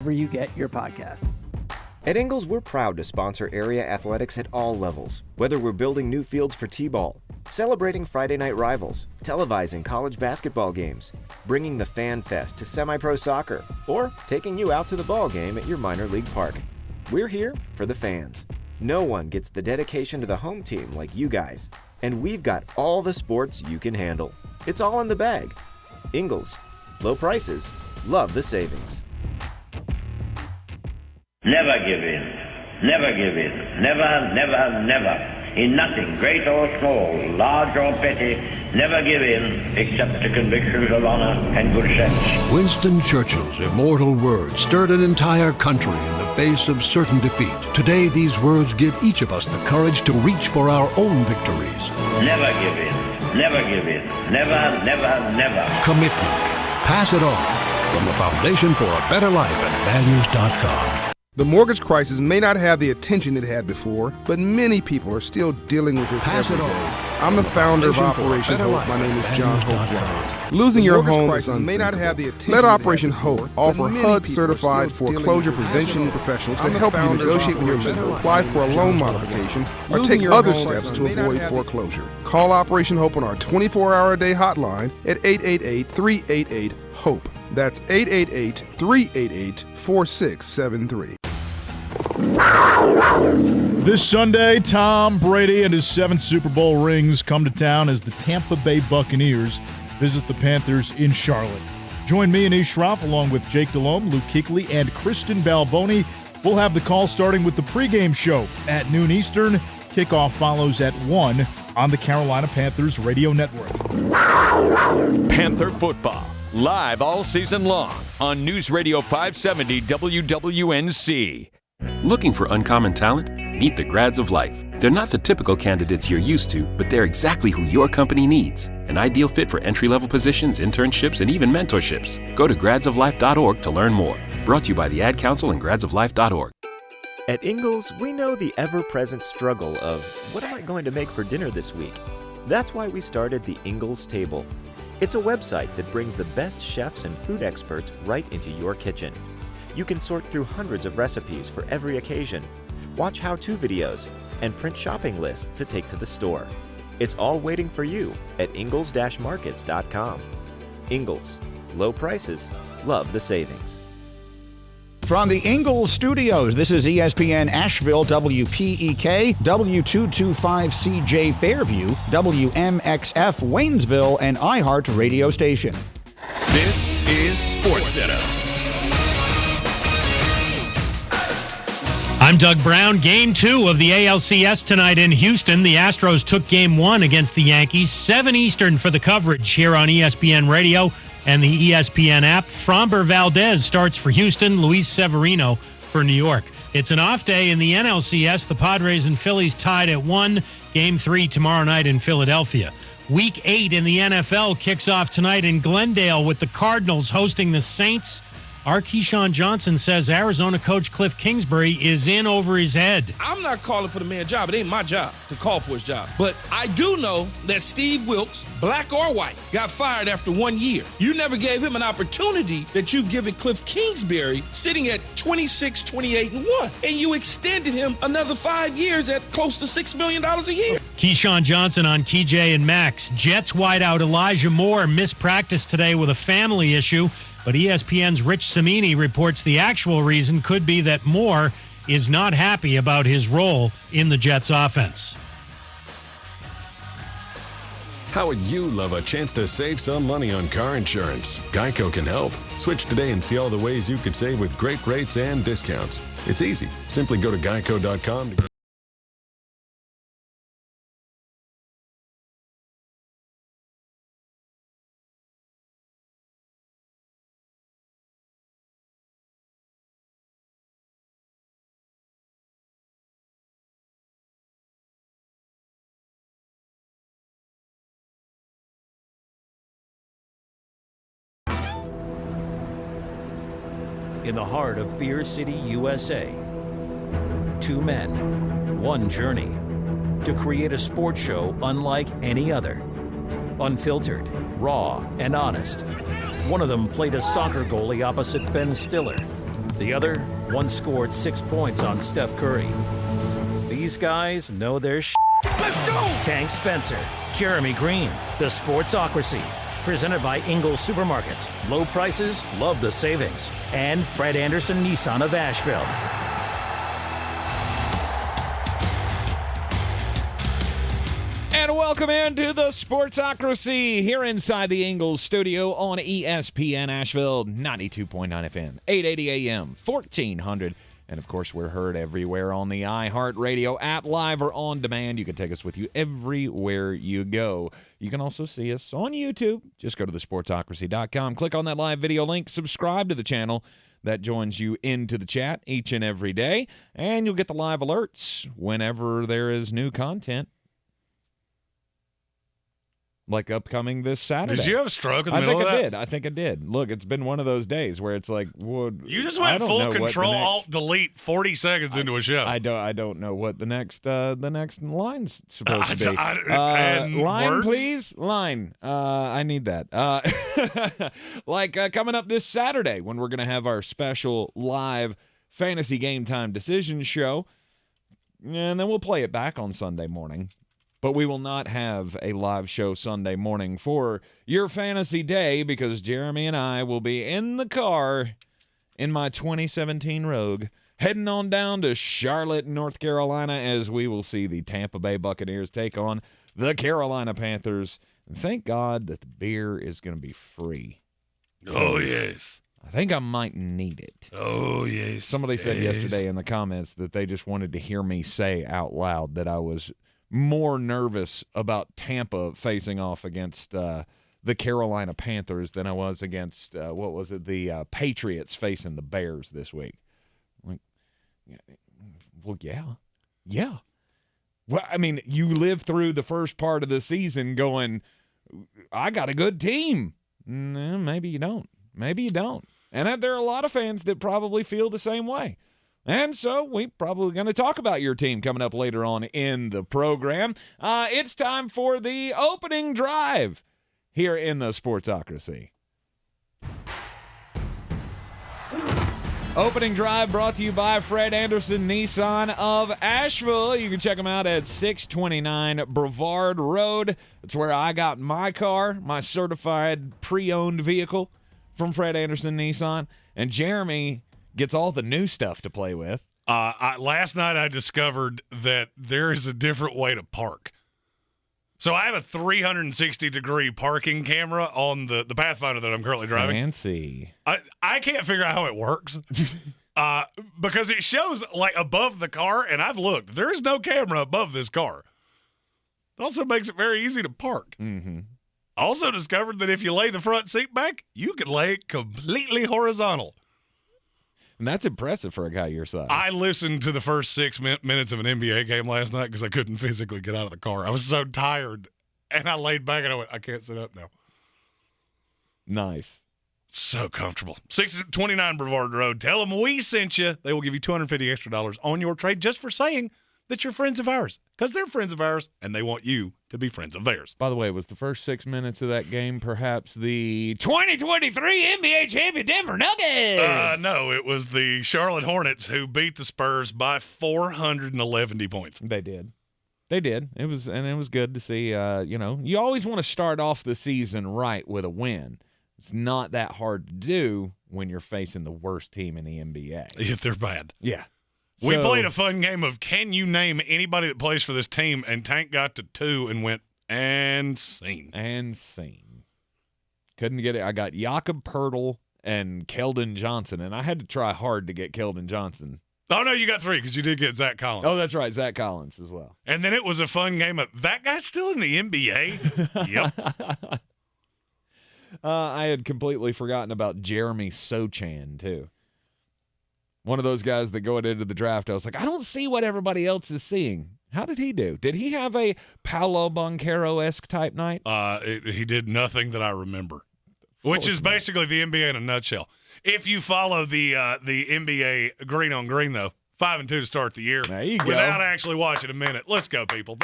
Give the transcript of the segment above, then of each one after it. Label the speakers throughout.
Speaker 1: wherever you get your podcasts.
Speaker 2: At Ingles, we're proud to sponsor area athletics at all levels. Whether we're building new fields for T-ball, celebrating Friday night rivals, televising college basketball games, bringing the Fan Fest to semi-pro soccer, or taking you out to the ball game at your minor league park. We're here for the fans. No one gets the dedication to the home team like you guys. And we've got all the sports you can handle. It's all in the bag. Ingles. Low prices. Love the savings.
Speaker 3: Never give in. Never give in. Never, never, never. In nothing, great or small, large or petty, never give in except to convictions of honor and good sense.
Speaker 4: Winston Churchill's immortal words stirred an entire country in the face of certain defeat. Today, these words give each of us the courage to reach for our own victories.
Speaker 3: Never give in. Never give in. Never, never, never.
Speaker 4: Commitment. Pass it on. From the Foundation for a Better Life at values.com.
Speaker 5: The mortgage crisis may not have the attention it had before, but many people are still dealing with this every day. I'm the founder of Operation Hope. My name is John Hope Bryant. Losing your home is unthinkable. Let Operation Hope offer HUD-certified foreclosure prevention professionals to help you negotiate with your lender, apply for a loan modification, or take other steps to avoid foreclosure. Call Operation Hope on our 24-hour-a-day hotline at 888-388-HOPE. That's 888-388-4673.
Speaker 6: This Sunday, Tom Brady and his 7th Super Bowl rings come to town as the Tampa Bay Buccaneers visit the Panthers in Charlotte. Join me and Ish Shroff along with Jake Delhomme, Luke Kuechly, and Kristen Balboni. We'll have the call starting with the pregame show at noon Eastern. Kickoff follows at 1 on the Carolina Panthers radio network.
Speaker 7: Panther football, live all season long on News Radio 570 WWNC.
Speaker 8: Looking for uncommon talent? Meet the Grads of Life. They're not the typical candidates you're used to, but they're exactly who your company needs. An ideal fit for entry-level positions, internships, and even mentorships. Go to gradsoflife.org to learn more. Brought to you by the Ad Council and gradsoflife.org.
Speaker 2: At Ingles, we know the ever-present struggle of, what am I going to make for dinner this week? That's why we started the Ingles Table. It's a website that brings the best chefs and food experts right into your kitchen. You can sort through hundreds of recipes for every occasion, watch how-to videos, and print shopping lists to take to the store. It's all waiting for you at ingles-markets.com. Ingles. Low prices. Love the savings.
Speaker 9: From the Ingles Studios, this is ESPN Asheville, WPEK, W225CJ Fairview, WMXF Waynesville, and iHeart radio station.
Speaker 10: This is SportsCenter.
Speaker 11: I'm Doug Brown. Game 2 of the ALCS tonight in Houston. The Astros took Game 1 against the Yankees. 7 Eastern for the coverage here on ESPN Radio and the ESPN app. Framber Valdez starts for Houston. Luis Severino for New York. It's an off day in the NLCS. The Padres and Phillies tied at 1. Game 3 tomorrow night in Philadelphia. Week 8 in the NFL kicks off tonight in Glendale with the Cardinals hosting the Saints. Our Keyshawn Johnson says Arizona coach Cliff Kingsbury is in over his head.
Speaker 12: I'm not calling for the man's job. It ain't my job to call for his job. But I do know that Steve Wilkes, black or white, got fired after 1 year. You never gave him an opportunity that you've given Cliff Kingsbury, sitting at 26, 28, and 1. And you extended him another 5 years at close to $6 million a year.
Speaker 11: Keyshawn Johnson on KJ and Max. Jets wideout Elijah Moore missed practice today with a family issue. But ESPN's Rich Cimini reports the actual reason could be that Moore is not happy about his role in the Jets' offense.
Speaker 10: How would you love a chance to save some money on car insurance? Geico can help. Switch today and see all the ways you could save with great rates and discounts. It's easy. Simply go to geico.com to
Speaker 7: in the heart of Beer City, USA. 2 men, 1 journey to create a sports show unlike any other. Unfiltered, raw, and honest. One of them played a soccer goalie opposite Ben Stiller. The other, one scored 6 points on Steph Curry. These guys know their shit. Let's go! Tank Spencer, Jeremy Greene, the Sportsocracy. Presented by Ingles Supermarkets. Low prices, love the savings. And Fred Anderson Nissan of Asheville.
Speaker 1: And welcome into the Sportsocracy here inside the Ingles Studio on ESPN Asheville, 92.9 FM, 880 AM, 1400. And, of course, we're heard everywhere on the iHeartRadio app, live or on demand. You can take us with you everywhere you go. You can also see us on YouTube. Just go to thesportsocracy.com, click on that live video link, subscribe to the channel. That joins you into the chat each and every day, and you'll get the live alerts whenever there is new content. Like upcoming this Saturday.
Speaker 13: Did you have a stroke in the middle of that?
Speaker 1: I think I did. Look, it's been one of those days where it's like, well,
Speaker 13: you just went full control, alt, delete 40 seconds into a show.
Speaker 1: I don't know what the next line's supposed to be.
Speaker 13: And
Speaker 1: line,
Speaker 13: words?
Speaker 1: please. Line. I need that. Coming up this Saturday when we're going to have our special live fantasy game time decision show, and then we'll play it back on Sunday morning. But we will not have a live show Sunday morning for your fantasy day because Jeremy and I will be in the car in my 2017 Rogue heading on down to Charlotte, North Carolina, as we will see the Tampa Bay Buccaneers take on the Carolina Panthers. And thank God that the beer is going to be free.
Speaker 13: Oh, yes.
Speaker 1: I think I might need it.
Speaker 13: Oh, yes.
Speaker 1: Somebody said yesterday in the comments that they just wanted to hear me say out loud that I was more nervous about Tampa facing off against the Carolina Panthers than I was against, the Patriots facing the Bears this week. Like, well, yeah. Well, I mean, you live through the first part of the season going, I got a good team. Maybe you don't. And there are a lot of fans that probably feel the same way. And so we're probably going to talk about your team coming up later on in the program. It's time for the opening drive here in the Sportsocracy. Opening drive brought to you by Fred Anderson Nissan of Asheville. You can check them out at 629 Brevard Road. That's where I got my car, my certified pre-owned vehicle from Fred Anderson Nissan. And Jeremy gets all the new stuff to play with.
Speaker 13: Last night I discovered that there is a different way to park. So I have a 360-degree parking camera on the Pathfinder that I'm currently driving.
Speaker 1: Fancy.
Speaker 13: I can't figure out how it works because it shows like above the car, and I've looked. There is no camera above this car. It also makes it very easy to park.
Speaker 1: Mm-hmm.
Speaker 13: Also discovered that if you lay the front seat back, you can lay it completely horizontal.
Speaker 1: And that's impressive for a guy your size.
Speaker 13: I listened to the first 6 minutes of an NBA game last night because I couldn't physically get out of the car. I was so tired, and I laid back and I went, I can't sit up now.
Speaker 1: Nice.
Speaker 13: So comfortable. 629 Brevard Road. Tell them we sent you. They will give you $250 extra on your trade just for saying that you're friends of ours, because they're friends of ours, and they want you to be friends of theirs.
Speaker 1: By the way, was the first 6 minutes of that game perhaps the 2023 NBA champion Denver Nuggets?
Speaker 13: No, it was the Charlotte Hornets who beat the Spurs by 411 points.
Speaker 1: They did. It was good to see. You always want to start off the season right with a win. It's not that hard to do when you're facing the worst team in the NBA.
Speaker 13: If they're bad.
Speaker 1: Yeah.
Speaker 13: We played a fun game of can you name anybody that plays for this team, and Tank got to 2 and went, and scene.
Speaker 1: Couldn't get it. I got Jakob Poeltl and Keldon Johnson, and I had to try hard to get Keldon Johnson.
Speaker 13: Oh, no, you got 3 because you did get Zach Collins.
Speaker 1: Oh, that's right, Zach Collins as well.
Speaker 13: And then it was a fun game of, that guy's still in the NBA? Yep.
Speaker 1: I had completely forgotten about Jeremy Sochan, too. One of those guys that going into the draft, I was like, I don't see what everybody else is seeing. How did he do? Did he have a Paolo Banchero-esque type night?
Speaker 13: He did nothing that I remember, which is basically the NBA in a nutshell. If you follow the NBA green on green, though, 5-2 to start the year
Speaker 1: there you go.
Speaker 13: without actually watching a minute. Let's go, people.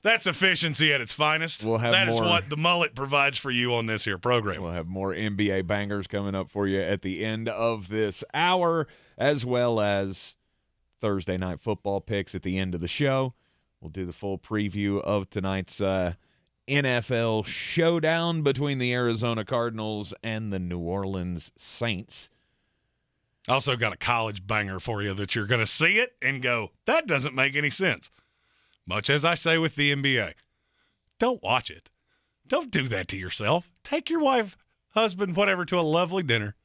Speaker 13: That's efficiency at its finest. That is what the mullet provides for you on this here program.
Speaker 1: We'll have more NBA bangers coming up for you at the end of this hour, as well as Thursday night football picks at the end of the show. We'll do the full preview of tonight's NFL showdown between the Arizona Cardinals and the New Orleans Saints.
Speaker 13: Also got a college banger for you that you're going to see it and go, that doesn't make any sense. Much as I say with the NBA, don't watch it. Don't do that to yourself. Take your wife, husband, whatever, to a lovely dinner.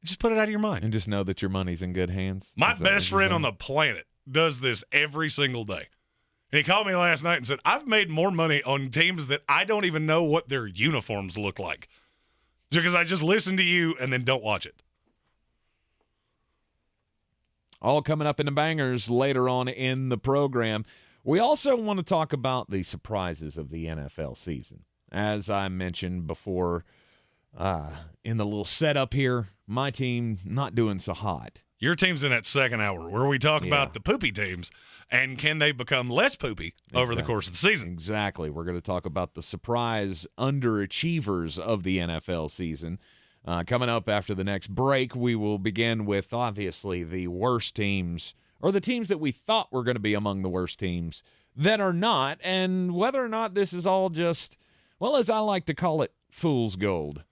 Speaker 13: Just put it out of your mind.
Speaker 1: And just know that your money's in good hands.
Speaker 13: My best friend on the planet does this every single day. And he called me last night and said, I've made more money on teams that I don't even know what their uniforms look like. Because I just listen to you and then don't watch it.
Speaker 1: All coming up in the bangers later on in the program. We also want to talk about the surprises of the NFL season. As I mentioned before in the little setup here, my team not doing so hot.
Speaker 13: Your team's in that second hour where we talk about the poopy teams and can they become less poopy over the course of the season.
Speaker 1: Exactly. We're going to talk about the surprise underachievers of the NFL season. Coming up after the next break, we will begin with, obviously, the worst teams, or the teams that we thought were going to be among the worst teams that are not, and whether or not this is all just, well, as I like to call it, fool's gold.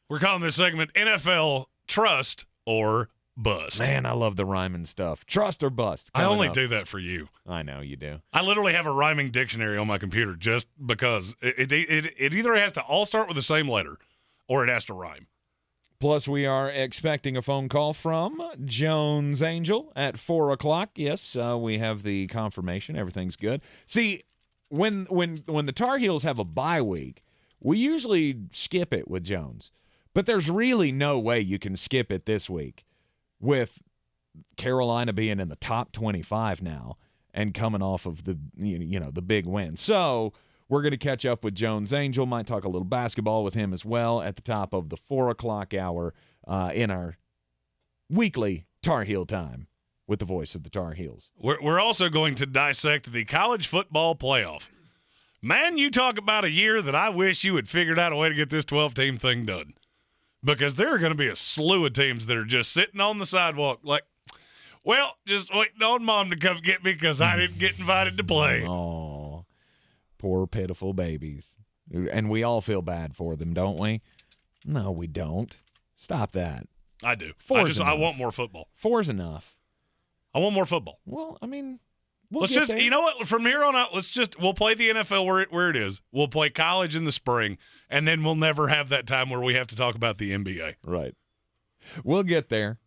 Speaker 13: We're calling this segment NFL Trust or Bust.
Speaker 1: Man, I love the rhyming stuff. Trust or bust.
Speaker 13: I only do that for you.
Speaker 1: I know you do.
Speaker 13: I literally have a rhyming dictionary on my computer just because it either has to all start with the same letter or it has to rhyme.
Speaker 1: Plus, we are expecting a phone call from Jones Angel at 4 o'clock. Yes, we have the confirmation. Everything's good. See, when the Tar Heels have a bye week, we usually skip it with Jones. But there's really no way you can skip it this week with Carolina being in the top 25 now and coming off of the the big win. So we're going to catch up with Jones Angel. Might talk a little basketball with him as well at the top of the 4 o'clock hour in our weekly Tar Heel time with the voice of the Tar Heels.
Speaker 13: We're also going to dissect the college football playoff. Man, you talk about a year that I wish you had figured out a way to get this 12-team thing done. Because there are going to be a slew of teams that are just sitting on the sidewalk like, well, just waiting on Mom to come get me because I didn't get invited to play.
Speaker 1: Oh, poor pitiful babies. And we all feel bad for them, don't we? No, we don't. Stop that.
Speaker 13: I do. I want more football.
Speaker 1: 4's enough.
Speaker 13: I want more football.
Speaker 1: Well, I mean,
Speaker 13: let's just, you know what? From here on out, we'll play the NFL where it is. We'll play college in the spring, and then we'll never have that time where we have to talk about the NBA.
Speaker 1: Right. We'll get there.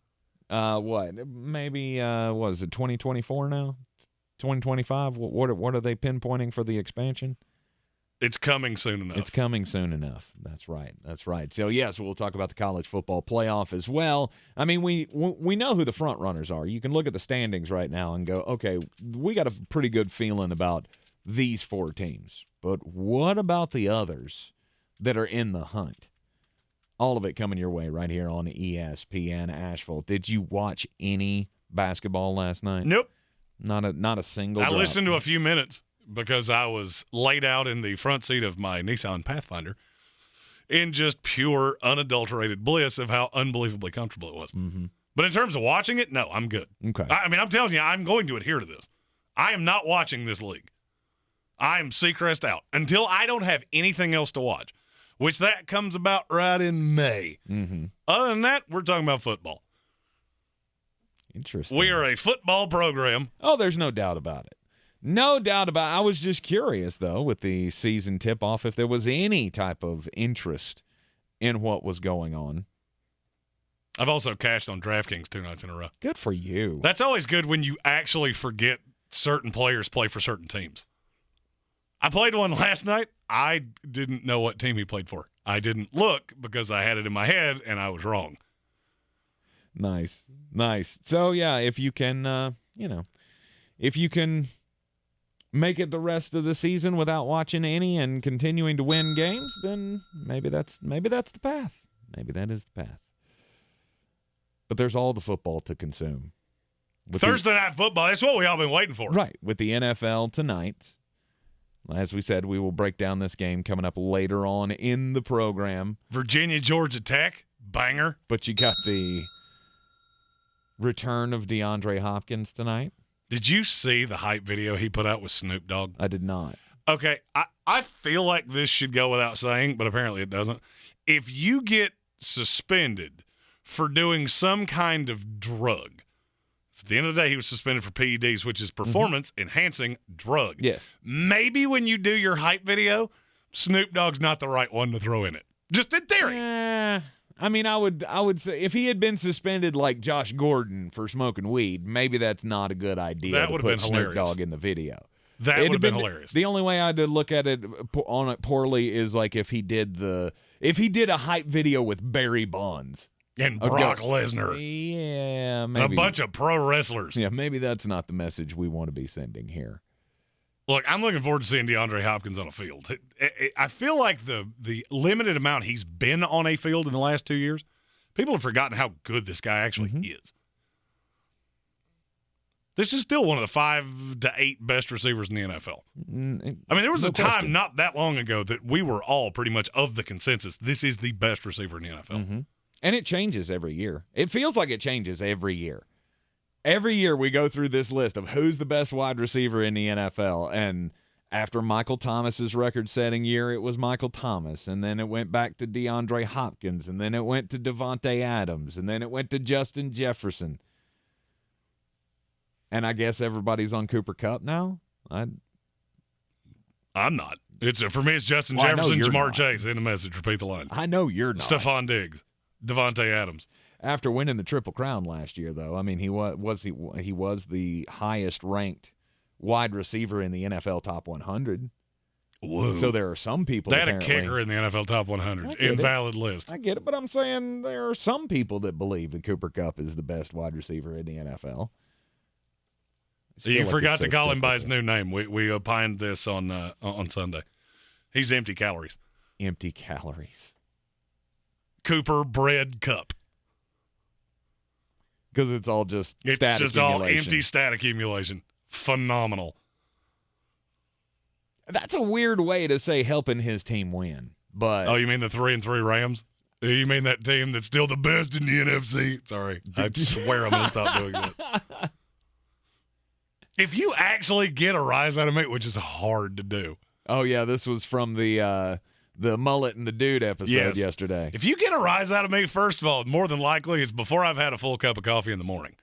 Speaker 1: Maybe, what is it, 2024 now? 2025? What are they pinpointing for the expansion?
Speaker 13: It's coming soon enough.
Speaker 1: It's coming soon enough. That's right. That's right. So, yes, we'll talk about the college football playoff as well. I mean, we know who the front runners are. You can look at the standings right now and go, okay, we got a pretty good feeling about these 4 teams. But what about the others that are in the hunt? All of it coming your way right here on ESPN Asheville. Did you watch any basketball last night?
Speaker 13: Nope.
Speaker 1: Not a single
Speaker 13: I
Speaker 1: drop.
Speaker 13: listened to a few minutes because I was laid out in the front seat of my Nissan Pathfinder in just pure, unadulterated bliss of how unbelievably comfortable it was.
Speaker 1: Mm-hmm.
Speaker 13: But in terms of watching it, no, I'm good.
Speaker 1: Okay.
Speaker 13: I mean, I'm telling you, I'm going to adhere to this. I am not watching this league. I am Seacrest out until I don't have anything else to watch, which that comes about right in May.
Speaker 1: Mm-hmm.
Speaker 13: Other than that, we're talking about football.
Speaker 1: Interesting.
Speaker 13: We are a football program.
Speaker 1: Oh, there's no doubt about it. No doubt about it. I was just curious, though, with the season tip-off, if there was any type of interest in what was going on.
Speaker 13: I've also cashed on DraftKings 2 nights in a row.
Speaker 1: Good for you.
Speaker 13: That's always good when you actually forget certain players play for certain teams. I played one last night. I didn't know what team he played for. I didn't look because I had it in my head, and I was wrong.
Speaker 1: Nice. So, yeah, if you can, if you can make it the rest of the season without watching any and continuing to win games, then maybe that's the path. Maybe that is the path. But there's all the football to consume.
Speaker 13: Thursday night football, that's what we all been waiting for.
Speaker 1: Right. With the NFL tonight, As we said, we will break down this game coming up later on in the program.
Speaker 13: Virginia, Georgia Tech, banger.
Speaker 1: But you got the return of DeAndre Hopkins tonight.
Speaker 13: Did you see the hype video he put out with Snoop Dogg?
Speaker 1: I did not.
Speaker 13: Okay, I feel like this should go without saying, but apparently it doesn't. If you get suspended for doing some kind of drug, at the end of the day, he was suspended for PEDs, which is performance-enhancing drug.
Speaker 1: Yes.
Speaker 13: Maybe when you do your hype video, Snoop Dogg's not the right one to throw in it. Just in theory.
Speaker 1: I mean, I would say if he had been suspended like Josh Gordon for smoking weed, maybe that's not a good idea.
Speaker 13: That
Speaker 1: to
Speaker 13: would
Speaker 1: put
Speaker 13: have been
Speaker 1: Snoop
Speaker 13: hilarious.
Speaker 1: Dogg in the video.
Speaker 13: That would have been hilarious.
Speaker 1: The only way I'd look at it on it poorly is like if he did a hype video with Barry Bonds.
Speaker 13: And Brock Lesnar.
Speaker 1: Yeah, maybe.
Speaker 13: A bunch of pro wrestlers.
Speaker 1: Yeah, maybe that's not the message we want to be sending here.
Speaker 13: Look, I'm looking forward to seeing DeAndre Hopkins on a field. I feel like the limited amount he's been on a field in the last 2 years, people have forgotten how good this guy actually is. This is still one of the 5 to 8 best receivers in the NFL. I mean, there was a time not that long ago that we were all pretty much of the consensus. This is the best receiver in the NFL.
Speaker 1: And it changes every year. It feels like it changes every year. Every year we go through this list of who's the best wide receiver in the NFL. And after Michael Thomas's record-setting year, it was Michael Thomas. And then it went back to DeAndre Hopkins. And then it went to Devontae Adams. And then it went to Justin Jefferson. And I guess everybody's on Cooper Kupp now?
Speaker 13: I'm not. For me, it's Justin Jefferson, Jamar Chase. In the message, repeat the line.
Speaker 1: I know you're not.
Speaker 13: Stephon Diggs, Devontae Adams.
Speaker 1: After winning the Triple Crown last year, though, I mean, he was the highest-ranked wide receiver in the NFL Top 100.
Speaker 13: Whoa.
Speaker 1: So there are some people
Speaker 13: They had a kicker in the NFL Top 100. Invalid list.
Speaker 1: I get it, but I'm saying there are some people that believe that Cooper Kupp is the best wide receiver in the NFL.
Speaker 13: You forgot to call him by his new name. We opined this on Sunday. He's empty calories.
Speaker 1: Empty calories.
Speaker 13: Cooper Bread Cup.
Speaker 1: Because it's all just
Speaker 13: it's
Speaker 1: stat
Speaker 13: just
Speaker 1: accumulation.
Speaker 13: all empty stat accumulation. Phenomenal.
Speaker 1: That's a weird way to say helping his team win. But
Speaker 13: you mean the 3-3 Rams? You mean that team that's still the best in the NFC? Sorry, I swear I'm going to stop doing that. If you actually get a rise out of me, which is hard to do.
Speaker 1: Oh yeah, this was from the Mullet and the Dude episode yesterday.
Speaker 13: If you get a rise out of me, first of all, more than likely it's before I've had a full cup of coffee in the morning.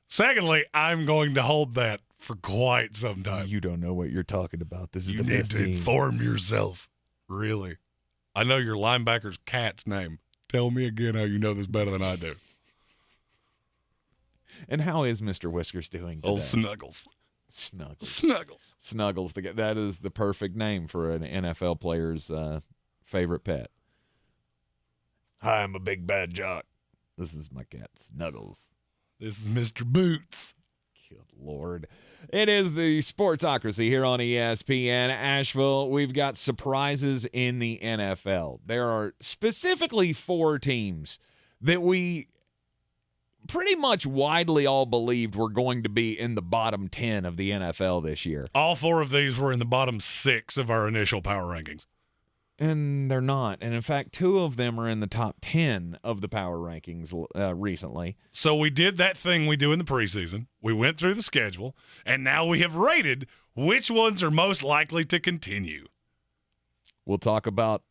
Speaker 13: Secondly, I'm going to hold that for quite some time.
Speaker 1: You don't know what you're talking about. This is the best
Speaker 13: You need to
Speaker 1: team.
Speaker 13: inform yourself. Really. I know your linebacker's cat's name. Tell me again how you know this better than I do.
Speaker 1: And how is Mr. Whiskers doing today?
Speaker 13: Old Snuggles.
Speaker 1: Snuggles. That is the perfect name for an NFL player's favorite pet. Hi, I'm a big bad jock. This is my cat, Snuggles.
Speaker 13: This is Mr. Boots.
Speaker 1: Good Lord. It is the Sportsocracy here on ESPN Asheville. We've got surprises in the NFL. There are specifically 4 teams that we pretty much widely all believed were going to be in the bottom 10 of the NFL this year.
Speaker 13: All 4 of these were in the bottom 6 of our initial power rankings.
Speaker 1: And they're not. And in fact, 2 of them are in the top 10 of the power rankings recently.
Speaker 13: So we did that thing we do in the preseason. We went through the schedule, and now we have rated which ones are most likely to continue.
Speaker 1: We'll talk about,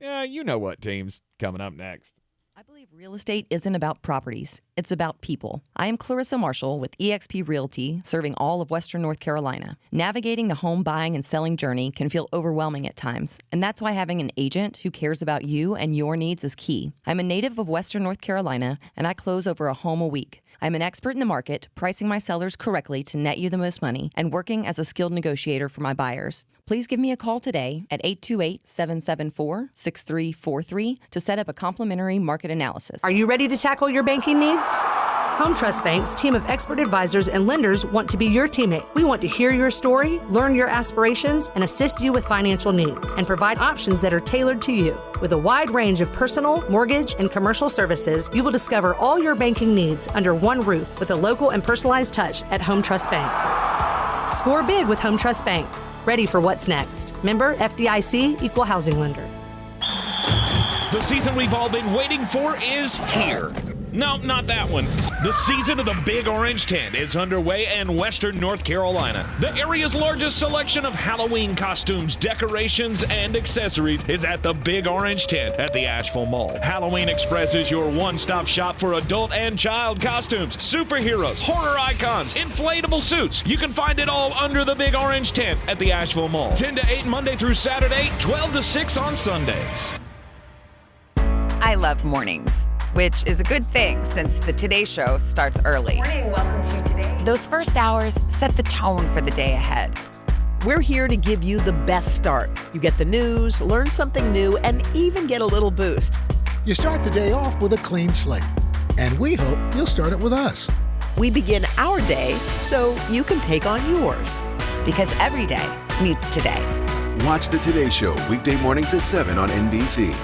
Speaker 1: you know what teams coming up next.
Speaker 14: I believe real estate isn't about properties. It's about people. I am Clarissa Marshall with eXp Realty, serving all of Western North Carolina. Navigating the home buying and selling journey can feel overwhelming at times, and that's why having an agent who cares about you and your needs is key. I'm a native of Western North Carolina, and I close over a home a week. I'm an expert in the market, pricing my sellers correctly to net you the most money, and working as a skilled negotiator for my buyers. Please give me a call today at 828-774-6343 to set up a complimentary market analysis.
Speaker 15: Are you ready to tackle your banking needs? Home Trust Bank's team of expert advisors and lenders want to be your teammate. We want to hear your story, learn your aspirations, and assist you with financial needs, and provide options that are tailored to you. With a wide range of personal, mortgage, and commercial services, you will discover all your banking needs under one roof with a local and personalized touch at Home Trust Bank. Score big with Home Trust Bank. ready for what's next. Member FDIC, Equal Housing Lender.
Speaker 16: The season we've all been waiting for is here. No, not that one. The season of the Big Orange Tent is underway in Western North Carolina. The area's largest selection of Halloween costumes, decorations, and accessories is at the Big Orange Tent at the Asheville Mall. Halloween Express is your one-stop shop for adult and child costumes, superheroes, horror icons, inflatable suits. You can find it all under the Big Orange Tent at the Asheville Mall. 10 to 8 Monday through Saturday, 12 to 6 on Sundays.
Speaker 17: I love mornings, which is a good thing since the Today Show starts early.
Speaker 18: Morning, welcome to Today.
Speaker 17: Those first hours set the tone for the day ahead.
Speaker 19: We're here to give you the best start. You get the news, learn something new, and even get a little boost.
Speaker 20: You start the day off with a clean slate, and we hope you'll start it with us.
Speaker 19: We begin our day so you can take on yours.
Speaker 17: Because every day needs today.
Speaker 21: Watch the Today Show weekday mornings at 7 on NBC.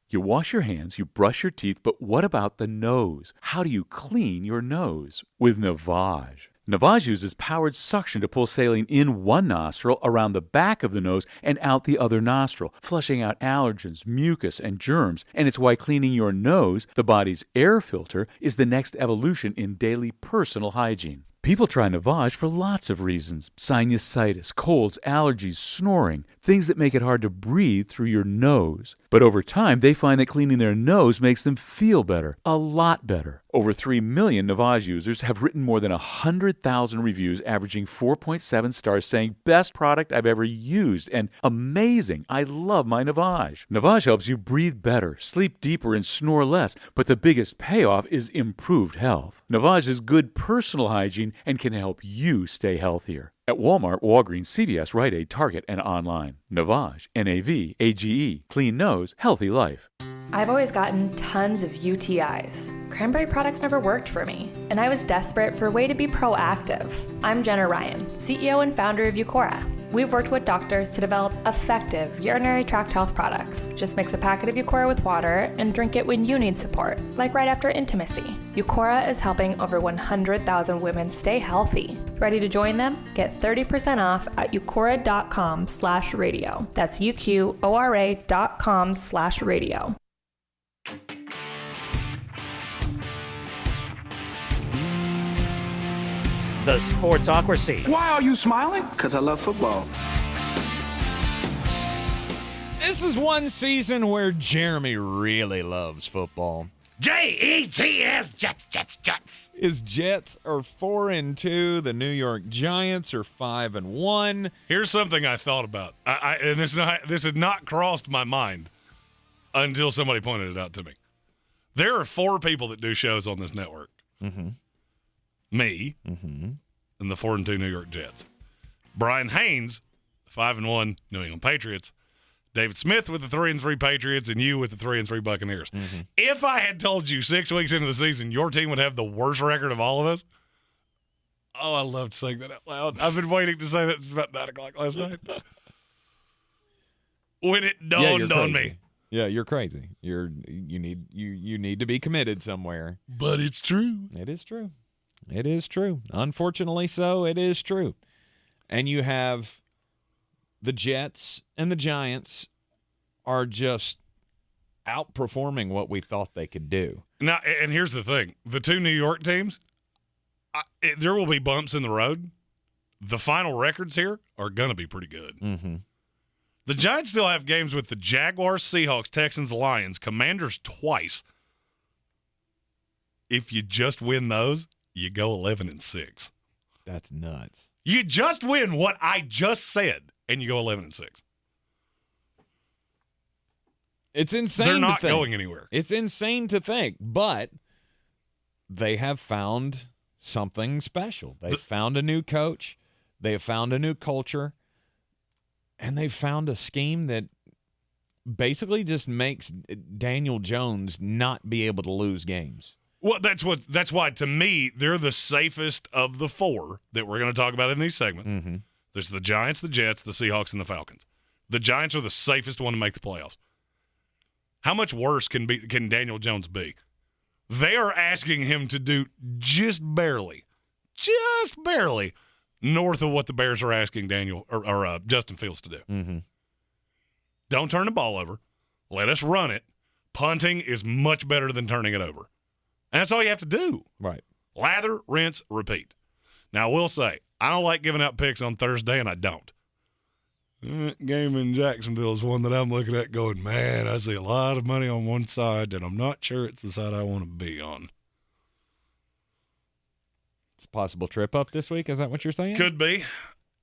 Speaker 22: You wash your hands, you brush your teeth, but what about the nose? How do you clean your nose? With Navage. Navage uses powered suction to pull saline in one nostril, around the back of the nose, and out the other nostril, flushing out allergens, mucus, and germs. And it's why cleaning your nose, the body's air filter, is the next evolution in daily personal hygiene. People try Navage for lots of reasons. Sinusitis, colds, allergies, snoring, things that make it hard to breathe through your nose. But over time, they find that cleaning their nose makes them feel better, a lot better. Over 3 million Navage users have written more than 100,000 reviews, averaging 4.7 stars, saying, "Best product I've ever used," and "Amazing, I love my Navage." Navage helps you breathe better, sleep deeper, and snore less, but the biggest payoff is improved health. Navage is good personal hygiene and can help you stay healthier. At Walmart, Walgreens, CVS, Rite Aid, Target, and online. Navage, N-A-V-A-G-E. Clean nose, healthy life.
Speaker 18: I've always gotten tons of UTIs. Cranberry products never worked for me, and I was desperate for a way to be proactive. I'm Jenna Ryan, CEO and founder of Eucora. We've worked with doctors to develop effective urinary tract health products. Just mix a packet of Eucora with water and drink it when you need support, like right after intimacy. Eucora is helping over 100,000 women stay healthy. Ready to join them? Get 30% off at eucora.com/radio. That's UQORA.com/radio.
Speaker 11: The Sportsocracy.
Speaker 23: Why are you smiling? Because I love football.
Speaker 1: This is one season where Jeremy really loves football.
Speaker 13: Jets, Jets.
Speaker 1: His Jets are 4-2. The New York Giants are 5-1.
Speaker 13: Here's something I thought about, and this had not crossed my mind until somebody pointed it out to me. There are 4 people that do shows on this network.
Speaker 1: Mm-hmm.
Speaker 13: Me, and the 4-2 New York Jets. Brian Haynes, 5-1 New England Patriots. David Smith with the 3-3 Patriots, and you with the 3-3 Buccaneers. Mm-hmm. If I had told you 6 weeks into the season your team would have the worst record of all of us, oh, I love saying that out loud. I've been waiting to say that since about 9 o'clock last night. When it dawned on me.
Speaker 1: Yeah, you're crazy. You need to be committed somewhere.
Speaker 13: But it's true.
Speaker 1: It is true. It is true. Unfortunately so, it is true. And you have the Jets and the Giants are just outperforming what we thought they could do.
Speaker 13: Now, and here's the thing. The 2 New York teams, there will be bumps in the road. The final records here are going to be pretty good.
Speaker 1: Mm-hmm.
Speaker 13: The Giants still have games with the Jaguars, Seahawks, Texans, Lions, Commanders twice. If you just win those, you go 11-6.
Speaker 1: That's nuts.
Speaker 13: You just win what I just said, and you go 11-6.
Speaker 1: It's insane.
Speaker 13: They're not
Speaker 1: to think.
Speaker 13: going anywhere.
Speaker 1: It's insane to think, but they have found something special. They've found a new coach. They have found a new culture, and they've found a scheme that basically just makes Daniel Jones not be able to lose games.
Speaker 13: Well, that's why, to me, they're the safest of the 4 that we're going to talk about in these segments.
Speaker 1: Mm-hmm.
Speaker 13: There's the Giants, the Jets, the Seahawks, and the Falcons. The Giants are the safest one to make the playoffs. How much worse can Daniel Jones be? They are asking him to do just barely north of what the Bears are asking Daniel or Justin Fields to do.
Speaker 1: Mm-hmm.
Speaker 13: Don't turn the ball over. Let us run it. Punting is much better than turning it over. And that's all you have to do.
Speaker 1: Right.
Speaker 13: Lather, rinse, repeat. Now, I will say, I don't like giving out picks on Thursday, and I don't. Game in Jacksonville is one that I'm looking at going, man, I see a lot of money on one side, and I'm not sure it's the side I want to be on.
Speaker 1: It's a possible trip up this week. Is that what you're saying?
Speaker 13: Could be.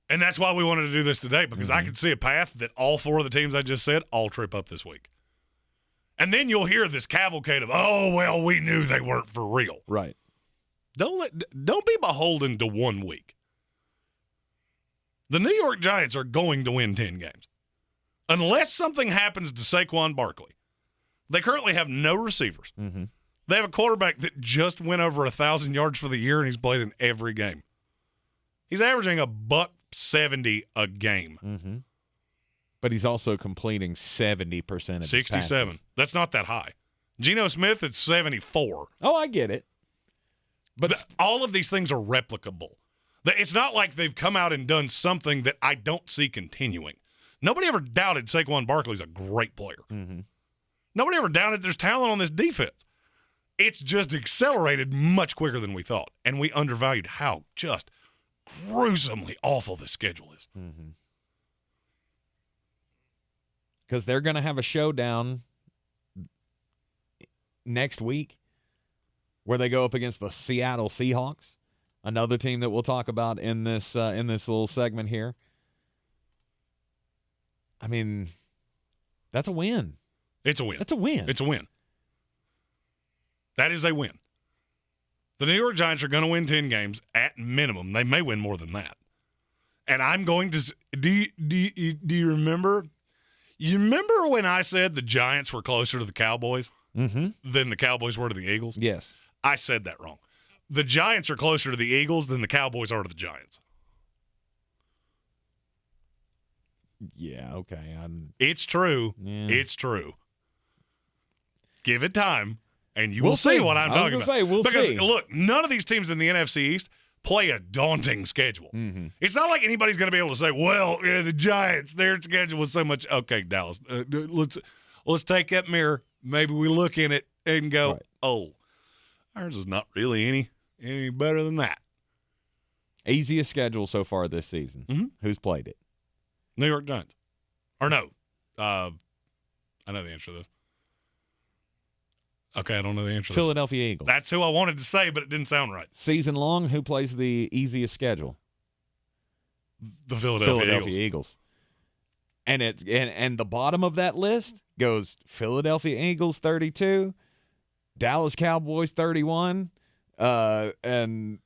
Speaker 13: And that's why we wanted to do this today, because I could see a path that all four of the teams I just said all trip up this week. And then you'll hear this cavalcade of, oh, well, we knew they weren't for real.
Speaker 1: Right.
Speaker 13: Don't be beholden to 1 week. The New York Giants are going to win 10 games. Unless something happens to Saquon Barkley. They currently have no receivers.
Speaker 1: Mm-hmm.
Speaker 13: They have a quarterback that just went over 1,000 yards for the year, and he's played in every game. He's averaging $170 a game.
Speaker 1: Mm-hmm. But he's also completing 70% of his
Speaker 13: 67.
Speaker 1: passes.
Speaker 13: That's not that high. Geno Smith at 74.
Speaker 1: Oh, I get it. But
Speaker 13: all of these things are replicable. It's not like they've come out and done something that I don't see continuing. Nobody ever doubted Saquon Barkley's a great player.
Speaker 1: Mm-hmm.
Speaker 13: Nobody ever doubted there's talent on this defense. It's just accelerated much quicker than we thought, and we undervalued how just gruesomely awful this schedule is.
Speaker 1: Mm-hmm. Because they're going to have a showdown next week where they go up against the Seattle Seahawks, another team that we'll talk about in this little segment here. I mean, that's a win.
Speaker 13: It's a win.
Speaker 1: That's a win.
Speaker 13: It's a win. That is a win. The New York Giants are going to win 10 games at minimum. They may win more than that. And I'm going to – do you remember – you remember when I said the Giants were closer to the Cowboys than the Cowboys were to the Eagles?
Speaker 1: Yes.
Speaker 13: I said that wrong. The Giants are closer to the Eagles than the Cowboys are to the Giants.
Speaker 1: Yeah, okay.
Speaker 13: It's true.
Speaker 1: Yeah.
Speaker 13: It's true. Give it time, and you
Speaker 1: We'll
Speaker 13: will see
Speaker 1: see.
Speaker 13: what I'm talking about.
Speaker 1: We'll
Speaker 13: because,
Speaker 1: see.
Speaker 13: look, none of these teams in the NFC East play a daunting schedule.
Speaker 1: Mm-hmm.
Speaker 13: It's not like anybody's going to be able to say, well, the Giants, their schedule was so much. Okay, Dallas, let's take that mirror. Maybe we look in it and go,
Speaker 1: right.
Speaker 13: Oh, ours is not really any better than that.
Speaker 1: Easiest schedule so far this season.
Speaker 13: Mm-hmm.
Speaker 1: Who's played it?
Speaker 13: New York Giants. Or no. I know the answer to this. Okay, I don't know the answer to this.
Speaker 1: Philadelphia Eagles.
Speaker 13: That's who I wanted to say, but it didn't sound right.
Speaker 1: Season long, who plays the easiest schedule?
Speaker 13: The Philadelphia
Speaker 1: Eagles. And and the bottom of that list goes Philadelphia Eagles 32, Dallas Cowboys 31, and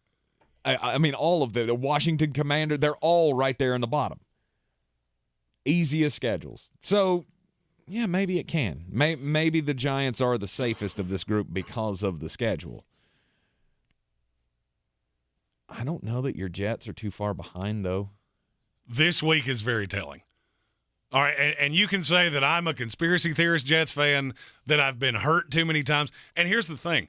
Speaker 1: I mean all of the Washington Commander, they're all right there in the bottom. Easiest schedules. So, yeah, maybe it can. Maybe the Giants are the safest of this group because of the schedule. I don't know that your Jets are too far behind, though.
Speaker 13: This week is very telling. All right, and you can say that I'm a conspiracy theorist Jets fan, that I've been hurt too many times. And here's the thing.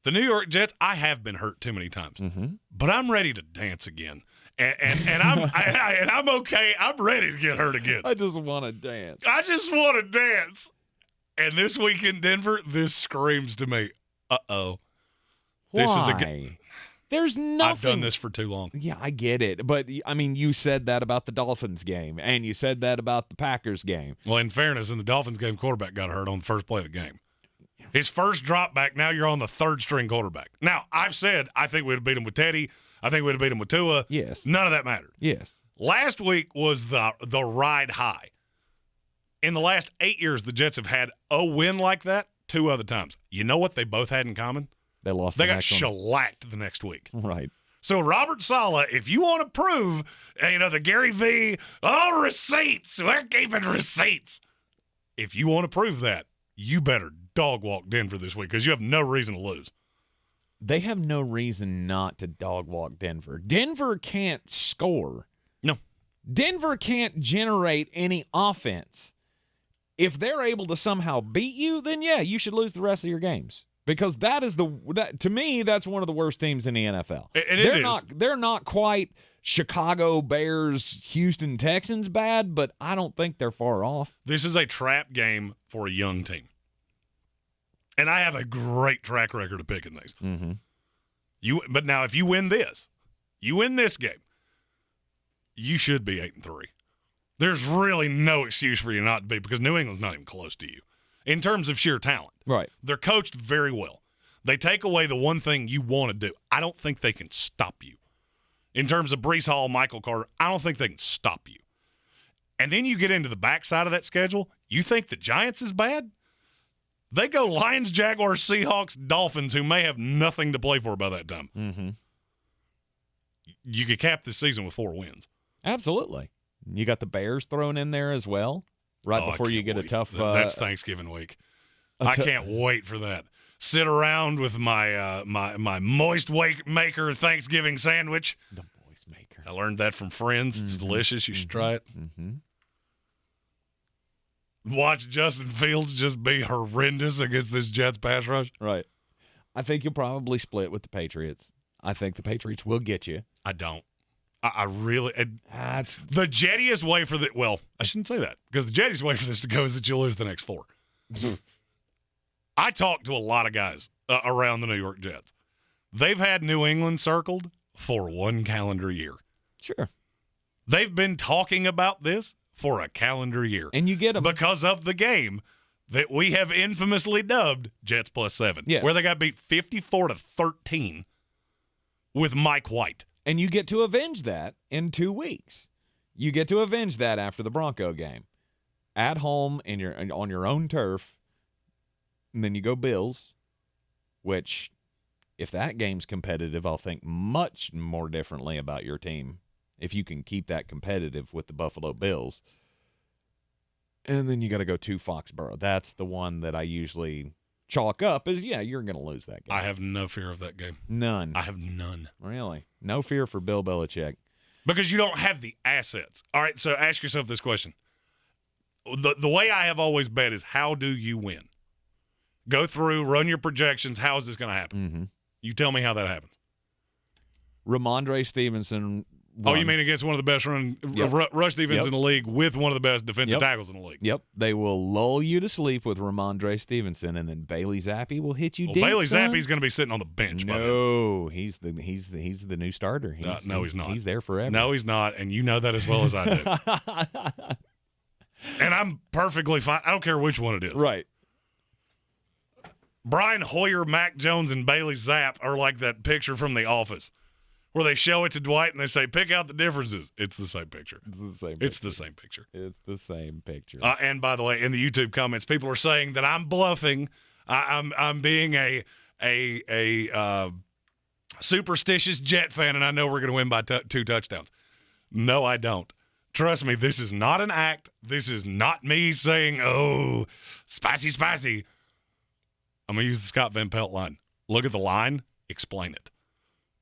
Speaker 13: The New York Jets, I have been hurt too many times.
Speaker 1: Mm-hmm.
Speaker 13: But I'm ready to dance again. And I'm okay. I'm ready to get hurt again.
Speaker 1: I just want to dance.
Speaker 13: I just want to dance. And this week in Denver, this screams to me, uh-oh. This is
Speaker 1: There's nothing.
Speaker 13: I've done this for too long.
Speaker 1: Yeah, I get it. But, I mean, you said that about the Dolphins game, and you said that about the Packers game.
Speaker 13: Well, in fairness, in the Dolphins game, quarterback got hurt on the first play of the game. His first drop back, now you're on the third-string quarterback. Now, I've said I think we'd have beat him with Teddy. I think we'd have beat him with Tua.
Speaker 1: Yes.
Speaker 13: None of that mattered.
Speaker 1: Yes.
Speaker 13: Last week was the ride high. In the last 8 years, the Jets have had a win like that 2 other times. You know what they both had in common?
Speaker 1: They lost.
Speaker 13: They got shellacked the next week.
Speaker 1: Right.
Speaker 13: So Robert Saleh, if you want to prove, the Gary V, receipts, we're keeping receipts. If you want to prove that, you better dog walk Denver this week because you have no reason to lose.
Speaker 1: They have no reason not to dog walk Denver. Denver can't score.
Speaker 13: No.
Speaker 1: Denver can't generate any offense. If they're able to somehow beat you, then yeah, you should lose the rest of your games Because to me, that's one of the worst teams in the NFL. They're not quite Chicago Bears, Houston Texans bad, but I don't think they're far off.
Speaker 13: This is a trap game for a young team. And I have a great track record of picking these.
Speaker 1: Mm-hmm.
Speaker 13: But now if you win this game, you should be 8-3. There's really no excuse for you not to be, because New England's not even close to you in terms of sheer talent.
Speaker 1: Right.
Speaker 13: They're coached very well. They take away the one thing you want to do. I don't think they can stop you. In terms of Breece Hall, Michael Carter, I don't think they can stop you. And then you get into the backside of that schedule, you think the Giants is bad? They go Lions, Jaguars, Seahawks, Dolphins, who may have nothing to play for by that time.
Speaker 1: Mm-hmm.
Speaker 13: You could cap this season with 4 wins.
Speaker 1: Absolutely. You got the Bears thrown in there as well, before you get a tough
Speaker 13: that's Thanksgiving week. I can't wait for that. Sit around with my my moist wake maker Thanksgiving sandwich.
Speaker 1: The moist maker.
Speaker 13: I learned that from friends. It's delicious. You should try it.
Speaker 1: Mm-hmm.
Speaker 13: Watch Justin Fields just be horrendous against this Jets pass rush.
Speaker 1: Right. I think you'll probably split with the Patriots. I think the Patriots will get you.
Speaker 13: I don't. I really that's the jettiest way for the. Well, I shouldn't say that, because the jettiest way for this to go is that you'll lose the next 4. I talked to a lot of guys around the New York Jets. They've had New England circled for 1 calendar year.
Speaker 1: Sure.
Speaker 13: They've been talking about this for a calendar year.
Speaker 1: And you get them
Speaker 13: because of the game that we have infamously dubbed Jets +7, where they got beat 54-13 with Mike White.
Speaker 1: And you get to avenge that in 2 weeks. You get to avenge that after the Bronco game. At home on your own turf. And then you go Bills, which, if that game's competitive, I'll think much more differently about your team if you can keep that competitive with the Buffalo Bills. And then you got to go to Foxborough. That's the one that I usually chalk up as, you're going to lose that game.
Speaker 13: I have no fear of that game.
Speaker 1: None.
Speaker 13: I have none.
Speaker 1: Really? No fear for Bill Belichick.
Speaker 13: Because you don't have the assets. All right, so ask yourself this question. The way I have always bet is, how do you win? Go through, run your projections. How is this going to happen?
Speaker 1: Mm-hmm.
Speaker 13: You tell me how that happens.
Speaker 1: Ramondre Stevenson.
Speaker 13: Oh, you mean against one of the best rush defense in the league with one of the best defensive tackles in the league?
Speaker 1: Yep. They will lull you to sleep with Ramondre Stevenson, and then Bailey Zappi will hit you deep.
Speaker 13: Bailey
Speaker 1: son.
Speaker 13: Zappi's going to be sitting on the bench.
Speaker 1: No, he's the new starter.
Speaker 13: No, he's not.
Speaker 1: He's there forever.
Speaker 13: No, he's not, and you know that as well as I do. And I'm perfectly fine. I don't care which one it is.
Speaker 1: Right.
Speaker 13: Brian Hoyer, Mac Jones, and Bailey Zapp are like that picture from The Office where they show it to Dwight and they say, pick out the differences. It's the same picture.
Speaker 1: It's the same picture. It's the same picture.
Speaker 13: And by the way, in the YouTube comments, people are saying that I'm bluffing. I'm being a superstitious Jet fan, and I know we're going to win by 2 touchdowns. No, I don't. Trust me, this is not an act. This is not me saying, oh, spicy, spicy. I'm going to use the Scott Van Pelt line. Look at the line. Explain it.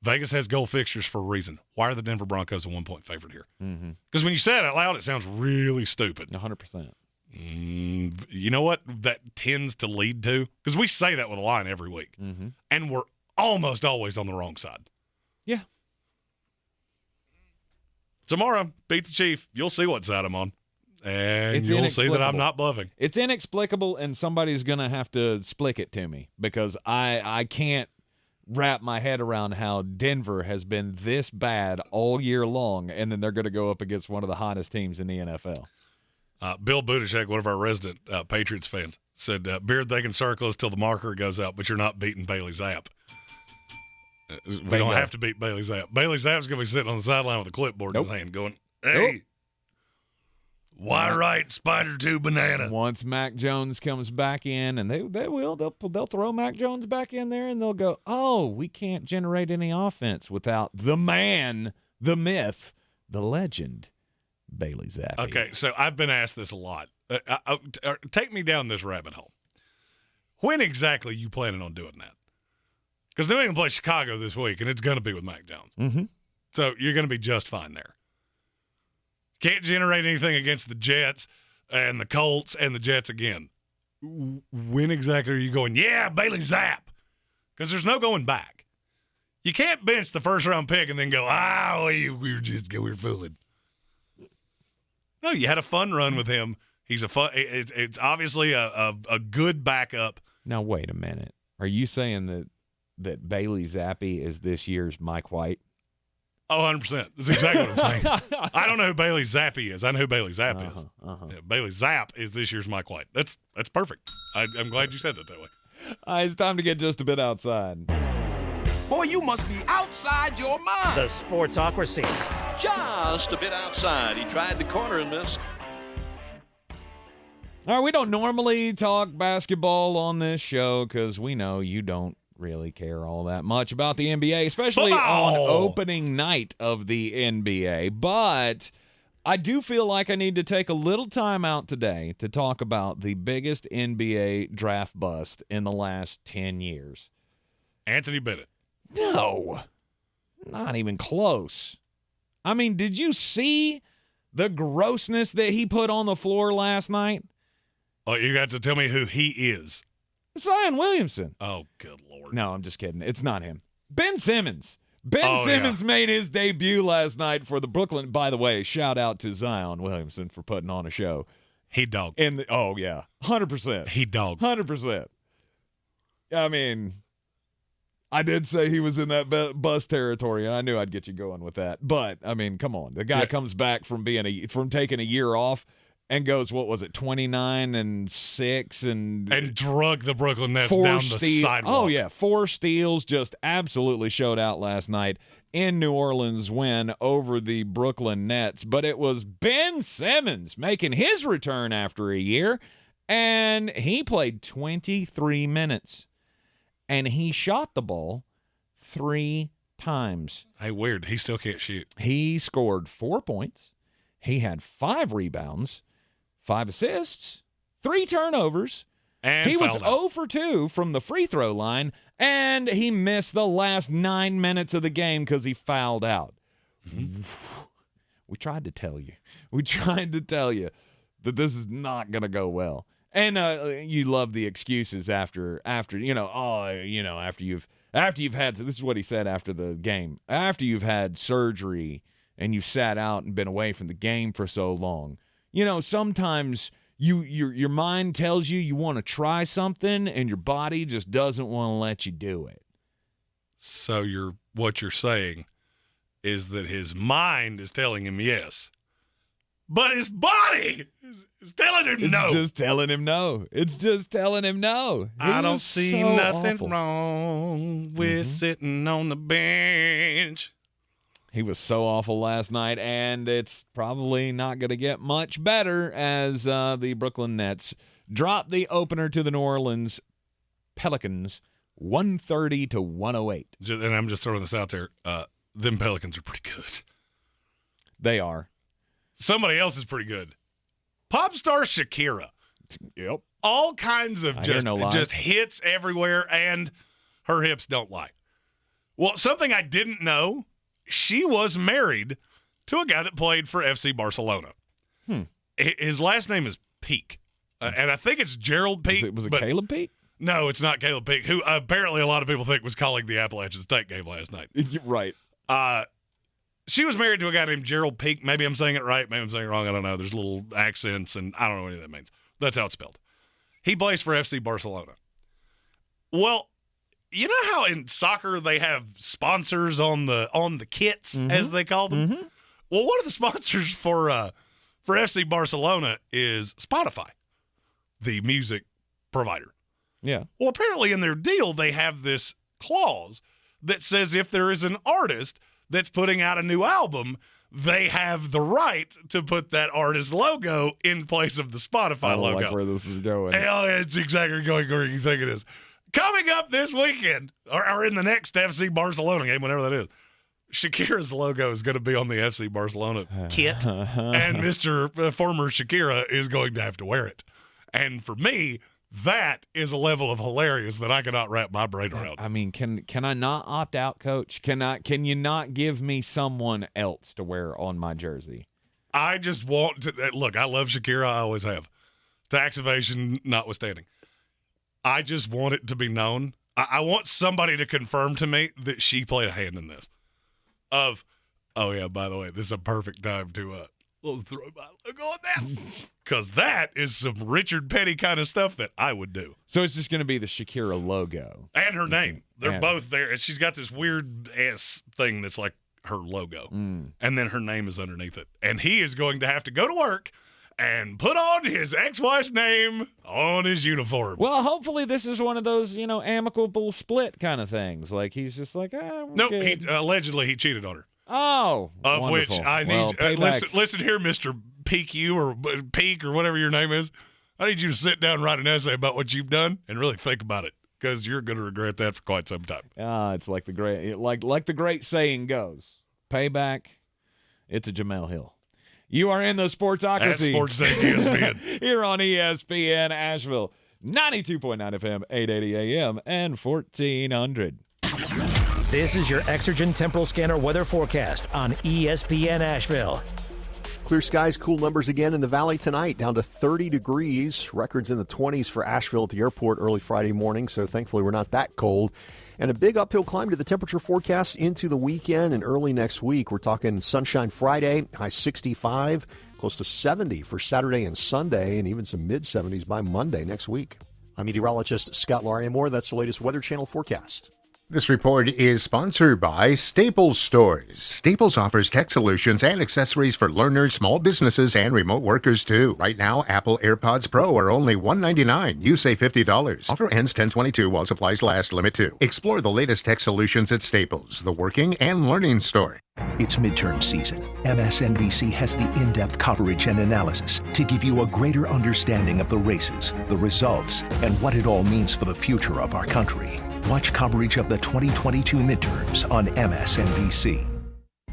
Speaker 13: Vegas has goal fixtures for a reason. Why are the Denver Broncos a 1-point favorite here? Because when you say it out loud, it sounds really stupid.
Speaker 1: 100%.
Speaker 13: You know what that tends to lead to? Because we say that with a line every week. And we're almost always on the wrong side.
Speaker 1: Yeah.
Speaker 13: Tomorrow, beat the Chief. You'll see what side I'm on. And you'll see that I'm not bluffing.
Speaker 1: It's inexplicable, and somebody's going to have to split it to me, because I can't wrap my head around how Denver has been this bad all year long, and then they're going to go up against one of the hottest teams in the NFL.
Speaker 13: Bill Buttigieg, one of our resident Patriots fans, said, Beard, they can circle us till the marker goes out, but you're not beating Bailey Zapp. We don't have to beat Bailey Zapp. Bailey Zapp's going to be sitting on the sideline with a clipboard in his hand going, hey, why right, Spider 2 banana.
Speaker 1: Once Mac Jones comes back in, and they'll throw Mac Jones back in there, and they'll go, oh, we can't generate any offense without the man, the myth, the legend, Bailey Zappi.
Speaker 13: Okay, so I've been asked this a lot. Take me down this rabbit hole. When exactly are you planning on doing that? Because New England plays Chicago this week, and it's going to be with Mac Jones. So you're going to be just fine there. Can't generate anything against the Jets and the Colts and the Jets again. When exactly are you going, yeah, Bailey Zapp? because there's no going back. You can't bench the first-round pick and then go, we were fooling. No, you had a fun run with him. He's it's obviously a good backup.
Speaker 1: Now, wait a minute. Are you saying that Bailey Zappi is this year's Mike White?
Speaker 13: Oh, 100%. That's exactly what I'm saying. I don't know who Bailey Zappi is. I know who Bailey Zapp is. Yeah, Bailey Zapp is this year's Mike White. That's perfect. I'm glad you said it that way.
Speaker 1: It's time to get just a bit outside.
Speaker 3: Boy, you must be outside your mind.
Speaker 7: The Sportsocracy.
Speaker 3: Just a bit outside. He tried the corner and missed.
Speaker 1: All right, we don't normally talk basketball on this show because we know you don't really care all that much about the NBA, especially on opening night of the NBA. But I do feel like I need to take a little time out today to talk about the biggest NBA draft bust in the last 10 years.
Speaker 13: Anthony Bennett.
Speaker 1: No, not even close. I mean, did you see the grossness that he put on the floor last night?
Speaker 13: Oh, you got to tell me who he is.
Speaker 1: Zion Williamson.
Speaker 13: Oh, good Lord.
Speaker 1: No, I'm just kidding. It's not him. Ben Simmons. Ben Simmons made his debut last night for the Brooklyn. By the way, shout out to Zion Williamson for putting on a show.
Speaker 13: He dogged.
Speaker 1: 100%.
Speaker 13: He dogged.
Speaker 1: 100%. I mean, I did say he was in that bus territory, and I knew I'd get you going with that. But, I mean, come on. The guy comes back from taking a year off and goes, 29-6 and
Speaker 13: drug the Brooklyn Nets down the sidewalk.
Speaker 1: Oh yeah, 4 steals, just absolutely showed out last night in New Orleans win over the Brooklyn Nets. But it was Ben Simmons making his return after a year, and he played 23 minutes, and he shot the ball 3 times.
Speaker 13: Hey, weird. He still can't shoot.
Speaker 1: He scored 4 points. He had 5 rebounds. 5 assists, 3 turnovers.
Speaker 13: And
Speaker 1: he was
Speaker 13: out.
Speaker 1: 0 for 2 from the free throw line, and he missed the last 9 minutes of the game because he fouled out. Mm-hmm. We tried to tell you. that this is not going to go well. And you love the excuses after you've had. So this is what he said after the game. After you've had surgery and you've sat out and been away from the game for so long. Sometimes your mind tells you want to try something, and your body just doesn't want to let you do it.
Speaker 13: So what you're saying is that his mind is telling him yes, but his body is telling him no.
Speaker 1: It's just telling him no.
Speaker 13: I don't see nothing wrong with sitting on the bench.
Speaker 1: He was so awful last night, and it's probably not going to get much better as the Brooklyn Nets drop the opener to the New Orleans Pelicans 130-108.
Speaker 13: And I'm just throwing this out there. Them Pelicans are pretty good.
Speaker 1: They are.
Speaker 13: Somebody else is pretty good. Pop star Shakira.
Speaker 1: Yep.
Speaker 13: All kinds of just hits everywhere, and her hips don't lie. Well, something I didn't know, she was married to a guy that played for FC Barcelona. His last name is Peak, and I think it's Gerald Peak.
Speaker 1: Was it Caleb Peak?
Speaker 13: No, it's not Caleb Peak, who apparently a lot of people think was calling the Appalachian State game last night.
Speaker 1: Right.
Speaker 13: She was married to a guy named Gerald Peak. Maybe I'm saying it right. Maybe I'm saying it wrong. I don't know. There's little accents, and I don't know what any of that means. That's how it's spelled. He plays for FC Barcelona. Well, you know how in soccer they have sponsors on the kits, as they call them? Mm-hmm. Well, one of the sponsors for FC Barcelona is Spotify, the music provider.
Speaker 1: Yeah.
Speaker 13: Well, apparently in their deal, they have this clause that says if there is an artist that's putting out a new album, they have the right to put that artist's logo in place of the Spotify logo.
Speaker 1: I like where this is going.
Speaker 13: It's exactly going where you think it is. Coming up this weekend, or in the next FC Barcelona game, whenever that is, Shakira's logo is going to be on the FC Barcelona kit, and former Shakira is going to have to wear it. And for me, that is a level of hilarious that I cannot wrap my brain around.
Speaker 1: I mean, can I not opt out, Coach? Can you not give me someone else to wear on my jersey?
Speaker 13: I just want to look. I love Shakira. I always have. Tax evasion notwithstanding. I just want it to be known. I want somebody to confirm to me that she played a hand in this. Oh yeah, by the way, this is a perfect time to let's throw my logo on that. Because that is some Richard Petty kind of stuff that I would do.
Speaker 1: So it's just going to be the Shakira logo.
Speaker 13: And her name. They're both there. And she's got this weird-ass thing that's like her logo. And then her name is underneath it. And he is going to have to go to work and put on his ex-wife's name on his uniform.
Speaker 1: Well, hopefully this is one of those, amicable split kind of things. Like, he's just like,
Speaker 13: Nope, allegedly he cheated on her.
Speaker 1: Oh,
Speaker 13: of
Speaker 1: wonderful.
Speaker 13: Which I need. Listen here, Mr. Peak or whatever your name is. I need you to sit down and write an essay about what you've done and really think about it, because you're going to regret that for quite some time.
Speaker 1: It's like the great saying goes, payback. It's a Jamel Hill. You are in the Sportsocracy.
Speaker 13: At Sports Day ESPN.
Speaker 1: Here on ESPN Asheville, 92.9 FM, 880 AM, and 1400.
Speaker 7: This is your Exergen Temporal Scanner weather forecast on ESPN Asheville.
Speaker 4: Clear skies, cool numbers again in the valley tonight, down to 30 degrees. Records in the 20s for Asheville at the airport early Friday morning, so thankfully we're not that cold. And a big uphill climb to the temperature forecast into the weekend and early next week. We're talking sunshine Friday, high 65, close to 70 for Saturday and Sunday, and even some mid-70s by Monday next week. I'm meteorologist Scott Lauriamore. That's the latest Weather Channel forecast.
Speaker 5: This report is sponsored by Staples Stores. Staples offers tech solutions and accessories for learners, small businesses, and remote workers, too. Right now, Apple AirPods Pro are only $199. You save $50. Offer ends 10/22 while supplies last. Limit 2. Explore the latest tech solutions at Staples, the working and learning store.
Speaker 6: It's midterm season. MSNBC has the in-depth coverage and analysis to give you a greater understanding of the races, the results, and what it all means for the future of our country. Watch coverage of the 2022 midterms on MSNBC.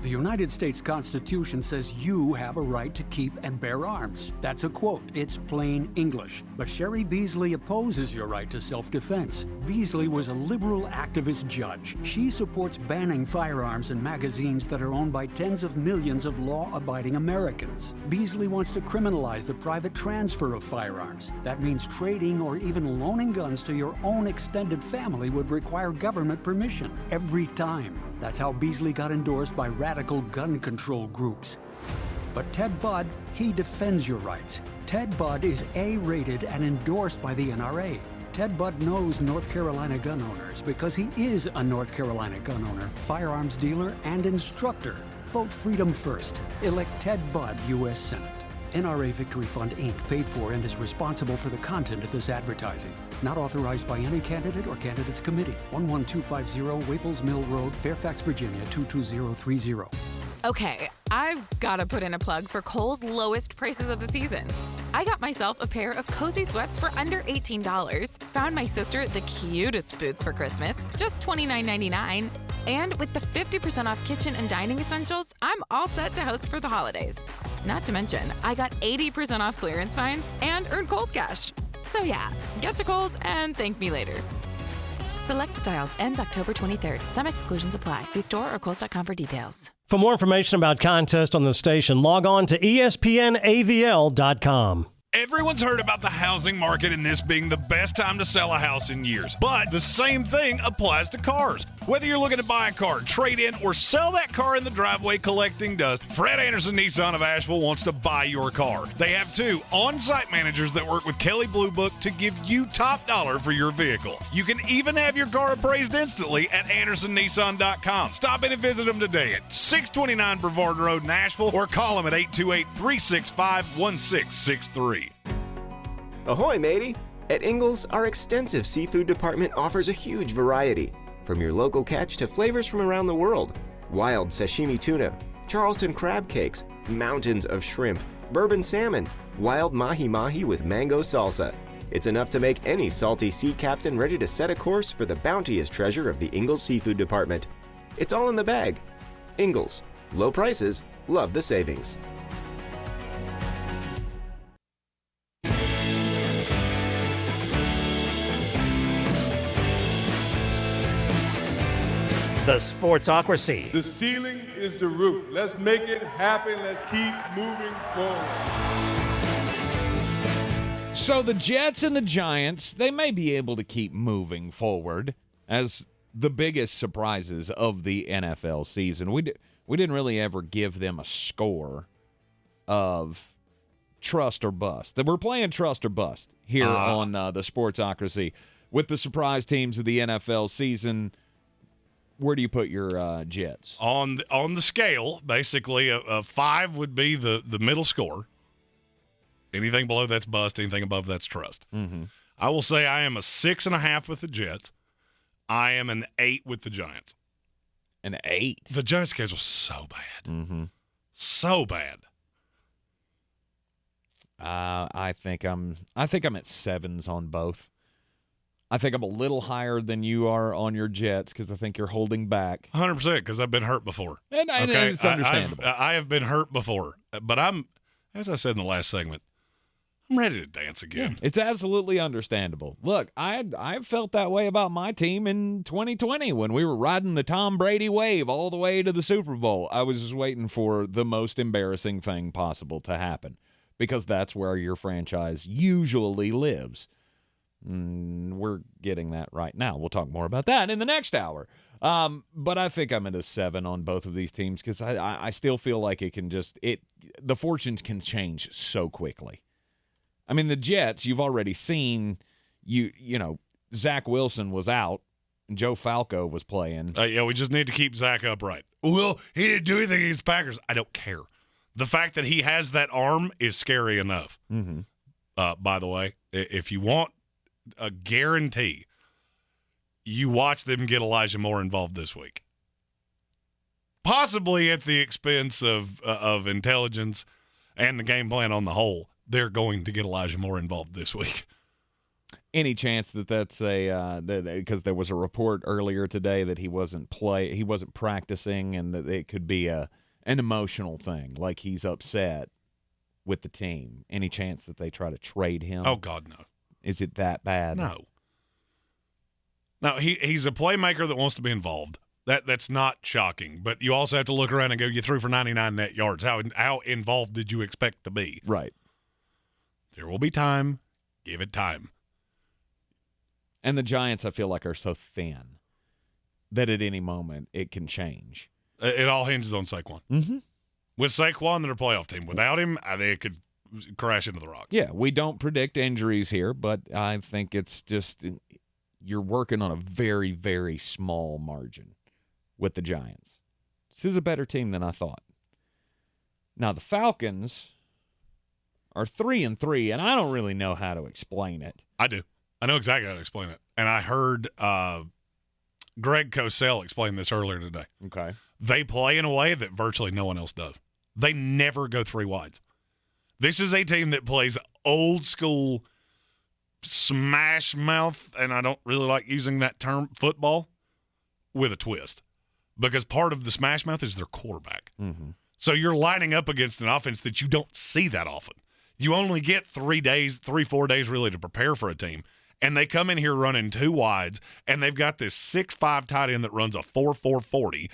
Speaker 24: The United States Constitution says you have a right to keep and bear arms. That's a quote. It's plain English. But Sherry Beasley opposes your right to self-defense. Beasley was a liberal activist judge. She supports banning firearms and magazines that are owned by tens of millions of law-abiding Americans. Beasley wants to criminalize the private transfer of firearms. That means trading or even loaning guns to your own extended family would require government permission every time. That's how Beasley got endorsed by radical gun control groups. But Ted Budd, he defends your rights. Ted Budd is A-rated and endorsed by the NRA. Ted Budd knows North Carolina gun owners because he is a North Carolina gun owner, firearms dealer, and instructor. Vote freedom first. Elect Ted Budd, U.S. Senate. NRA Victory Fund, Inc. paid for and is responsible for the content of this advertising. Not authorized by any candidate or candidates committee. 11250 Waples Mill Road, Fairfax, Virginia, 22030.
Speaker 25: Okay, I've got to put in a plug for Kohl's lowest prices of the season. I got myself a pair of cozy sweats for under $18. Found my sister the cutest boots for Christmas, just $29.99. And with the 50% off kitchen and dining essentials, I'm all set to host for the holidays. Not to mention, I got 80% off clearance finds and earned Kohl's cash. So yeah, get to Kohl's and thank me later. Select styles ends October 23rd. Some exclusions apply. See store or Kohls.com for details.
Speaker 11: For more information about contests on the station, log on to ESPNAVL.com.
Speaker 13: Everyone's heard about the housing market and this being the best time to sell a house in years. But the same thing applies to cars. Whether you're looking to buy a car, trade in, or sell that car in the driveway collecting dust, Fred Anderson Nissan of Asheville wants to buy your car. They have 2 on-site managers that work with Kelly Blue Book to give you top dollar for your vehicle. You can even have your car appraised instantly at AndersonNissan.com. Stop in and visit them today at 629 Brevard Road in Asheville or call them at 828-365-1663.
Speaker 2: Ahoy, matey! At Ingles, our extensive seafood department offers a huge variety. From your local catch to flavors from around the world. Wild sashimi tuna, Charleston crab cakes, mountains of shrimp, bourbon salmon, wild mahi-mahi with mango salsa. It's enough to make any salty sea captain ready to set a course for the bounteous treasure of the Ingles Seafood Department. It's all in the bag. Ingles. Low prices, love the savings.
Speaker 11: The Sportsocracy.
Speaker 26: The ceiling is the roof. Let's make it happen. Let's keep moving forward.
Speaker 1: So the Jets and the Giants, they may be able to keep moving forward. as the biggest surprises of the NFL season. We didn't really ever give them a score of trust or bust. That we're playing trust or bust here on the Sportsocracy. With the surprise teams of the NFL season, where do you put your Jets?
Speaker 13: On the scale, basically, a 5 would be the middle score. Anything below that's bust. Anything above that's trust.
Speaker 1: Mm-hmm.
Speaker 13: I will say I am a 6.5 with the Jets. I am an 8 with the Giants.
Speaker 1: An 8?
Speaker 13: The Giants' schedule's so bad.
Speaker 1: Mm-hmm.
Speaker 13: So bad.
Speaker 1: I think I'm at 7s on both. I think I'm a little higher than you are on your Jets because I think you're holding back.
Speaker 13: 100% because I've been hurt before.
Speaker 1: And it's understandable.
Speaker 13: I have been hurt before. But I'm, as I said in the last segment, I'm ready to dance again.
Speaker 1: Yeah, it's absolutely understandable. Look, I felt that way about my team in 2020 when we were riding the Tom Brady wave all the way to the Super Bowl. I was just waiting for the most embarrassing thing possible to happen because that's where your franchise usually lives. We're getting that right now. We'll talk more about that in the next hour. But I think I'm at a 7 on both of these teams because I still feel like the fortunes can change so quickly. I mean, the Jets, you've already seen, you know, Zach Wilson was out and Joe Falco was playing.
Speaker 13: Yeah, we just need to keep Zach upright. Well, he didn't do anything against the Packers. I don't care. The fact that he has that arm is scary enough.
Speaker 1: Mm-hmm.
Speaker 13: By the way, if you want a guarantee, you watch them get Elijah Moore involved this week. Possibly at the expense of intelligence and the game plan on the whole. They're going to get Elijah Moore involved this week.
Speaker 1: Any chance that's because there was a report earlier today that he wasn't practicing and that it could be an emotional thing, like he's upset with the team. Any chance that they try to trade him?
Speaker 13: Oh God, no.
Speaker 1: Is it that bad?
Speaker 13: No. He's a playmaker that wants to be involved. That's not shocking, but you also have to look around and go, you threw for 99 net yards. How involved did you expect to be?
Speaker 1: Right.
Speaker 13: There will be time. Give it time.
Speaker 1: And the Giants, I feel like, are so thin that at any moment it can change.
Speaker 13: It all hinges on Saquon.
Speaker 1: Mm-hmm.
Speaker 13: With Saquon, they're a playoff team. Without him, they could crash into the rocks.
Speaker 1: Yeah, we don't predict injuries here, but I think it's just you're working on a very, very small margin with the Giants. This is a better team than I thought. Now, the Falcons are 3-3, and I don't really know how to explain it.
Speaker 13: I do. I know exactly how to explain it. And I heard Greg Cosell explain this earlier today.
Speaker 1: Okay.
Speaker 13: They play in a way that virtually no one else does. They never go 3 wides. This is a team that plays old school smash mouth, and I don't really like using that term, football, with a twist. Because part of the smash mouth is their quarterback.
Speaker 1: Mm-hmm.
Speaker 13: So you're lining up against an offense that you don't see that often. You only get 4 days really to prepare for a team. And they come in here running 2 wides, and they've got this 6'5" tight end that runs a 4.4 40,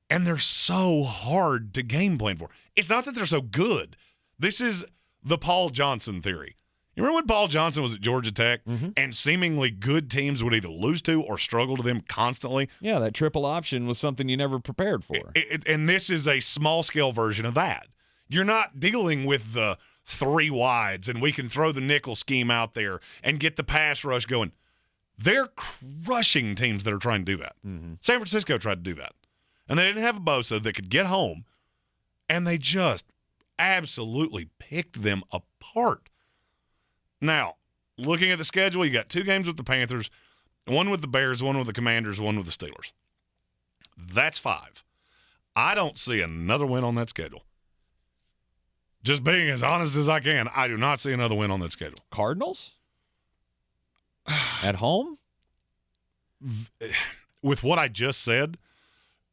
Speaker 13: and they're so hard to game plan for. It's not that they're so good. This is the Paul Johnson theory. You remember when Paul Johnson was at Georgia Tech, and seemingly good teams would either lose to or struggle to them constantly?
Speaker 1: Yeah, that triple option was something you never prepared for.
Speaker 13: And this is a small-scale version of that. You're not dealing with the 3 wides, and we can throw the nickel scheme out there and get the pass rush going. They're crushing teams that are trying to do that.
Speaker 1: Mm-hmm.
Speaker 13: San Francisco tried to do that. And they didn't have a Bosa that could get home, and they just absolutely picked them apart. Now, looking at the schedule, you got 2 games with the Panthers, 1 with the Bears, 1 with the Commanders, 1 with the Steelers. That's 5. I don't see another win on that schedule. Just being as honest as I can, I do not see another win on that schedule.
Speaker 1: Cardinals? At home?
Speaker 13: With what I just said,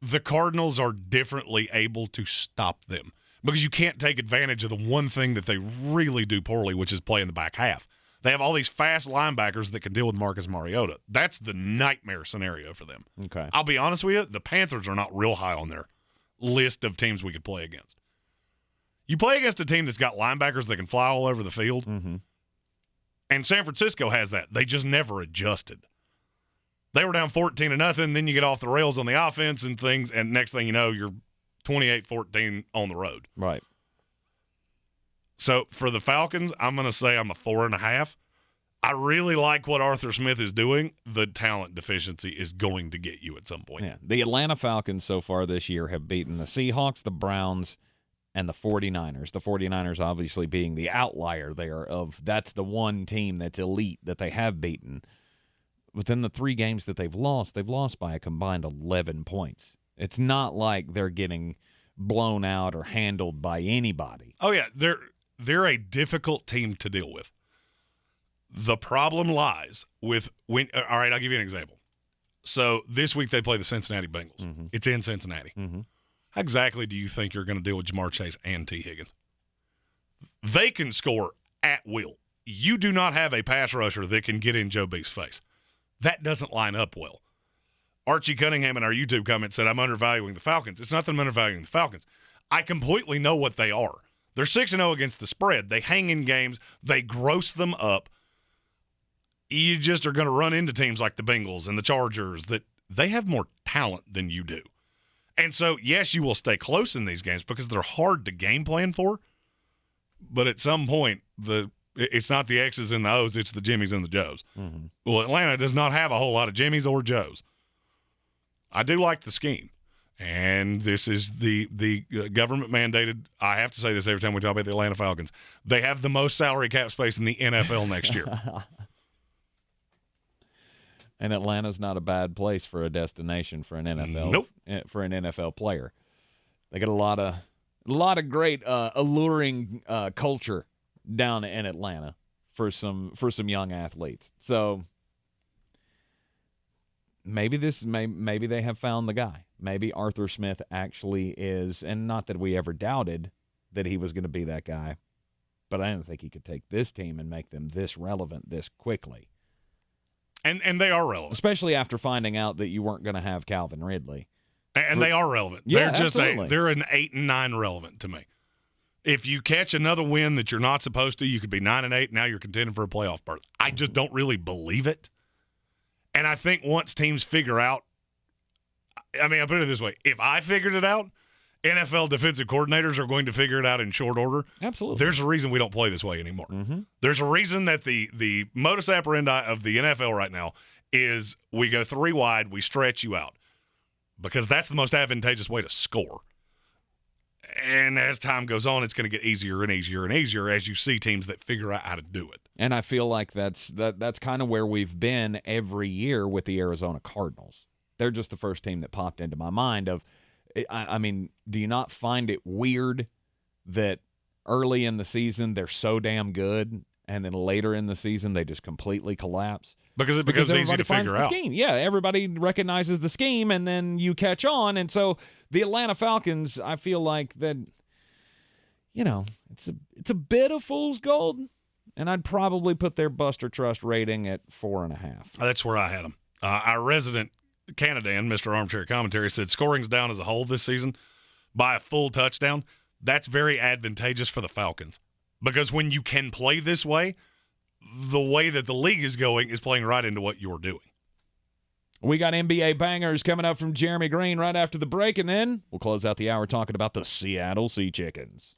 Speaker 13: the Cardinals are differently able to stop them because you can't take advantage of the one thing that they really do poorly, which is play in the back half. They have all these fast linebackers that can deal with Marcus Mariota. That's the nightmare scenario for them.
Speaker 1: Okay.
Speaker 13: I'll be honest with you, the Panthers are not real high on their list of teams we could play against. You play against a team that's got linebackers that can fly all over the field,
Speaker 1: mm-hmm.
Speaker 13: and San Francisco has that. They just never adjusted. They were down 14-0. Then you get off the rails on the offense and things, and next thing you know, you're 28-14 on the road.
Speaker 1: Right.
Speaker 13: So for the Falcons, I'm going to say I'm a 4.5. I really like what Arthur Smith is doing. The talent deficiency is going to get you at some point.
Speaker 1: Yeah. The Atlanta Falcons so far this year have beaten the Seahawks, the Browns, and the 49ers. The 49ers obviously being the outlier there that's the one team that's elite that they have beaten. Within the 3 games that they've lost by a combined 11 points. It's not like they're getting blown out or handled by anybody.
Speaker 13: Oh, yeah. They're a difficult team to deal with. The problem lies with when. All right, I'll give you an example. So this week they play the Cincinnati Bengals. Mm-hmm. It's in Cincinnati.
Speaker 1: Mm-hmm.
Speaker 13: How exactly do you think you're going to deal with Jamar Chase and T. Higgins? They can score at will. You do not have a pass rusher that can get in Joe B's face. That doesn't line up well. Archie Cunningham in our YouTube comment said, I'm undervaluing the Falcons. It's not that I'm undervaluing the Falcons. I completely know what they are. They're 6-0 against the spread. They hang in games. They gross them up. You just are going to run into teams like the Bengals and the Chargers that they have more talent than you do. And so, yes, you will stay close in these games because they're hard to game plan for. But at some point, it's not the X's and the O's, it's the Jimmies and the Joes.
Speaker 1: Mm-hmm.
Speaker 13: Well, Atlanta does not have a whole lot of Jimmies or Joes. I do like the scheme. And this is the government mandated. I have to say this every time we talk about the Atlanta Falcons. They have the most salary cap space in the NFL next year.
Speaker 1: And Atlanta's not a bad place for a destination for an NFL.
Speaker 13: Nope.
Speaker 1: For an NFL player. They got a lot of great alluring culture down in Atlanta for some young athletes. So maybe they have found the guy. Maybe Arthur Smith actually is, and not that we ever doubted that he was going to be that guy, but I didn't think he could take this team and make them this relevant this quickly.
Speaker 13: And they are relevant.
Speaker 1: Especially after finding out that you weren't going to have Calvin Ridley.
Speaker 13: And they are relevant.
Speaker 1: Yeah,
Speaker 13: they're just
Speaker 1: absolutely.
Speaker 13: they're an 8-9 relevant to me. If you catch another win that you're not supposed to, you could be 9-8. Now you're contending for a playoff berth. I just don't really believe it. And I think once teams figure out, I mean, I'll put it this way. If I figured it out, NFL defensive coordinators are going to figure it out in short order.
Speaker 1: Absolutely.
Speaker 13: There's a reason we don't play this way anymore.
Speaker 1: Mm-hmm.
Speaker 13: There's a reason that the modus operandi of the NFL right now is we go 3 wide, we stretch you out. Because that's the most advantageous way to score. And as time goes on, it's going to get easier and easier and easier as you see teams that figure out how to do it.
Speaker 1: And I feel like that's kind of where we've been every year with the Arizona Cardinals. They're just the first team that popped into my mind of, I mean, do you not find it weird that early in the season they're so damn good and then later in the season they just completely collapse?
Speaker 13: Because it becomes easy to figure out.
Speaker 1: Scheme. Yeah, everybody recognizes the scheme, and then you catch on. And so the Atlanta Falcons, I feel like that, it's a bit of fool's gold, and I'd probably put their Buster Trust rating at 4.5.
Speaker 13: That's where I had them. Our resident Canadan, Mr. Armchair Commentary, said scoring's down as a whole this season by a full touchdown. That's very advantageous for the Falcons because when you can play this way, the way that the league is going is playing right into what you're doing.
Speaker 1: We got NBA bangers coming up from Jeremy Greene right after the break, and then we'll close out the hour talking about the Seattle Sea Chickens.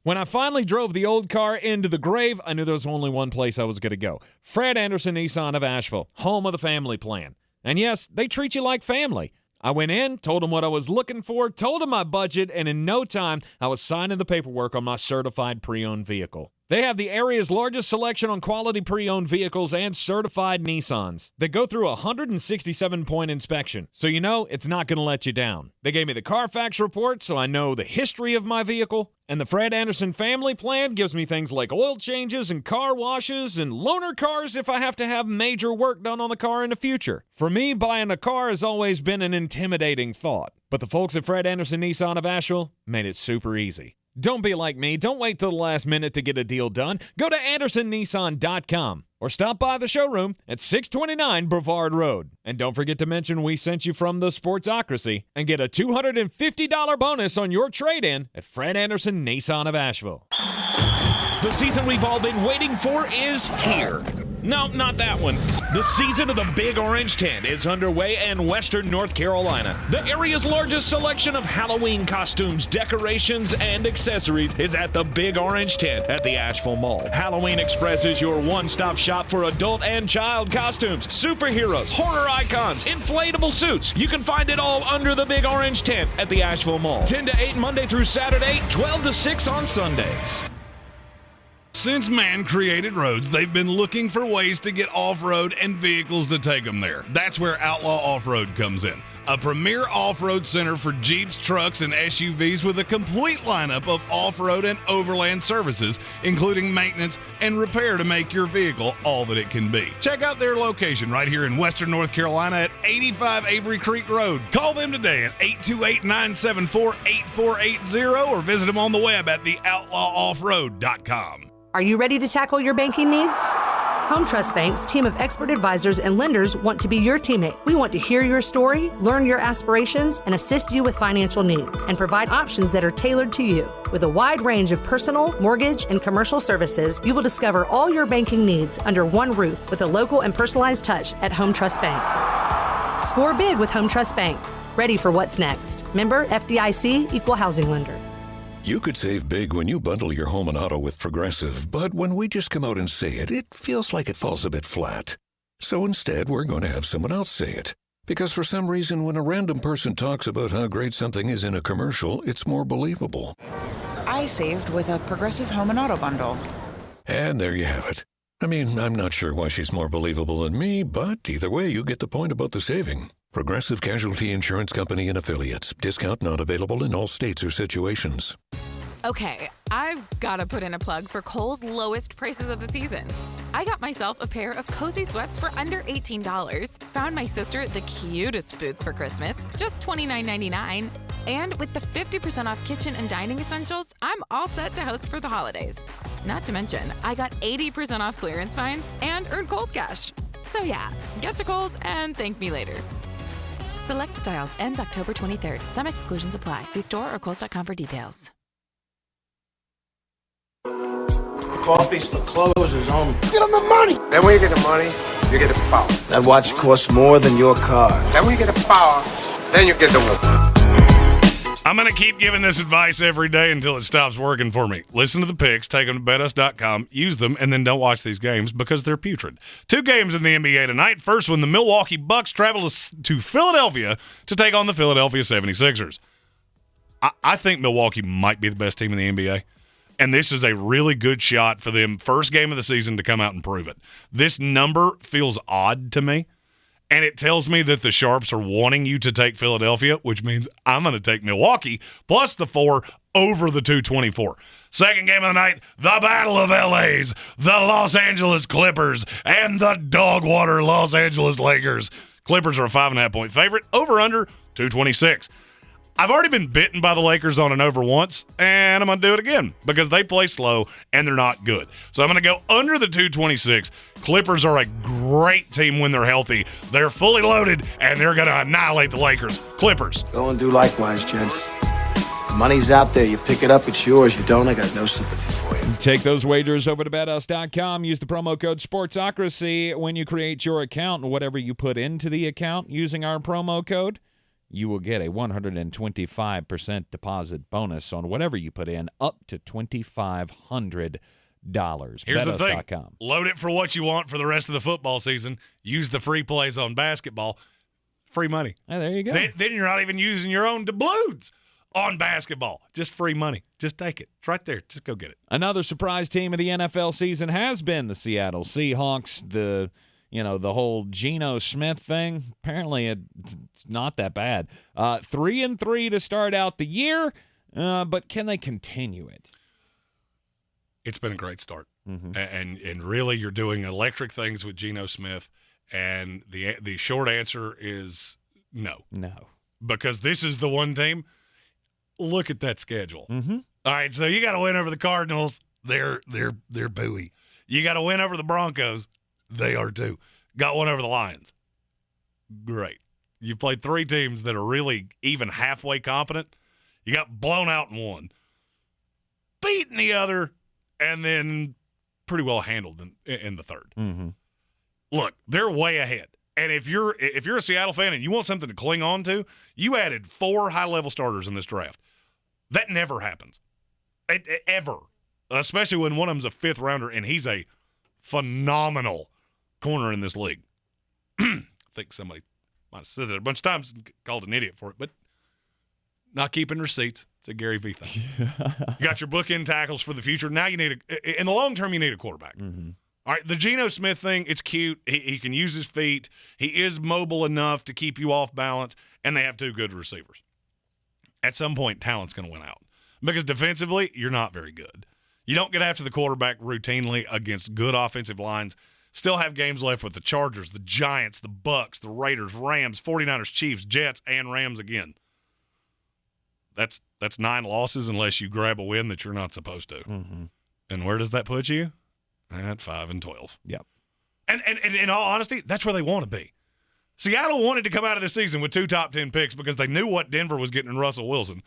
Speaker 1: When I finally drove the old car into the grave, I knew there was only one place I was going to go. Fred Anderson Nissan of Asheville, home of the family plan. And yes, they treat you like family. I went in, told them what I was looking for, told them my budget, and in no time, I was signing the paperwork on my certified pre-owned vehicle. They have the area's largest selection on quality pre-owned vehicles and certified Nissans. They go through a 167-point inspection, so you know it's not going to let you down. They gave me the Carfax report, so I know the history of my vehicle. And the Fred Anderson family plan gives me things like oil changes and car washes and loaner cars if I have to have major work done on the car in the future. For me, buying a car has always been an intimidating thought. But the folks at Fred Anderson Nissan of Asheville made it super easy. Don't be like me. Don't wait till the last minute to get a deal done. Go to AndersonNissan.com or stop by the showroom at 629 Brevard Road. And don't forget to mention we sent you from the Sportsocracy and get a $250 bonus on your trade-in at Fred Anderson Nissan of Asheville.
Speaker 16: The season we've all been waiting for is here. No, not that one. The season of the Big Orange Tent is underway in Western North Carolina. The area's largest selection of Halloween costumes, decorations, and accessories is at the Big Orange Tent at the Asheville Mall. Halloween Express is your one-stop shop for adult and child costumes, superheroes, horror icons, inflatable suits. You can find it all under the Big Orange Tent at the Asheville Mall. 10 to 8 Monday through Saturday, 12 to 6 on Sundays.
Speaker 13: Since man created roads, they've been looking for ways to get off-road and vehicles to take them there. That's where Outlaw Off-Road comes in. A premier off-road center for Jeeps, trucks, and SUVs with a complete lineup of off-road and overland services, including maintenance and repair to make your vehicle all that it can be. Check out their location right here in Western North Carolina at 85 Avery Creek Road. Call them today at 828-974-8480 or visit them on the web at theoutlawoffroad.com.
Speaker 8: Are you ready to tackle your banking needs? Home Trust Bank's team of expert advisors and lenders want to be your teammate. We want to hear your story, learn your aspirations, and assist you with financial needs, and provide options that are tailored to you. With a wide range of personal, mortgage, and commercial services, you will discover all your banking needs under one roof with a local and personalized touch at Home Trust Bank. Score big with Home Trust Bank. Ready for what's next. Member FDIC, Equal Housing Lender.
Speaker 9: You could save big when you bundle your home and auto with Progressive, but when we just come out and say it, it feels like it falls a bit flat. So instead, we're going to have someone else say it. Because for some reason, when a random person talks about how great something is in a commercial, it's more believable.
Speaker 10: I saved with a Progressive home and auto bundle.
Speaker 9: And there you have it. I mean, I'm not sure why she's more believable than me, but either way, you get the point about the saving. Progressive Casualty Insurance Company and Affiliates. Discount not available in all states or situations.
Speaker 25: Okay, I've got to put in a plug for Kohl's lowest prices of the season. I got myself a pair of cozy sweats for under $18. Found my sister the cutest boots for Christmas, just $29.99. And with the 50% off kitchen and dining essentials, I'm all set to host for the holidays. Not to mention, I got 80% off clearance finds and earned Kohl's cash. So yeah, get to Kohl's and thank me later. Select styles ends October 23rd. Some exclusions apply. See store or Kohls.com for details.
Speaker 12: Coffee's the closers on.
Speaker 14: Get them the money. Then when you get the money, you get the power.
Speaker 12: That watch costs more than your car.
Speaker 14: Then when you get the power, then you get the woman.
Speaker 13: I'm going to keep giving this advice every day until it stops working for me. Listen to the picks, take them to betus.com, use them, and then don't watch these games because they're putrid. 2 games in the NBA tonight. First one, the Milwaukee Bucks travel to Philadelphia to take on the Philadelphia 76ers. I think Milwaukee might be the best team in the NBA, and this is a really good shot for them, first game of the season, to come out and prove it. This number feels odd to me. And it tells me that the Sharps are wanting you to take Philadelphia, which means I'm going to take Milwaukee plus the 4 over the 224. Second game of the night, the Battle of LA's, the Los Angeles Clippers and the Dogwater Los Angeles Lakers. Clippers are a 5.5-point favorite, over under 226. I've already been bitten by the Lakers on an over once, and I'm going to do it again because they play slow and they're not good. So I'm going to go under the 226. Clippers are a great team when they're healthy. They're fully loaded, and they're going to annihilate the Lakers. Clippers.
Speaker 12: Go and do likewise, gents. The money's out there. You pick it up, it's yours. You don't, I got no sympathy for you.
Speaker 1: Take those wagers over to betus.com. Use the promo code SPORTSOCRACY when you create your account, and whatever you put into the account using our promo code, you will get a 125% deposit bonus on whatever you put in, up to $2,500.
Speaker 13: Here's the thing. Load it for what you want for the rest of the football season. Use the free plays on basketball. Free money.
Speaker 1: Oh, there you go.
Speaker 13: Then you're not even using your own doubloons on basketball. Just free money. Just take it. It's right there. Just go get it.
Speaker 1: Another surprise team of the NFL season has been the Seattle Seahawks. The whole Geno Smith thing, apparently it's not that bad. 3-3 to start out the year, but can they continue it?
Speaker 13: It's been a great start. Mm-hmm. And really you're doing electric things with Geno Smith, and the short answer is no.
Speaker 1: No.
Speaker 13: Because this is the one team. Look at that schedule.
Speaker 1: Mm-hmm.
Speaker 13: All right, so you got to win over the Cardinals. They're booey. You got to win over the Broncos. They are too. Got one over the Lions. Great. You played 3 teams that are really even halfway competent. You got blown out in one, beaten the other, and then pretty well handled in the third.
Speaker 1: Mm-hmm.
Speaker 13: look, they're way ahead. And if you're a Seattle fan and you want something to cling on to, you added 4 high-level starters in this draft. That never happens. Ever. Especially when one of them's a 5th rounder and he's a phenomenal corner in this league. I think somebody might have said it a bunch of times and called an idiot for it, but not keeping receipts. It's a Gary V thing. You got your bookend tackles for the future. Now you need in the long term, you need a quarterback.
Speaker 1: Mm-hmm.
Speaker 13: All right, the Geno Smith thing, it's cute. He can use his feet. He is mobile enough to keep you off balance, and they have 2 good receivers. At some point, talent's going to win out because defensively, you're not very good. You don't get after the quarterback routinely against good offensive lines. Still have games left with the Chargers, the Giants, the Bucks, the Raiders, Rams, 49ers, Chiefs, Jets, and Rams again. That's 9 losses unless you grab a win that you're not supposed to.
Speaker 1: Mm-hmm.
Speaker 13: And where does that put you? At 5-12.
Speaker 1: Yep.
Speaker 13: And in all honesty, that's where they want to be. Seattle wanted to come out of this season with 2 top 10 picks because they knew what Denver was getting in Russell Wilson.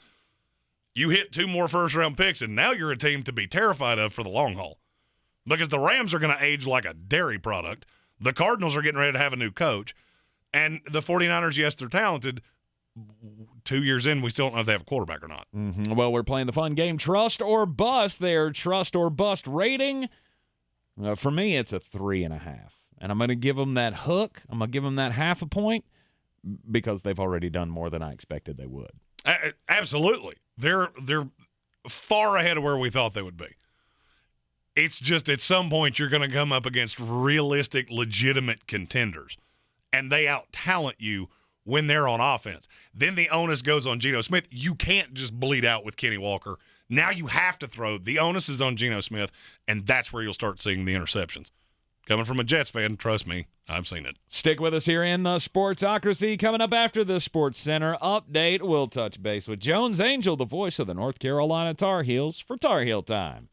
Speaker 13: You hit 2 more first-round picks, and now you're a team to be terrified of for the long haul. Because the Rams are going to age like a dairy product. The Cardinals are getting ready to have a new coach. And the 49ers, yes, they're talented. 2 years in, we still don't know if they have a quarterback or not.
Speaker 1: Mm-hmm. Well, we're playing the fun game, Trust or Bust. Their Trust or Bust rating, for me, it's a 3.5. And I'm going to give them that hook. I'm going to give them that 0.5 point because they've already done more than I expected they would.
Speaker 13: Absolutely. They're far ahead of where we thought they would be. It's just at some point you're going to come up against realistic, legitimate contenders, and they out-talent you when they're on offense. Then the onus goes on Geno Smith. You can't just bleed out with Kenny Walker. Now you have to throw. The onus is on Geno Smith, and that's where you'll start seeing the interceptions. Coming from a Jets fan, trust me, I've seen it.
Speaker 1: Stick with us here in the Sportsocracy. Coming up after the Sports Center update, we'll touch base with Jones Angell, the voice of the North Carolina Tar Heels, for Tar Heel Time.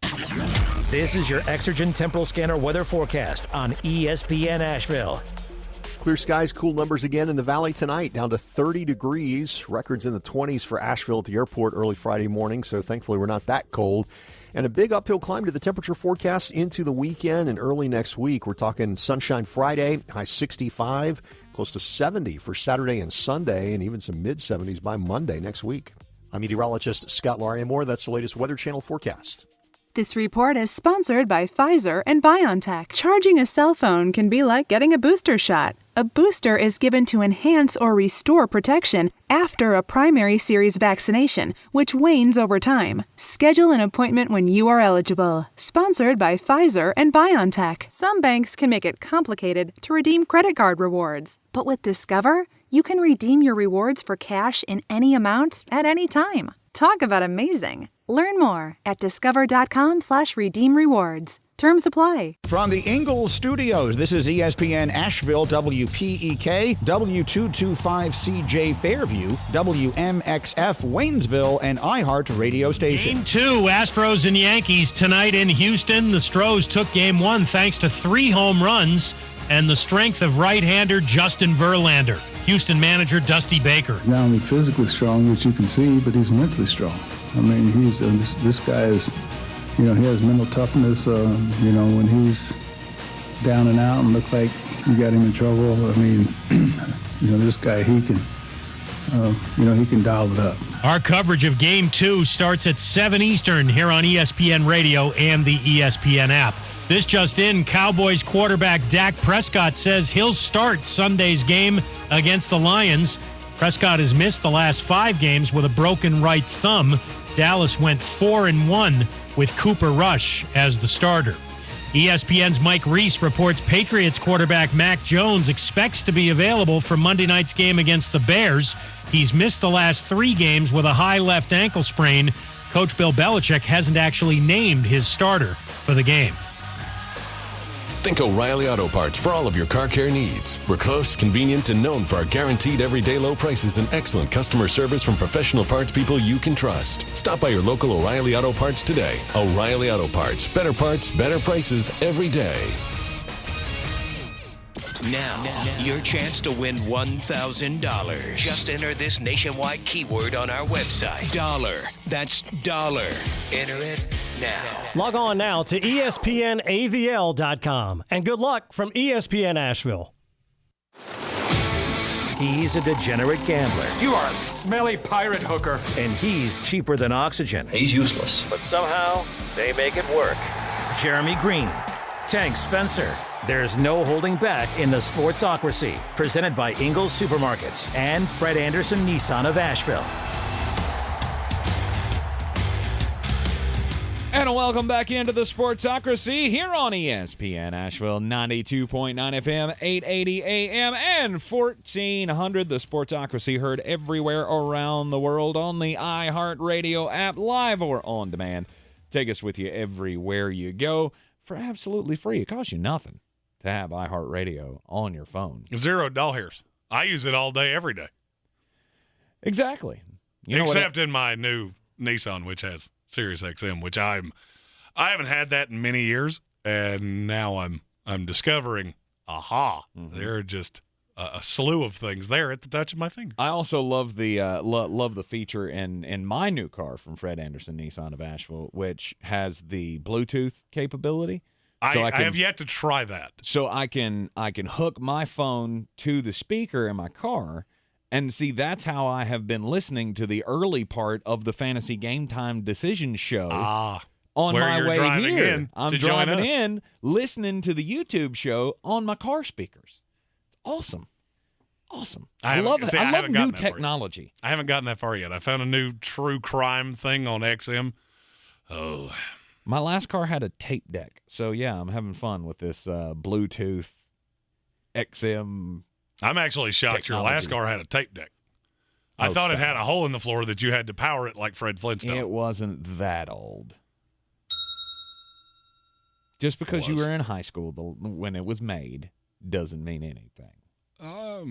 Speaker 7: This is your Exergen Temporal Scanner weather forecast on ESPN Asheville.
Speaker 4: Clear skies, cool numbers again in the valley tonight, down to 30 degrees. Records in the 20s for Asheville at the airport early Friday morning, so thankfully we're not that cold. And a big uphill climb to the temperature forecast into the weekend and early next week. We're talking sunshine Friday, high 65, close to 70 for Saturday and Sunday, and even some mid-70s by Monday next week. I'm meteorologist Scott Larimore. That's the latest Weather Channel forecast.
Speaker 15: This report is sponsored by Pfizer and BioNTech. Charging a cell phone can be like getting a booster shot. A booster is given to enhance or restore protection after a primary series vaccination, which wanes over time. Schedule an appointment when you are eligible. Sponsored by Pfizer and BioNTech. Some banks can make it complicated to redeem credit card rewards. But with Discover, you can redeem your rewards for cash in any amount at any time. Talk about amazing. Learn more at discover.com/redeem rewards. Terms apply.
Speaker 17: From the Ingles Studios, this is ESPN Asheville, WPEK, W225CJ Fairview, WMXF Waynesville, and iHeart radio station.
Speaker 11: Game 2, Astros and Yankees tonight in Houston. The Stros took Game 1 thanks to 3 home runs and the strength of right-hander Justin Verlander. Houston manager Dusty Baker.
Speaker 19: Not only physically strong, which you can see, but he's mentally strong. I mean, he's this guy is, he has mental toughness. When he's down and out and look like you got him in trouble. I mean, this guy, he can dial it up.
Speaker 11: Our coverage of Game 2 starts at 7 Eastern here on ESPN Radio and the ESPN app. This just in, Cowboys quarterback Dak Prescott says he'll start Sunday's game against the Lions. Prescott has missed the last 5 games with a broken right thumb. Dallas went 4-1 with Cooper Rush as the starter. ESPN's Mike Reese reports Patriots quarterback Mac Jones expects to be available for Monday night's game against the Bears. He's missed the last 3 games with a high left ankle sprain. Coach Bill Belichick hasn't actually named his starter for the game.
Speaker 20: Think O'Reilly Auto Parts for all of your car care needs. We're close, convenient, and known for our guaranteed everyday low prices and excellent customer service from professional parts people you can trust. Stop by your local O'Reilly Auto Parts today. O'Reilly Auto Parts. Better prices, every day.
Speaker 3: Now, your chance to win $1,000. Just enter this nationwide keyword on our website. Dollar. That's dollar. Enter it now.
Speaker 5: Log on now to ESPNAVL.com. And good luck from ESPN Asheville.
Speaker 7: He's a degenerate gambler.
Speaker 18: You are a smelly pirate hooker.
Speaker 7: And he's cheaper than oxygen.
Speaker 18: He's useless.
Speaker 7: But somehow, they make it work. Jeremy Greene, Tank Spencer. There's no holding back in the Sportsocracy. Presented by Ingles Supermarkets and Fred Anderson Nissan of Asheville.
Speaker 1: And welcome back into the Sportsocracy here on ESPN Asheville, 92.9 FM, 880 AM, and 1400. The Sportsocracy heard everywhere around the world on the iHeartRadio app, live or on demand. Take us with you everywhere you go for absolutely free. It costs you nothing to have iHeartRadio on your phone.
Speaker 13: $0 I use it all day, every day.
Speaker 1: Exactly.
Speaker 13: Except in my new Nissan, which has Sirius XM, which I haven't had that in many years, and now I'm discovering, there are just a slew of things there at the touch of my finger.
Speaker 1: I also love the love the feature in my new car from Fred Anderson Nissan of Asheville, which has the Bluetooth capability. So
Speaker 13: I have yet to try that.
Speaker 1: So I can hook my phone to the speaker in my car. And see, that's how I have been listening to the early part of the Fantasy Game Time Decision Show on my way here. I'm driving in, listening to the YouTube show on my car speakers. It's awesome. I love it. I love new technology.
Speaker 13: I haven't gotten that far yet. I found a new true crime thing on XM. Oh.
Speaker 1: My last car had a tape deck. So, yeah, I'm having fun with this Bluetooth XM.
Speaker 13: I'm actually shocked
Speaker 1: technology.
Speaker 13: Your last car had a tape deck. I thought it had a hole in the floor that you had to power it like Fred Flintstone.
Speaker 1: It wasn't that old. Just because you were in high school when it was made doesn't mean anything.
Speaker 13: I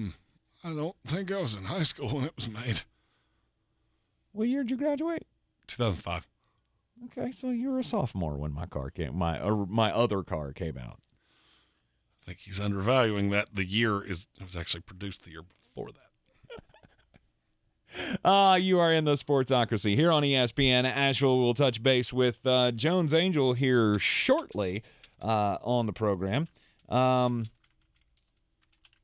Speaker 13: don't think I was in high school when it was made.
Speaker 1: What year did you graduate?
Speaker 13: 2005.
Speaker 1: Okay, so you were a sophomore when my car came. My other car came out.
Speaker 13: I think he's undervaluing that. It was actually produced the year before that.
Speaker 1: You are in the Sportsocracy here on ESPN Asheville. We'll touch base with Jones Angel here shortly on the program.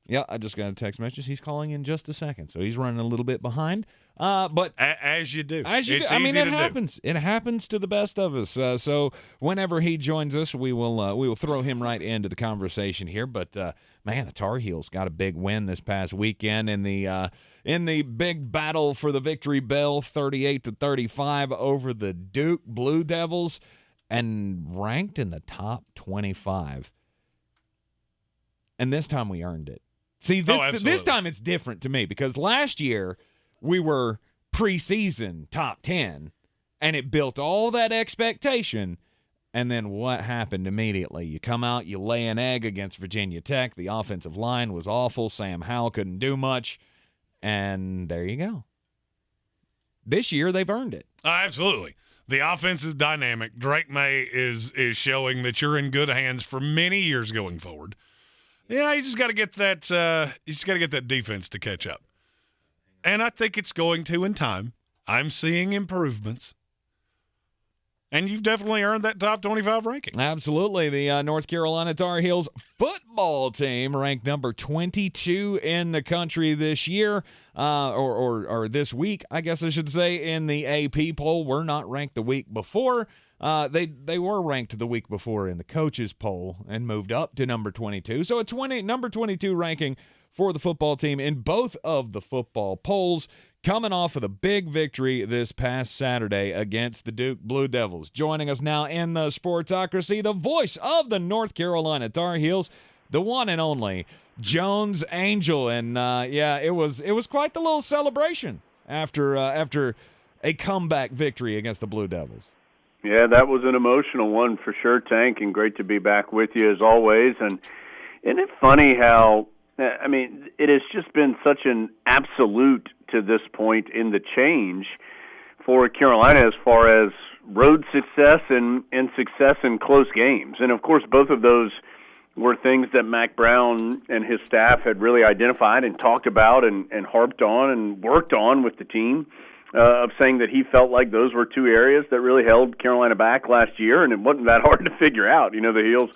Speaker 1: Yeah, I just got a text message. He's calling in just a second, so he's running a little bit behind. But
Speaker 13: as you do,
Speaker 1: I mean, it happens. It happens to the best of us. So whenever he joins us, we will throw him right into the conversation here. But man, the Tar Heels got a big win this past weekend in the big battle for the victory bell, 38-35 over the Duke Blue Devils, and ranked in the top 25. And this time we earned it. See, this time it's different to me because last year we were preseason top 10, and it built all that expectation. And then what happened immediately? You come out, you lay an egg against Virginia Tech. The offensive line was awful. Sam Howell couldn't do much. And there you go. This year they've earned it.
Speaker 13: Absolutely. The offense is dynamic. Drake May is showing that you're in good hands for many years going forward. Yeah, you just got to get that. You just got to get that defense to catch up, and I think it's going to in time. I'm seeing improvements, and you've definitely earned that top 25 ranking.
Speaker 1: Absolutely, the North Carolina Tar Heels football team ranked number 22 in the country this year, or this week, I guess I should say, in the AP poll. We're not ranked the week before. They were ranked the week before in the coaches poll and moved up to number 22. So number 22 ranking for the football team in both of the football polls, coming off of the big victory this past Saturday against the Duke Blue Devils. Joining us now in the Sportsocracy, the voice of the North Carolina Tar Heels, the one and only Jones Angel. And it was quite the little celebration after a comeback victory against the Blue Devils.
Speaker 21: Yeah, that was an emotional one for sure, Tank, and great to be back with you as always. And isn't it funny how, I mean, it has just been such an absolute to this point in the change for Carolina as far as road success and success in close games. And, of course, both of those were things that Mac Brown and his staff had really identified and talked about and harped on and worked on with the team, of saying that he felt like those were two areas that really held Carolina back last year, and it wasn't that hard to figure out. You know, the Heels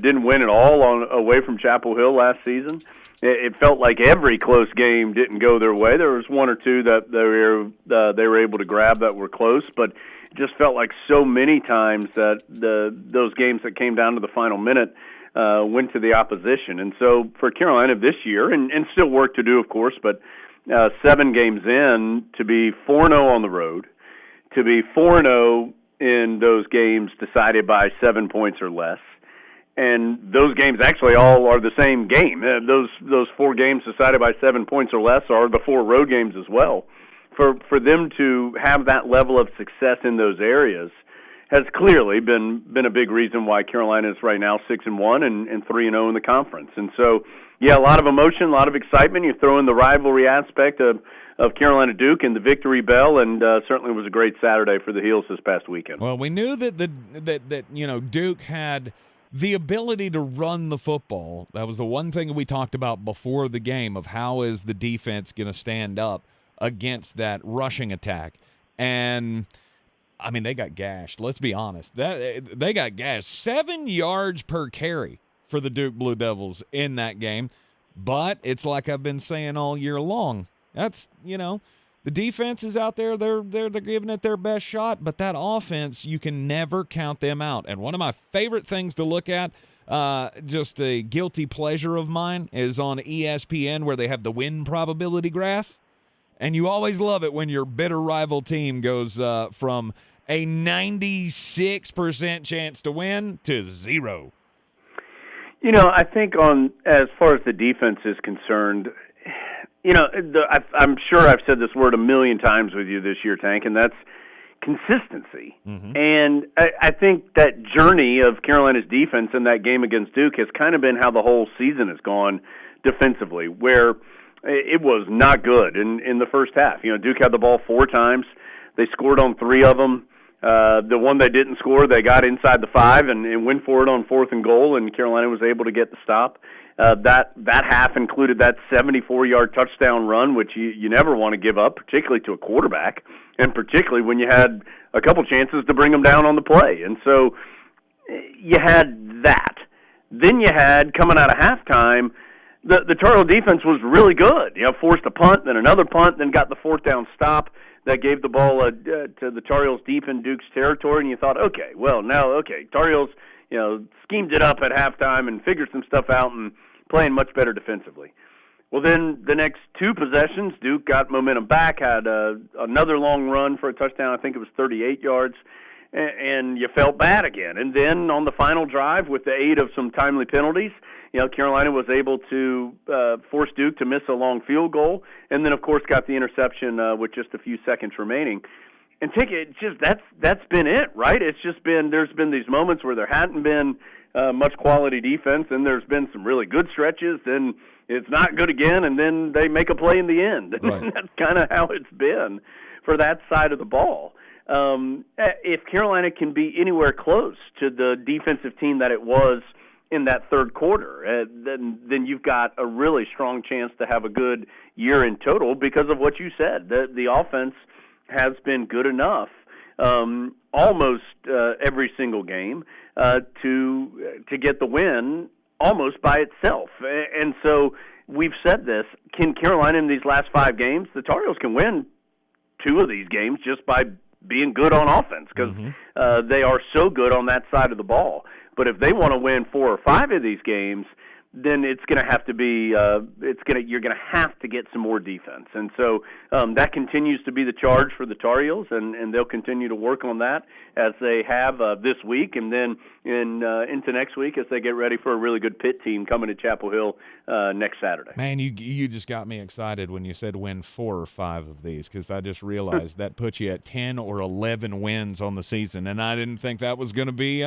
Speaker 21: didn't win at all away from Chapel Hill last season. It felt like every close game didn't go their way. There was one or two that they were able to grab that were close, but it just felt like so many times that those games that came down to the final minute went to the opposition. And so for Carolina this year, and still work to do, of course, but 7 games in, to be 4-0 on the road, to be 4-0 in those games decided by 7 points or less, and those games actually all are the same game. Those 4 games decided by 7 points or less are the 4 road games as well. For them to have that level of success in those areas has clearly been a big reason why Carolina is right now 6-1 and 3-0 in the conference. And so, yeah, a lot of emotion, a lot of excitement. You throw in the rivalry aspect of Carolina Duke and the victory bell, and certainly was a great Saturday for the Heels this past weekend.
Speaker 1: Well, we knew that Duke had the ability to run the football. That was the one thing we talked about before the game, of how is the defense going to stand up against that rushing attack. And I mean, they got gashed. Let's be honest. They got gashed. 7 yards per carry for the Duke Blue Devils in that game. But it's like I've been saying all year long. That's, the defense is out there. They're giving it their best shot. But that offense, you can never count them out. And one of my favorite things to look at, just a guilty pleasure of mine, is on ESPN, where they have the win probability graph. And you always love it when your bitter rival team goes from a 96% chance to win to 0.
Speaker 21: I think as far as the defense is concerned, I'm sure I've said this word a million times with you this year, Tank, and that's consistency. Mm-hmm. And I think that journey of Carolina's defense in that game against Duke has kind of been how the whole season has gone defensively, where it was not good in the first half. Duke had the ball 4 times. They scored on 3 of them. The one they didn't score, they got inside the 5 and went for it on 4th and goal, and Carolina was able to get the stop. That half included that 74-yard touchdown run, which you never want to give up, particularly to a quarterback, and particularly when you had a couple chances to bring them down on the play. And so you had that. Then you had, coming out of halftime, the Tar Heel defense was really good. Forced a punt, then another punt, then got the 4th down stop that gave the ball to the Tar Heels deep in Duke's territory, and you thought, Tar Heels, schemed it up at halftime and figured some stuff out and playing much better defensively. Well, then the next 2 possessions, Duke got momentum back, had another long run for a touchdown. I think it was 38 yards, and you felt bad again. And then on the final drive, with the aid of some timely penalties, Carolina was able to force Duke to miss a long field goal, and then, of course, got the interception with just a few seconds remaining. And that's been it, right? It's just there's been these moments where there hadn't been much quality defense, and there's been some really good stretches, then it's not good again, and then they make a play in the end. Right. And that's kind of how it's been for that side of the ball. If Carolina can be anywhere close to the defensive team that it was in that third quarter, then you've got a really strong chance to have a good year in total, because of what you said. The offense has been good enough almost every single game to get the win almost by itself. And so we've said this, can Carolina in these last 5 games, the Tar Heels can win 2 of these games just by being good on offense, because they are so good on that side of the ball. But if they want to win 4 or 5 of these games, then it's going to have to be you're going to have to get some more defense. And so that continues to be the charge for the Tar Heels, and they'll continue to work on that as they have this week, and then into next week as they get ready for a really good Pitt team coming to Chapel Hill next Saturday.
Speaker 1: Man, you just got me excited when you said win 4 or 5 of these, because I just realized that puts you at 10 or 11 wins on the season, and I didn't think that was going to be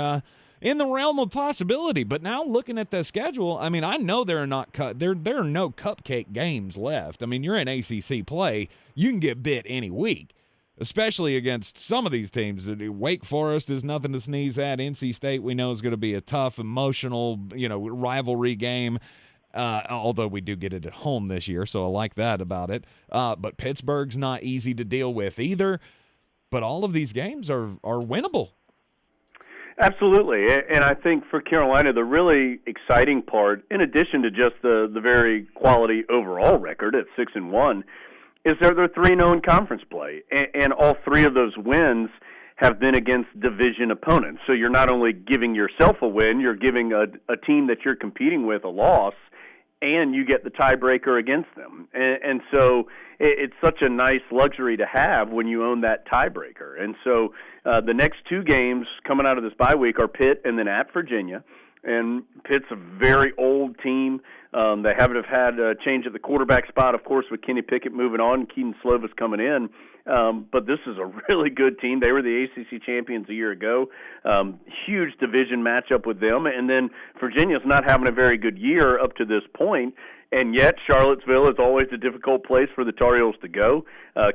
Speaker 1: in the realm of possibility. But now looking at the schedule, I mean, I know there are no cupcake games left. I mean, you're in ACC play. You can get bit any week. especially against some of these teams. Wake Forest is nothing to sneeze at. NC State we know is going to be a tough, emotional, rivalry game. Although we do get it at home this year, so I like that about it. But Pittsburgh's not easy to deal with either. But all of these games are winnable.
Speaker 21: Absolutely, and I think for Carolina, the really exciting part, in addition to just the very quality overall record at 6-1, is their 3-0 in conference play, and all three of those wins have been against division opponents. So you're not only giving yourself a win, you're giving a team that you're competing with a loss, and you get the tiebreaker against them. And so it's such a nice luxury to have when you own that tiebreaker. And so the next two games coming out of this bye week are Pitt and then at Virginia. And Pitt's a very old team. They haven't had a change at the quarterback spot, of course, with Kenny Pickett moving on, Keaton Slovis coming in. But this is a really good team. They were the ACC champions a year ago. Huge division matchup with them. And then Virginia's not having a very good year up to this point. And yet Charlottesville is always a difficult place for the Tar Heels to go.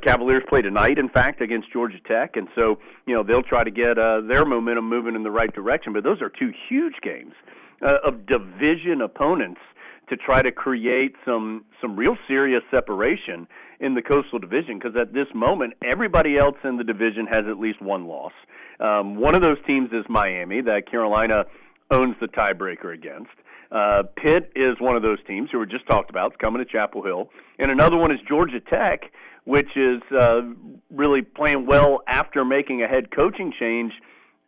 Speaker 21: Cavaliers play tonight, in fact, against Georgia Tech. And so, they'll try to get their momentum moving in the right direction. But those are two huge games of division opponents to try to create some real serious separation in the Coastal Division, because at this moment, everybody else in the division has at least one loss. One of those teams is Miami, that Carolina owns the tiebreaker against. Pitt is one of those teams who were just talked about. It's coming to Chapel Hill. And another one is Georgia Tech, which is really playing well after making a head coaching change.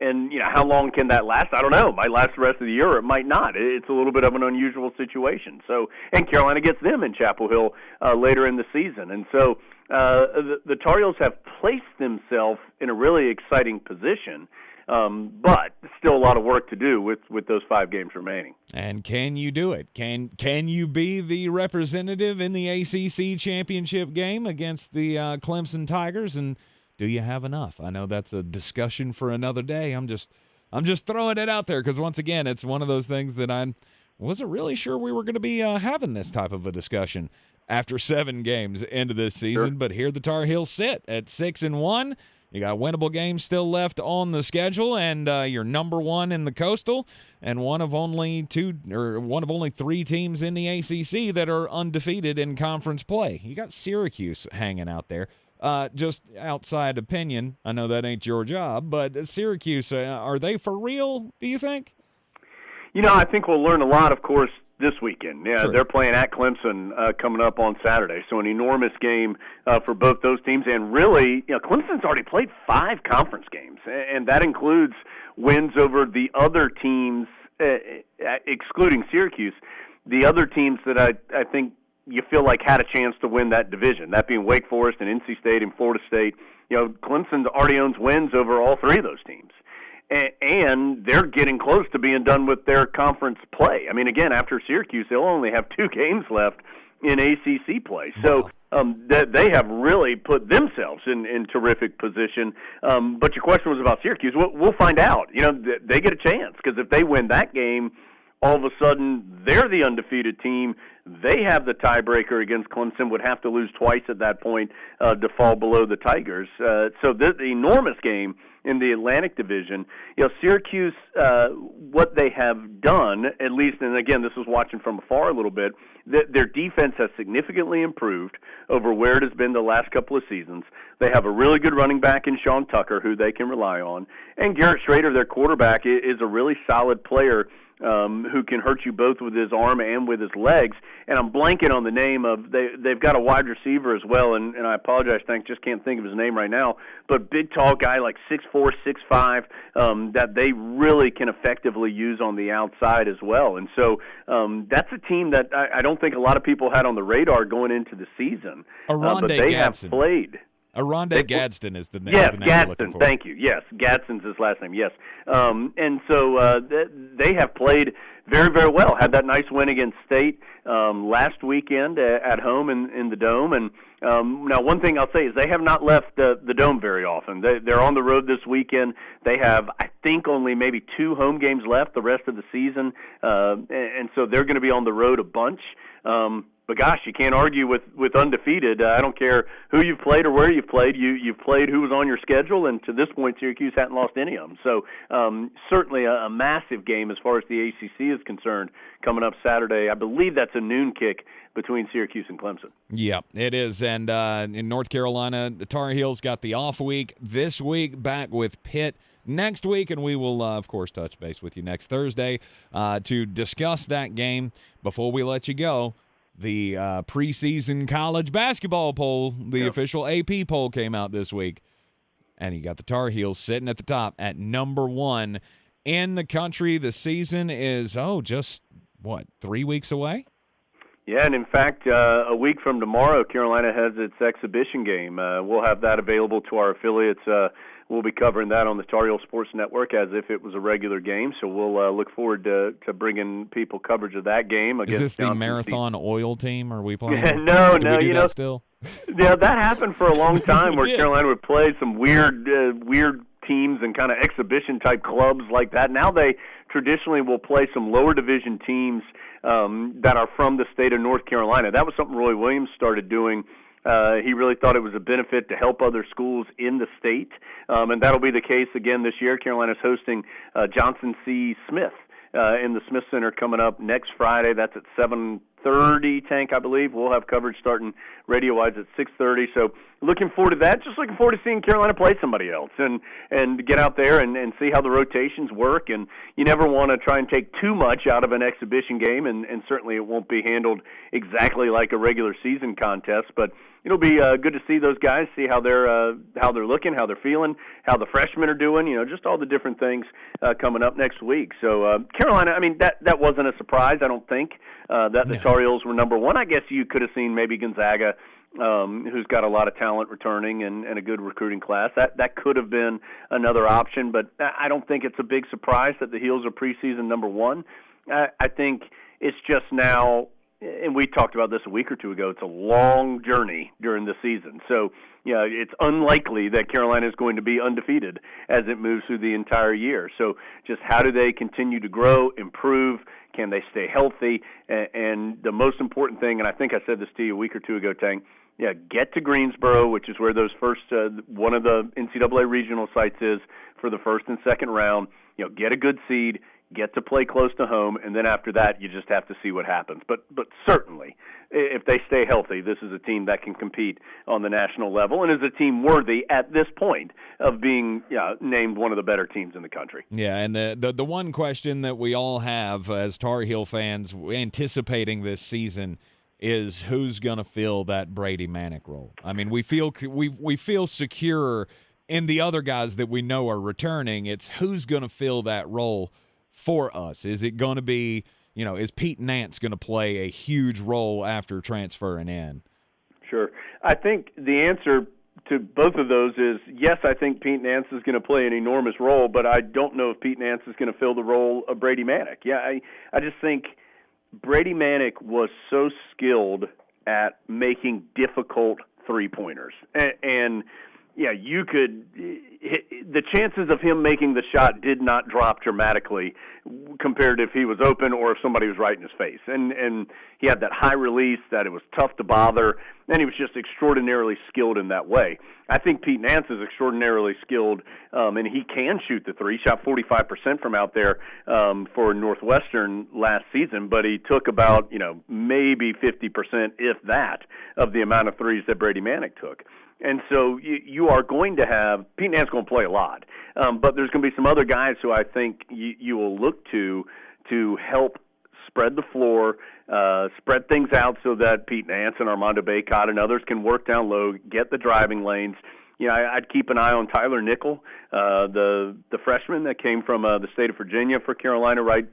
Speaker 21: And, how long can that last? I don't know. It might last the rest of the year, or it might not. It's a little bit of an unusual situation. So, and Carolina gets them in Chapel Hill later in the season. And so the Tar Heels have placed themselves in a really exciting position, but still a lot of work to do with those 5 games remaining.
Speaker 1: And can you do it? Can you be the representative in the ACC championship game against the Clemson Tigers? And do you have enough? I know that's a discussion for another day. I'm just throwing it out there because, once again, it's one of those things that I wasn't really sure we were going to be having this type of a discussion after 7 games into this season. Sure. But here the Tar Heels sit at 6-1. You got winnable games still left on the schedule, and you're number 1 in the Coastal, and one of only 3 teams in the ACC that are undefeated in conference play. You got Syracuse hanging out there. Just outside opinion, I know that ain't your job, but Syracuse, are they for real, do you think?
Speaker 21: I think we'll learn a lot, of course, this weekend. Yeah,
Speaker 1: sure.
Speaker 21: They're playing at Clemson coming up on Saturday, so an enormous game for both those teams. And really, Clemson's already played 5 conference games, and that includes wins over the other teams, excluding Syracuse, the other teams that I think you feel like had a chance to win that division, that being Wake Forest and NC State and Florida State. Clemson already owns wins over all 3 of those teams. And they're getting close to being done with their conference play. I mean, again, after Syracuse, they'll only have 2 games left in ACC play. So they have really put themselves in terrific position. But your question was about Syracuse. We'll find out. They get a chance, because if they win that game, all of a sudden they're the undefeated team. They have the tiebreaker against Clemson, would have to lose twice at that point to fall below the Tigers. So the enormous game in the Atlantic Division. Syracuse, what they have done, at least, and again, this was watching from afar a little bit, their defense has significantly improved over where it has been the last couple of seasons. They have a really good running back in Sean Tucker, who they can rely on. And Garrett Schrader, their quarterback, is a really solid player who can hurt you both with his arm and with his legs. And I'm blanking on the name of, they've got a wide receiver as well, and I apologize, just can't think of his name right now, but big, tall guy, like 6'4", 6'5", that they really can effectively use on the outside as well. And so that's a team that I don't think a lot of people had on the radar going into the season. But they have played.
Speaker 1: Aronde Gadsden is the name.
Speaker 21: Yes, Gadsden. Thank you. Yes, Gadsden's his last name. Yes, and so they have played very, very well. Had that nice win against State last weekend at home in the Dome. And now, one thing I'll say is they have not left the Dome very often. They're on the road this weekend. They have, I think, only maybe 2 home games left the rest of the season, and so they're going to be on the road a bunch. gosh, you can't argue with undefeated. I don't care who you've played or where you've played. You've played who was on your schedule, and to this point, Syracuse hadn't lost any of them. So certainly a massive game as far as the ACC is concerned coming up Saturday. I believe that's a noon kick between Syracuse and Clemson.
Speaker 1: Yeah, it is. And in North Carolina, the Tar Heels got the off week. This week, back with Pitt next week, and we will, of course, touch base with you next Thursday to discuss that game. Before we let you go, the preseason college basketball poll, the official AP poll came out this week, and you got the Tar Heels sitting at the top at number 1 in the country. The season is, just, 3 weeks away?
Speaker 21: Yeah, and in fact, a week from tomorrow, Carolina has its exhibition game. We'll have that available to our affiliates. We'll be covering that on the Tar Heel Sports Network as if it was a regular game. So we'll look forward to bringing people coverage of that game.
Speaker 1: Is this the Marathon Oil team? Are we playing?
Speaker 21: No,
Speaker 1: do we do
Speaker 21: that
Speaker 1: that still?
Speaker 21: Yeah, that happened for a long time where Carolina would play some weird teams and kind of exhibition-type clubs like that. Now they traditionally will play some lower division teams that are from the state of North Carolina. That was something Roy Williams started doing. He really thought it was a benefit to help other schools in the state, and that'll be the case again this year. Carolina's hosting Johnson C. Smith in the Smith Center coming up next Friday. That's at 7:30, Tank, I believe. We'll have coverage starting radio-wise at 6:30. So looking forward to that. Just looking forward to seeing Carolina play somebody else and get out there and see how the rotations work. And you never want to try and take too much out of an exhibition game, and certainly it won't be handled exactly like a regular season contest. But it'll be good to see those guys, see how they're looking, how they're feeling, how the freshmen are doing. Just all the different things coming up next week. So Carolina, I mean that wasn't a surprise. I don't think that the Tar Heels were number 1. I guess you could have seen maybe Gonzaga, who's got a lot of talent returning and a good recruiting class. That could have been another option, but I don't think it's a big surprise that the Heels are preseason number 1. I think it's just now, and we talked about this a week or two ago, it's a long journey during the season. So, it's unlikely that Carolina is going to be undefeated as it moves through the entire year. So just how do they continue to grow, improve? Can they stay healthy? And the most important thing, and I think I said this to you a week or two ago, Tank, get to Greensboro, which is where those first one of the NCAA regional sites is for the first and second round. Get a good seed, get to play close to home, and then after that, you just have to see what happens. But certainly, if they stay healthy, this is a team that can compete on the national level and is a team worthy at this point of being named one of the better teams in the country.
Speaker 1: Yeah, and the one question that we all have as Tar Heel fans anticipating this season is who's going to fill that Brady Manick role. I mean, we feel secure in the other guys that we know are returning. It's who's going to fill that role for us. Is it going to be, is Pete Nance going to play a huge role after transferring in?
Speaker 21: Sure. I think the answer to both of those is yes, I think Pete Nance is going to play an enormous role, but I don't know if Pete Nance is going to fill the role of Brady Manick. Yeah, I just think Brady Manick was so skilled at making difficult three-pointers. And you could – the chances of him making the shot did not drop dramatically compared to if he was open or if somebody was right in his face. And he had that high release, that it was tough to bother, and he was just extraordinarily skilled in that way. I think Pete Nance is extraordinarily skilled, and he can shoot the three. He shot 45% from out there for Northwestern last season, but he took about, maybe 50%, if that, of the amount of threes that Brady Manick took. And so you are going to have – Pete Nance going to play a lot, but there's going to be some other guys who I think you will look to help spread the floor, spread things out so that Pete Nance and Armando Bacot and others can work down low, get the driving lanes. I'd keep an eye on Tyler Nickel, the freshman that came from the state of Virginia for Carolina, right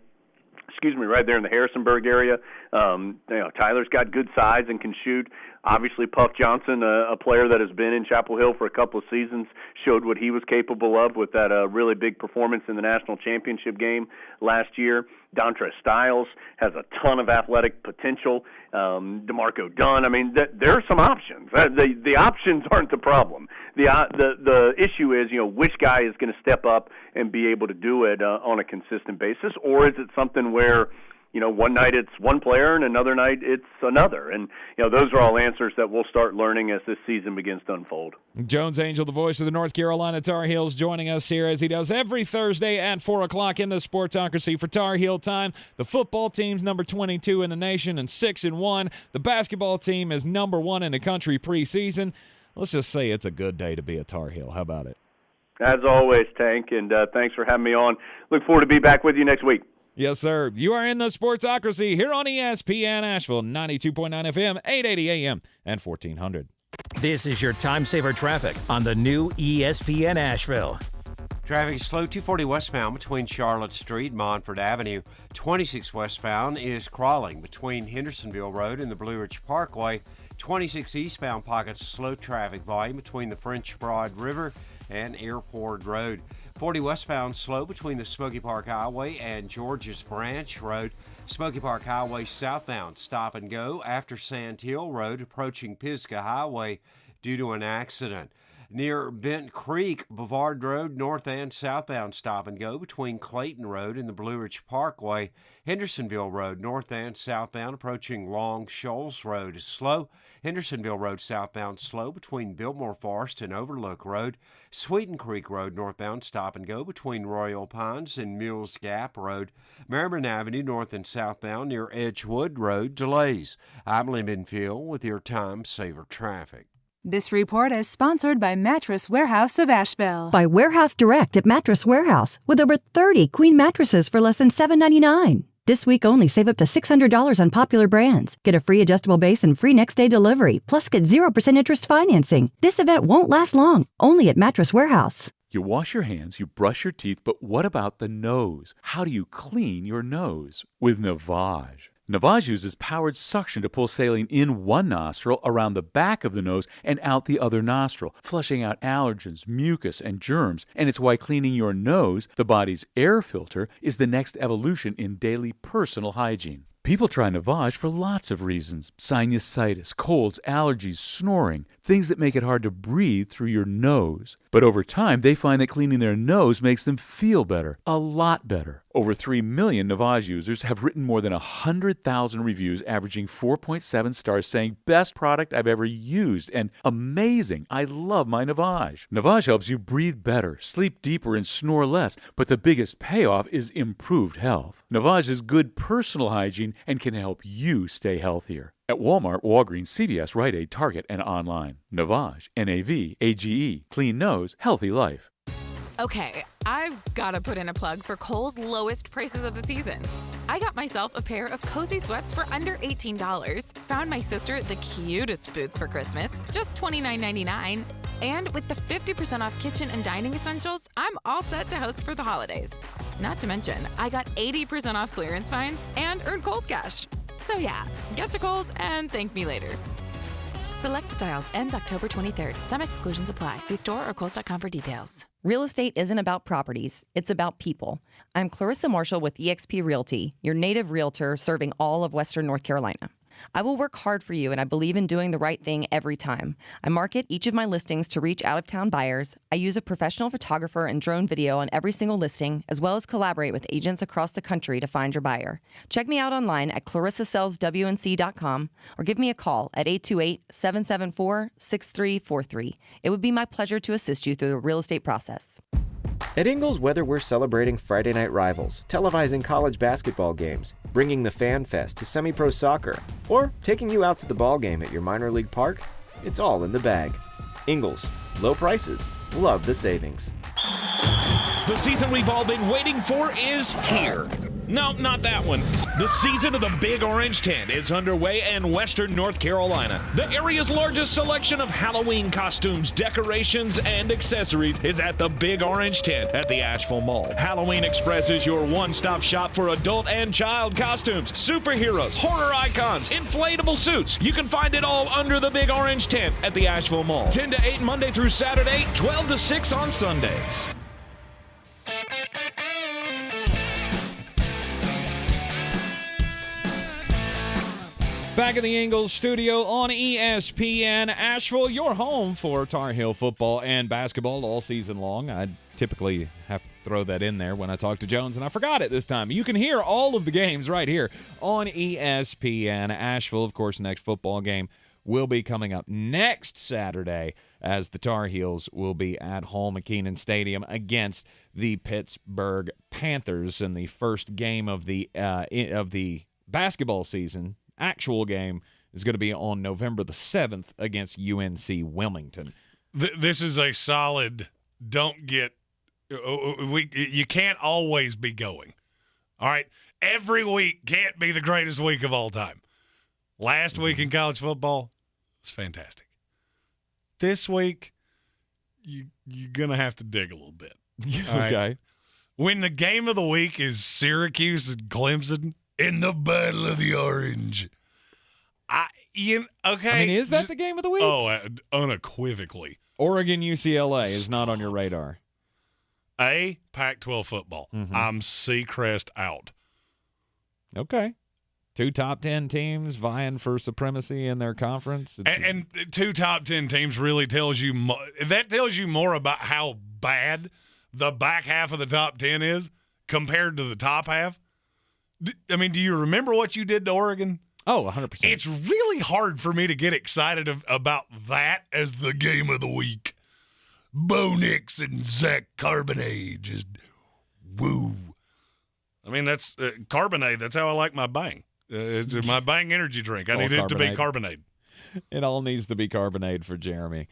Speaker 21: there in the Harrisonburg area. Tyler's got good size and can shoot. Obviously, Puff Johnson, a player that has been in Chapel Hill for a couple of seasons, showed what he was capable of with that really big performance in the national championship game last year. Dontre Styles has a ton of athletic potential. DeMarco Dunn. I mean, there are some options. The options aren't the problem. The issue is, which guy is going to step up and be able to do it on a consistent basis, or is it something where one night it's one player and another night it's another. And, those are all answers that we'll start learning as this season begins to unfold.
Speaker 1: Jones Angell, the voice of the North Carolina Tar Heels, joining us here as he does every Thursday at 4 o'clock in the Sportsocracy for Tar Heel time. The football team's number 22 in the nation and 6-1. The basketball team is number 1 in the country preseason. Let's just say it's a good day to be a Tar Heel. How about it?
Speaker 21: As always, Tank, and thanks for having me on. Look forward to be back with you next week.
Speaker 1: Yes, sir. You are in the Sportsocracy here on ESPN Asheville, 92.9 FM, 880 AM, and 1400.
Speaker 7: This is your time saver traffic on the new ESPN Asheville.
Speaker 2: Traffic is slow 240 westbound between Charlotte Street and Montford Avenue. 26 westbound is crawling between Hendersonville Road and the Blue Ridge Parkway. 26 eastbound pockets of slow traffic volume between the French Broad River and Airport Road. 40 westbound slow between the Smoky Park Highway and George's Branch Road. Smoky Park Highway southbound stop and go after Sand Hill Road approaching Pisgah Highway due to an accident. Near Bent Creek, Bavard Road, north and southbound stop and go between Clayton Road and the Blue Ridge Parkway. Hendersonville Road, north and southbound approaching Long Shoals Road is slow. Hendersonville Road southbound slow between Biltmore Forest and Overlook Road. Sweeten Creek Road northbound stop and go between Royal Pines and Mills Gap Road. Merriman Avenue north and southbound near Edgewood Road delays. I'm Lee Minfield with your time saver traffic.
Speaker 15: This report is sponsored by Mattress Warehouse of Asheville.
Speaker 6: By Warehouse Direct at Mattress Warehouse, with over 30 queen mattresses for less than $7.99. This week only, save up to $600 on popular brands. Get a free adjustable base and free next-day delivery, plus get 0% interest financing. This event won't last long, only at Mattress Warehouse.
Speaker 22: You wash your hands, you brush your teeth, but what about the nose? How do you clean your nose? With Navage. Navage uses powered suction to pull saline in one nostril, around the back of the nose, and out the other nostril, flushing out allergens, mucus, and germs. And it's why cleaning your nose, the body's air filter, is the next evolution in daily personal hygiene. People try Navage for lots of reasons. Sinusitis, colds, allergies, snoring, things that make it hard to breathe through your nose. But over time, they find that cleaning their nose makes them feel better, a lot better. Over 3 million Navage users have written more than 100,000 reviews, averaging 4.7 stars, saying, "Best product I've ever used," and "Amazing, I love my Navage." Navage helps you breathe better, sleep deeper, and snore less, but the biggest payoff is improved health. Navage is good personal hygiene and can help you stay healthier. At Walmart, Walgreens, CVS, Rite Aid, Target, and online. Navage, Navage, clean nose, healthy life.
Speaker 25: Okay, I've got to put in a plug for Kohl's lowest prices of the season. I got myself a pair of cozy sweats for under $18. Found my sister the cutest boots for Christmas, just $29.99. And with the 50% off kitchen and dining essentials, I'm all set to host for the holidays. Not to mention, I got 80% off clearance finds and earned Kohl's cash. So yeah, get to Kohl's and thank me later. Select styles ends October 23rd. Some exclusions apply. See store or Kohl's.com for details.
Speaker 23: Real estate isn't about properties, it's about people. I'm Clarissa Marshall with eXp Realty, your native realtor serving all of Western North Carolina. I will work hard for you, and I believe in doing the right thing every time. I market each of my listings to reach out-of-town buyers. I use a professional photographer and drone video on every single listing, as well as collaborate with agents across the country to find your buyer. Check me out online at clarissasellswnc.com or give me a call at 828-774-6343. It would be my pleasure to assist you through the real estate process.
Speaker 24: At Ingles, whether we're celebrating Friday night rivals, televising college basketball games, bringing the Fan Fest to semi-pro soccer, or taking you out to the ball game at your minor league park, it's all in the bag. Ingles, low prices, love the savings.
Speaker 16: The season we've all been waiting for is here. No, not that one. The season of the Big Orange Tent is underway in Western North Carolina. The area's largest selection of Halloween costumes, decorations, and accessories is at the Big Orange Tent at the Asheville Mall. Halloween Express is your one-stop shop for adult and child costumes, superheroes, horror icons, inflatable suits. You can find it all under the Big Orange Tent at the Asheville Mall. 10 to 8 Monday through Saturday, 12 to 6 on Sundays.
Speaker 1: Back in the Ingles Studio on ESPN Asheville, your home for Tar Heel football and basketball all season long. I typically have to throw that in there when I talk to Jones, and I forgot it this time. You can hear all of the games right here on ESPN Asheville. Of course, next football game will be coming up next Saturday as the Tar Heels will be at home at Kenan Stadium against the Pittsburgh Panthers in the first game of the basketball season. Actual game is going to be on November the 7th against UNC Wilmington.
Speaker 13: This is a solid you can't always be going. All right? Every week can't be the greatest week of all time. Last week in college football was fantastic. This week, you're going to have to dig a little bit.
Speaker 1: Okay.
Speaker 13: Right? When the game of the week is Syracuse and Clemson, in the Battle of the Orange.
Speaker 1: Is that the game of the week?
Speaker 13: Oh, unequivocally.
Speaker 1: Oregon UCLA is not on your radar.
Speaker 13: Pac-12 football.
Speaker 1: Mm-hmm.
Speaker 13: I'm Seacrest out.
Speaker 1: Okay. 2 top 10 teams vying for supremacy in their conference.
Speaker 13: And 2 top 10 teams really tells you that tells you more about how bad the back half of the top 10 is compared to the top half. I mean, do you remember what you did to Oregon?
Speaker 1: Oh, 100%.
Speaker 13: It's really hard for me to get excited about that as the game of the week. Bo Nix and Zach Charbonnet just woo. I mean, that's Charbonnet. That's how I like my Bang. It's my Bang energy drink. I need it to be carbonated.
Speaker 1: It all needs to be carbonated for Jeremy.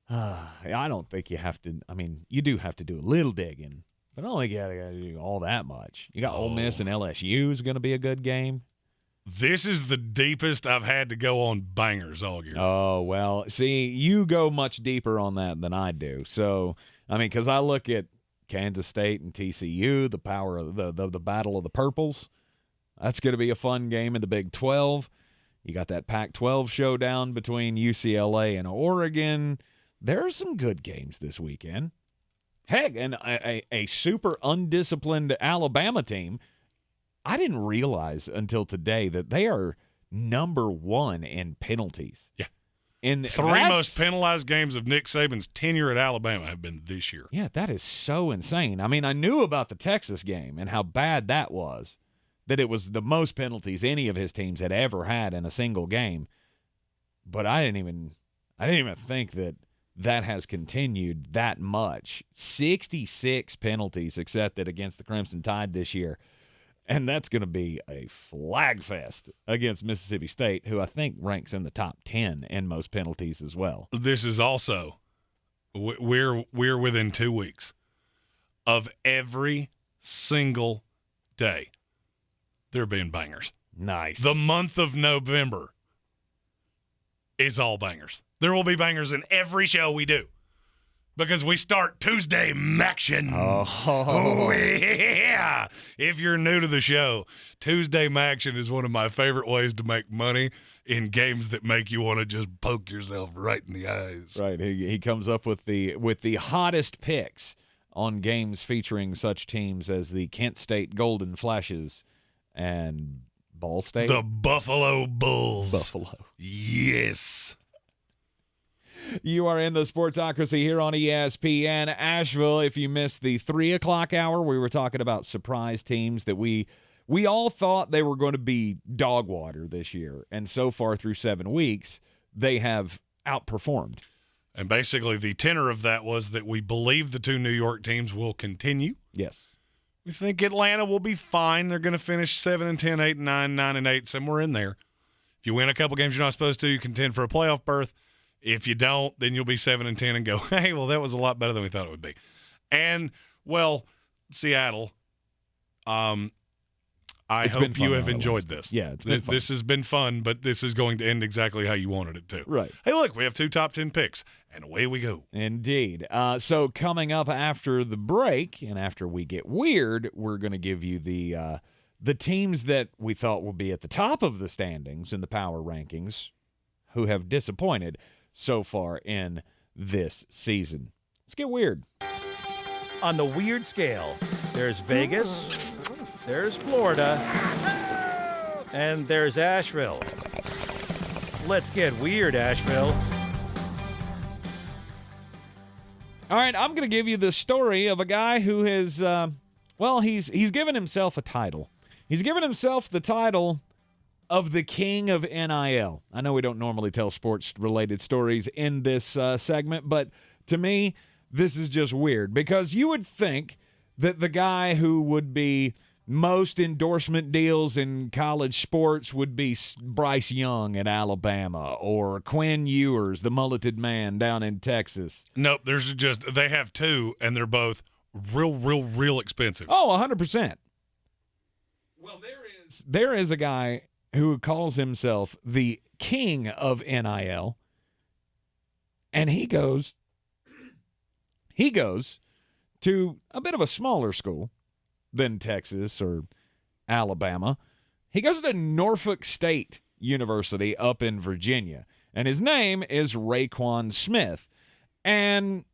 Speaker 1: I don't think you have to. I mean, you do have to do a little digging. But I don't think you got to do all that much. You got Ole Miss and LSU is going to be a good game.
Speaker 13: This is the deepest I've had to go on bangers all year.
Speaker 1: Oh, well, see, you go much deeper on that than I do. So, I mean, because I look at Kansas State and TCU, the power of the battle of the purples. That's going to be a fun game in the Big 12. You got that Pac-12 showdown between UCLA and Oregon. There are some good games this weekend. Heck, and a super undisciplined Alabama team, I didn't realize until today that they are number 1 in penalties.
Speaker 13: Yeah.
Speaker 1: In
Speaker 13: the 3 most penalized games of Nick Saban's tenure at Alabama have been this year.
Speaker 1: Yeah, that is so insane. I mean, I knew about the Texas game and how bad that was, that it was the most penalties any of his teams had ever had in a single game. But I didn't even think that has continued that much. 66 penalties accepted against the Crimson Tide this year. And that's going to be a flag fest against Mississippi State, who I think ranks in the top 10 in most penalties as well.
Speaker 13: This is also, we're within 2 weeks of every single day there being bangers.
Speaker 1: Nice.
Speaker 13: The month of November is all bangers. There will be bangers in every show we do because we start Tuesday Maction.
Speaker 1: Oh,
Speaker 13: yeah. If you're new to the show, Tuesday Maction is one of my favorite ways to make money in games that make you want to just poke yourself right in the eyes.
Speaker 1: Right. He comes up with the hottest picks on games featuring such teams as the Kent State Golden Flashes and Ball State.
Speaker 13: The Buffalo Bulls.
Speaker 1: Buffalo.
Speaker 13: Yes.
Speaker 1: You are in the Sportsocracy here on ESPN Asheville. If you missed the 3 o'clock hour, we were talking about surprise teams that we all thought they were going to be dog water this year. And so far through 7 weeks, they have outperformed.
Speaker 13: And basically the tenor of that was that we believe the 2 New York teams will continue.
Speaker 1: Yes.
Speaker 13: We think Atlanta will be fine. They're going to finish 7-10, 8-9, 9-8, somewhere in there. If you win a couple games you're not supposed to, you contend for a playoff berth. If you don't, then you'll be 7-10 and go, hey, well, that was a lot better than we thought it would be. And, well, Seattle, I hope you have enjoyed this.
Speaker 1: Yeah, it's been fun.
Speaker 13: This has been fun, but this is going to end exactly how you wanted it to.
Speaker 1: Right.
Speaker 13: Hey, look, we have 2 top 10 picks, and away we go.
Speaker 1: Indeed. So coming up after the break and after we get weird, we're going to give you the teams that we thought would be at the top of the standings in the power rankings who have disappointed so far in this season. Let's get weird.
Speaker 7: On the weird scale, there's Vegas, there's Florida, and there's Asheville. Let's get weird, Asheville.
Speaker 1: All right, I'm going to give you the story of a guy who has, he's given himself a title. He's given himself the title of the King of NIL. I know we don't normally tell sports-related stories in this segment, but to me, this is just weird because you would think that the guy who would be most endorsement deals in college sports would be Bryce Young at Alabama or Quinn Ewers, the mulleted man down in Texas.
Speaker 13: Nope, they have two, and they're both real expensive.
Speaker 1: Oh, 100%. Well, there is a guy who calls himself the King of NIL, and he goes to a bit of a smaller school than Texas or Alabama. He goes to Norfolk State University up in Virginia, and his name is Raekwon Smith. And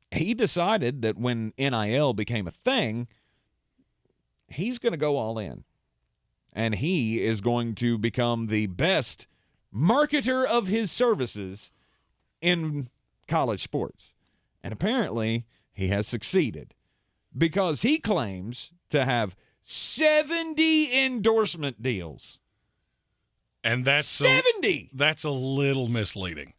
Speaker 1: he decided that when NIL became a thing, he's going to go all in. And he is going to become the best marketer of his services in college sports. And apparently, he has succeeded because he claims to have 70 endorsement deals.
Speaker 13: And that's
Speaker 1: 70.
Speaker 13: That's a little misleading.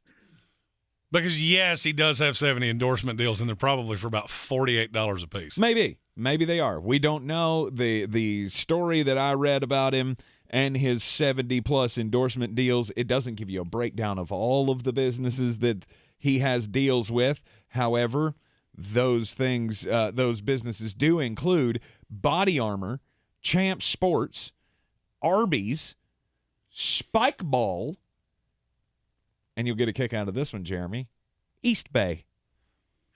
Speaker 13: Because, yes, he does have 70 endorsement deals, and they're probably for about $48 a piece.
Speaker 1: Maybe they are. We don't know. The story that I read about him and his 70-plus endorsement deals, it doesn't give you a breakdown of all of the businesses that he has deals with. However, those businesses do include Body Armor, Champ Sports, Arby's, Spike Ball, and you'll get a kick out of this one, Jeremy, East Bay,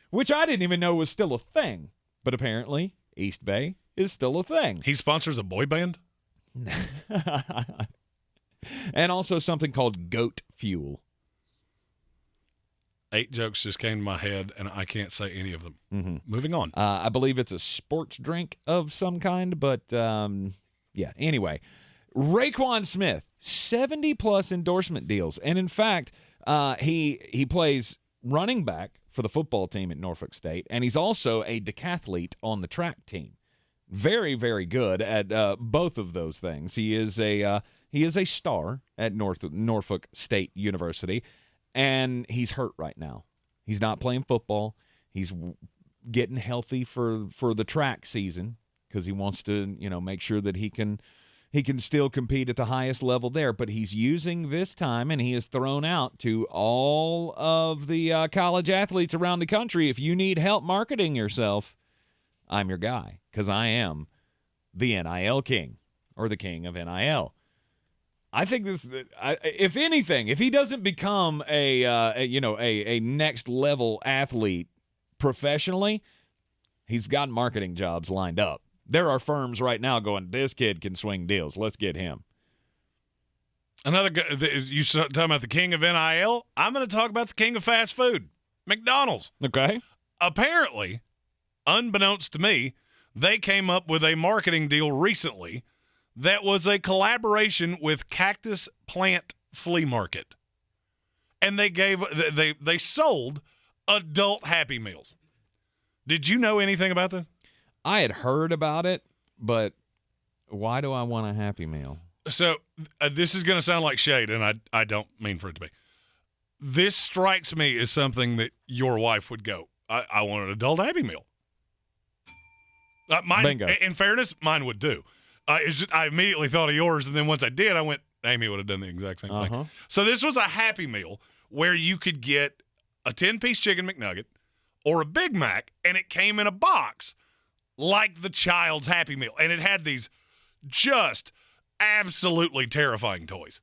Speaker 1: which I didn't even know was still a thing. But apparently, East Bay is still a thing.
Speaker 13: He sponsors a boy band?
Speaker 1: And also something called Goat Fuel.
Speaker 13: 8 jokes just came to my head, and I can't say any of them.
Speaker 1: Mm-hmm.
Speaker 13: Moving on.
Speaker 1: I believe it's a sports drink of some kind, but yeah. Anyway, Raekwon Smith, 70-plus endorsement deals. And in fact, he plays running back for the football team at Norfolk State, and he's also a decathlete on the track team. Very, very good at both of those things. He is a star at Norfolk State University, and he's hurt right now. He's not playing football. He's getting healthy for the track season because he wants to, make sure that he can still compete at the highest level there. But he's using this time, and he is thrown out to all of the college athletes around the country. If you need help marketing yourself, I'm your guy, because I am the NIL king, or the king of NIL. I think if anything, if he doesn't become a next level athlete professionally, he's got marketing jobs lined up. There are firms right now going, this kid can swing deals. Let's get him.
Speaker 13: Another guy, you talking about the king of NIL? I'm going to talk about the king of fast food, McDonald's.
Speaker 1: Okay.
Speaker 13: Apparently, unbeknownst to me, they came up with a marketing deal recently that was a collaboration with Cactus Plant Flea Market. And they sold adult Happy Meals. Did you know anything about this?
Speaker 1: I had heard about it, but why do I want a Happy Meal?
Speaker 13: So this is going to sound like shade, and I don't mean for it to be. This strikes me as something that your wife would go, I want an adult Happy Meal. Mine,
Speaker 1: Bingo.
Speaker 13: In fairness, mine would do. I immediately thought of yours, and then once I did, I went, Amy would have done the exact same thing. So this was a Happy Meal where you could get a 10-piece chicken McNugget or a Big Mac, and it came in a box like the child's Happy Meal. And it had these just absolutely terrifying toys.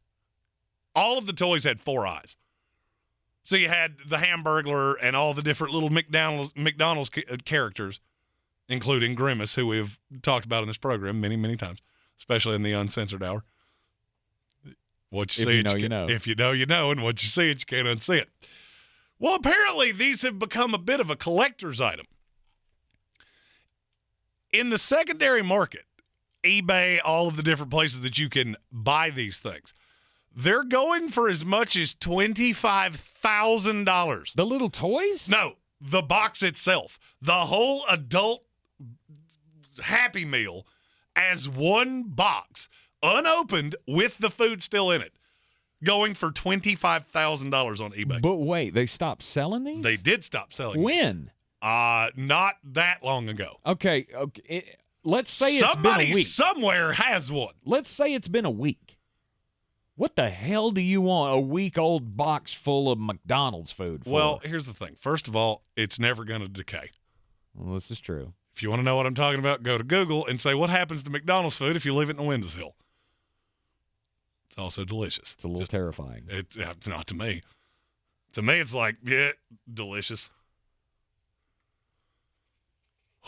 Speaker 13: All of the toys had 4 eyes. So you had the Hamburglar and all the different little McDonald's characters, including Grimace, who we've talked about in this program many, many times, especially in the Uncensored Hour. What you see, you know. If you know, you know, and what you see it, you can't unsee it. Well, apparently these have become a bit of a collector's item. In the secondary market, eBay, all of the different places that you can buy these things, They're going for as much as $25,000.
Speaker 1: The little toys?
Speaker 13: No, the box itself. The whole adult Happy Meal as one box, unopened with the food still in it, going for $25,000 on eBay.
Speaker 1: But wait, they stopped selling these?
Speaker 13: They did stop selling
Speaker 1: When?
Speaker 13: these. Not that long ago.
Speaker 1: Okay. Let's say it's been a week.
Speaker 13: Somebody somewhere has one.
Speaker 1: Let's say it's been a week. What the hell do you want a week-old box full of McDonald's food for?
Speaker 13: Well, here's the thing. First of all, it's never going to decay.
Speaker 1: Well, this is true.
Speaker 13: If you want to know what I'm talking about, go to Google and say, what happens to McDonald's food if you leave it in a windowsill? It's also delicious.
Speaker 1: It's a little terrifying.
Speaker 13: It's not to me. To me, it's like, yeah, delicious.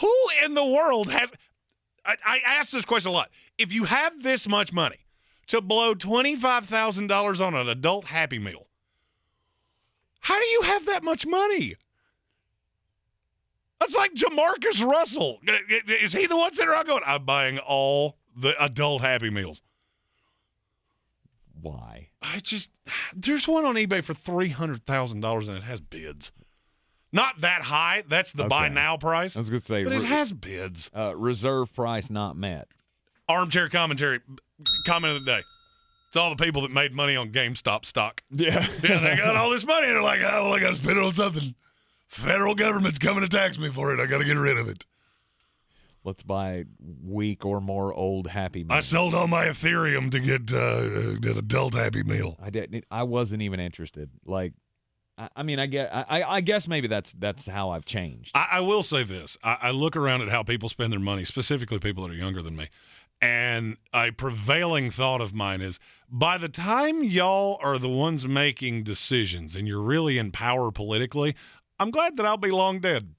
Speaker 13: Who in the world has... I ask this question a lot. If you have this much money to blow $25,000 on an adult Happy Meal, how do you have that much money? That's like Jamarcus Russell. Is he the one sitting around going, I'm buying all the adult Happy Meals?
Speaker 1: Why?
Speaker 13: There's one on eBay for $300,000 and it has bids. Not that high. That's the buy now price.
Speaker 1: I was going to say.
Speaker 13: But it has bids.
Speaker 1: Reserve price not met.
Speaker 13: Armchair commentary. Comment of the day. It's all the people that made money on GameStop stock.
Speaker 1: Yeah.
Speaker 13: Yeah, they got all this money and they're like, oh, well, I got to spend it on something. Federal government's coming to tax me for it. I got to get rid of it.
Speaker 1: Let's buy week or more old Happy Meal.
Speaker 13: I sold all my Ethereum to get an adult Happy Meal.
Speaker 1: I wasn't even interested. Like, I mean, I guess maybe that's how I've changed.
Speaker 13: I will say this. I look around at how people spend their money, specifically people that are younger than me, and a prevailing thought of mine is, by the time y'all are the ones making decisions and you're really in power politically, I'm glad that I'll be long dead.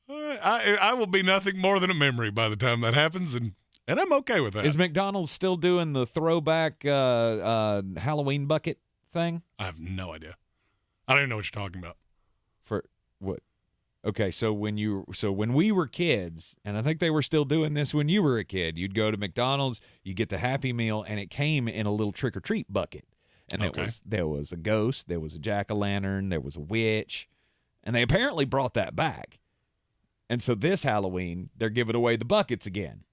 Speaker 13: I will be nothing more than a memory by the time that happens, and I'm okay with that.
Speaker 1: Is McDonald's still doing the throwback Halloween bucket thing?
Speaker 13: I have no idea. I don't even know what you're talking about.
Speaker 1: For what? Okay, so when we were kids, and I think they were still doing this when you were a kid, you'd go to McDonald's, you get the Happy Meal, and it came in a little trick-or-treat bucket. And there was a ghost, there was a jack-o'-lantern, there was a witch, and they apparently brought that back. And so this Halloween, they're giving away the buckets again.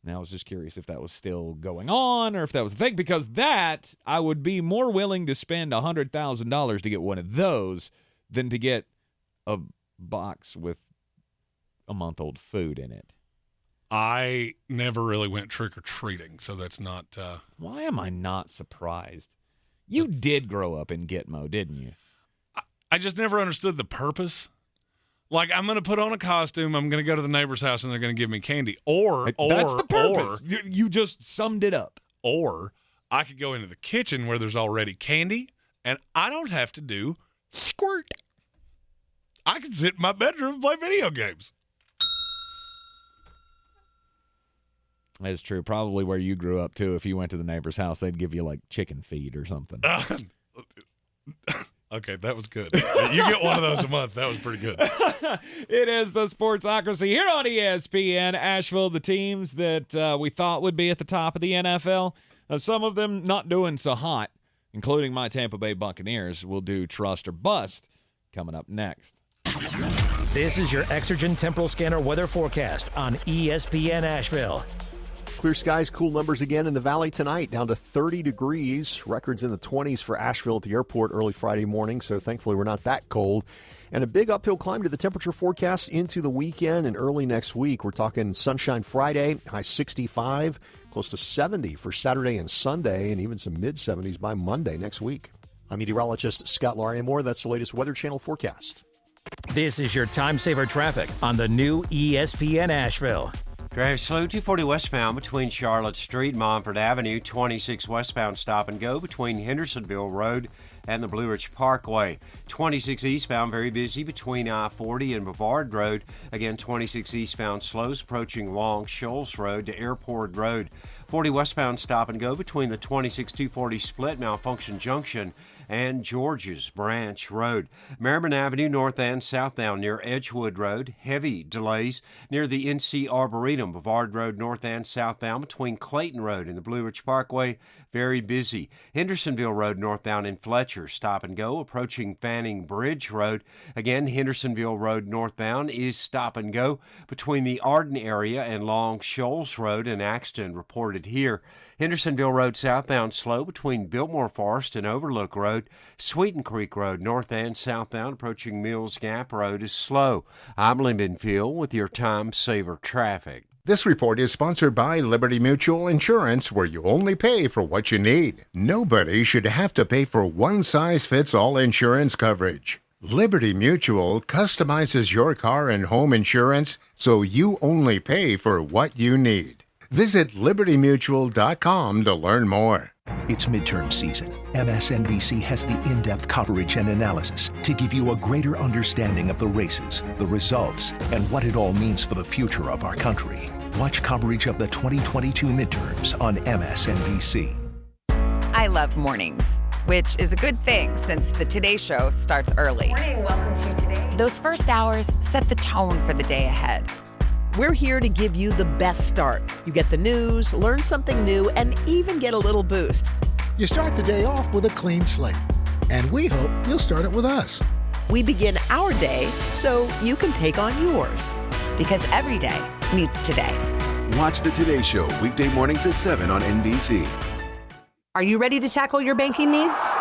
Speaker 1: Now, I was just curious if that was still going on or if that was the thing, because that, I would be more willing to spend $100,000 to get one of those than to get a box with a month-old food in it.
Speaker 13: I never really went trick-or-treating, so that's not...
Speaker 1: Why am I not surprised? You did grow up in Gitmo, didn't you?
Speaker 13: I just never understood the purpose. Like, I'm going to put on a costume, I'm going to go to the neighbor's house, and they're going to give me candy.
Speaker 1: That's the purpose. You just summed it up.
Speaker 13: Or I could go into the kitchen where there's already candy, and I don't have to do squirt. I can sit in my bedroom and play video games.
Speaker 1: That's true. Probably where you grew up, too. If you went to the neighbor's house, they'd give you, like, chicken feed or something.
Speaker 13: Okay, that was good. You get one of those a month. That was pretty good.
Speaker 1: It is the Sportsocracy here on ESPN Asheville. The teams that we thought would be at the top of the NFL, some of them not doing so hot, including my Tampa Bay Buccaneers. We'll do Trust or Bust coming up next.
Speaker 7: This is your Exergen Temporal Scanner weather forecast on ESPN Asheville.
Speaker 4: Clear skies, cool numbers again in the valley tonight, down to 30 degrees. Records in the 20s for Asheville at the airport early Friday morning, so thankfully we're not that cold. And a big uphill climb to the temperature forecast into the weekend and early next week. We're talking sunshine Friday, high 65, close to 70 for Saturday and Sunday, and even some mid-70s by Monday next week. I'm meteorologist Scott Larimore. That's the latest Weather Channel forecast.
Speaker 7: This is your time saver traffic on the new ESPN Asheville.
Speaker 2: Drive slow 240 westbound between Charlotte Street and Montford Avenue. 26 westbound stop and go between Hendersonville Road and the Blue Ridge Parkway. 26 eastbound very busy between I-40 and Brevard Road. Again, 26 eastbound slows approaching Long Shoals Road to Airport Road. 40 westbound stop and go between the 26-240 split Malfunction Junction and George's Branch Road. Merriman Avenue north and southbound near Edgewood Road. Heavy delays near the NC Arboretum. Bavard Road north and southbound between Clayton Road and the Blue Ridge Parkway. Very busy. Hendersonville Road northbound in Fletcher. Stop and go approaching Fanning Bridge Road. Again, Hendersonville Road northbound is stop and go between the Arden area and Long Shoals Road. An accident reported here. Hendersonville Road southbound slow between Biltmore Forest and Overlook Road. Sweeten Creek Road north and southbound approaching Mills Gap Road is slow. I'm Lyndon Field with your Time Saver traffic.
Speaker 8: This report is sponsored by Liberty Mutual Insurance, where you only pay for what you need. Nobody should have to pay for one-size-fits-all insurance coverage. Liberty Mutual customizes your car and home insurance so you only pay for what you need. Visit libertymutual.com to learn more.
Speaker 9: It's midterm season. MSNBC has the in-depth coverage and analysis to give you a greater understanding of the races, the results, and what it all means for the future of our country. Watch coverage of the 2022 midterms on MSNBC.
Speaker 10: I love mornings, which is a good thing since the Today Show starts early.
Speaker 12: Morning, welcome to Today.
Speaker 10: Those first hours set the tone for the day ahead.
Speaker 14: We're here to give you the best start. You get the news, learn something new, and even get a little boost.
Speaker 26: You start the day off with a clean slate, and we hope you'll start it with us.
Speaker 14: We begin our day so you can take on yours.
Speaker 10: Because every day needs today.
Speaker 27: Watch the Today Show weekday mornings at 7 on NBC.
Speaker 28: Are you ready to tackle your banking needs?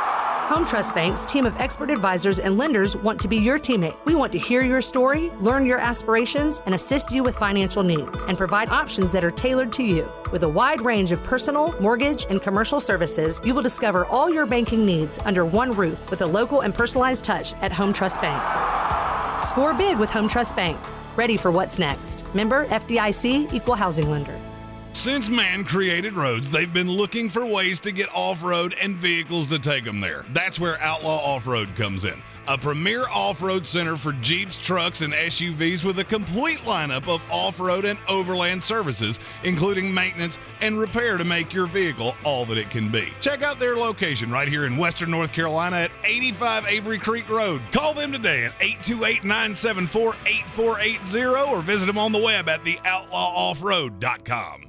Speaker 28: Home Trust Bank's team of expert advisors and lenders want to be your teammate. We want to hear your story, learn your aspirations, and assist you with financial needs, and provide options that are tailored to you. With a wide range of personal, mortgage, and commercial services, you will discover all your banking needs under one roof with a local and personalized touch at Home Trust Bank. Score big with Home Trust Bank. Ready for what's next. Member FDIC, Equal Housing Lender.
Speaker 13: Since man created roads, they've been looking for ways to get off-road and vehicles to take them there. That's where Outlaw Off-Road comes in. A premier off-road center for Jeeps, trucks, and SUVs with a complete lineup of off-road and overland services, including maintenance and repair to make your vehicle all that it can be. Check out their location right here in Western North Carolina at 85 Avery Creek Road. Call them today at 828-974-8480 or visit them on the web at theoutlawoffroad.com.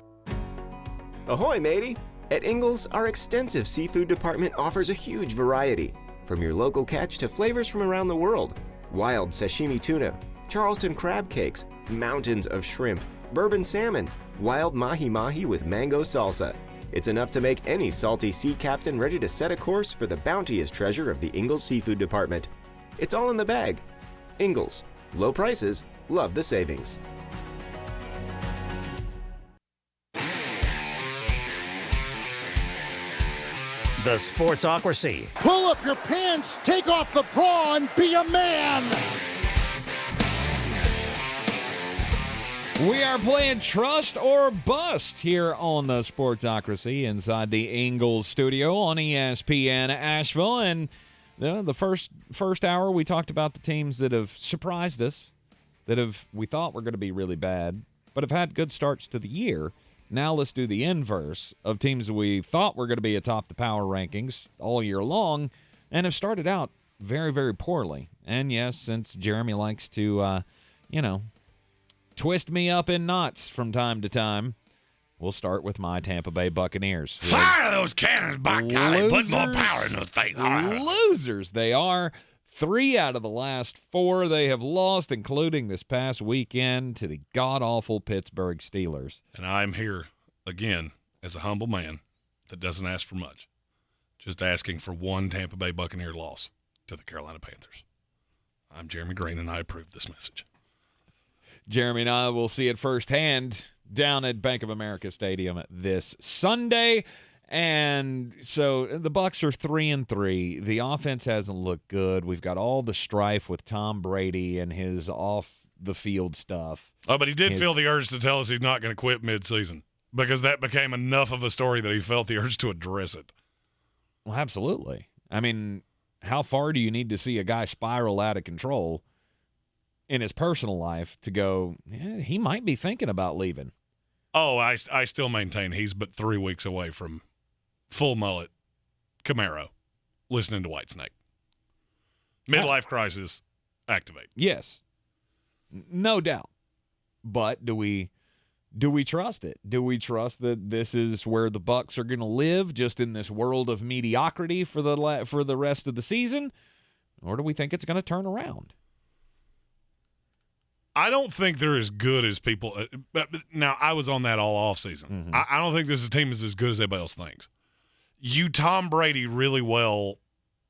Speaker 24: Ahoy, matey! At Ingles, our extensive seafood department offers a huge variety. From your local catch to flavors from around the world. Wild sashimi tuna, Charleston crab cakes, mountains of shrimp, bourbon salmon, wild mahi-mahi with mango salsa. It's enough to make any salty sea captain ready to set a course for the bounteous treasure of the Ingles Seafood Department. It's all in the bag. Ingles. Low prices, love the savings.
Speaker 7: The Sportsocracy.
Speaker 26: Pull up your pants, take off the bra, and be a man!
Speaker 1: We are playing Trust or Bust here on the Sportsocracy inside the Ingles Studio on ESPN Asheville. And the first hour, we talked about the teams that have surprised us, we thought were going to be really bad, but have had good starts to the year. Now let's do the inverse of teams that we thought were going to be atop the power rankings all year long and have started out very, very poorly. And yes, since Jeremy likes to, twist me up in knots from time to time, we'll start with my Tampa Bay Buccaneers.
Speaker 13: Fire those cannons, by golly. Put more power in those things.
Speaker 1: Losers they are. 3 out of the last 4 they have lost, including this past weekend to the god-awful Pittsburgh Steelers.
Speaker 13: And I'm here, again, as a humble man that doesn't ask for much, just asking for one Tampa Bay Buccaneer loss to the Carolina Panthers. I'm Jeremy Greene, and I approve this message.
Speaker 1: Jeremy and I will see it firsthand down at Bank of America Stadium this Sunday. And so the Bucs are 3-3. The offense hasn't looked good. We've got all the strife with Tom Brady and his off-the-field stuff.
Speaker 13: Oh, but he did feel the urge to tell us he's not going to quit midseason because that became enough of a story that he felt the urge to address it.
Speaker 1: Well, absolutely. I mean, how far do you need to see a guy spiral out of control in his personal life to go, he might be thinking about leaving?
Speaker 13: Oh, I still maintain he's but 3 weeks away from full mullet Camaro. listening to Whitesnake. Midlife crisis, activate.
Speaker 1: Yes, no doubt. But do we trust it? Do we trust that this is where the Bucs are going to live, just in this world of mediocrity for the rest of the season, or do we think it's going to turn around?
Speaker 13: I don't think they're as good as people. Now, I was on that all offseason.
Speaker 1: Mm-hmm.
Speaker 13: I don't think this team is as good as everybody else thinks. You Tom Brady really well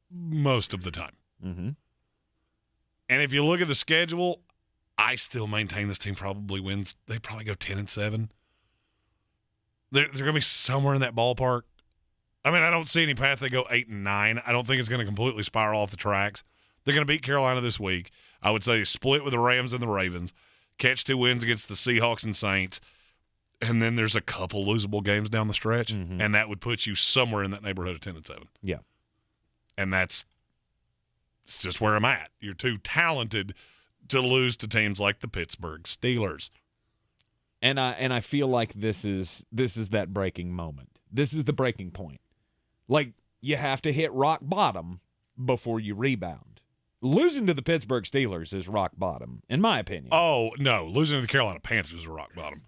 Speaker 13: most of the time.
Speaker 1: Mm-hmm.
Speaker 13: And if you look at the schedule, I still maintain this team probably wins. They probably go 10-7. They're going to be somewhere in that ballpark. I mean, I don't see any path they go 8-9. I don't think it's going to completely spiral off the tracks. They're going to beat Carolina this week. I would say split with the Rams and the Ravens, catch 2 wins against the Seahawks and Saints, and then there's a couple losable games down the stretch, and that would put you somewhere in that neighborhood of 10-7.
Speaker 1: Yeah.
Speaker 13: And it's just where I'm at. You're too talented to lose to teams like the Pittsburgh Steelers.
Speaker 1: And I feel like this is that breaking moment. This is the breaking point. Like, you have to hit rock bottom before you rebound. Losing to the Pittsburgh Steelers is rock bottom, in my opinion.
Speaker 13: Oh, no. Losing to the Carolina Panthers is rock bottom.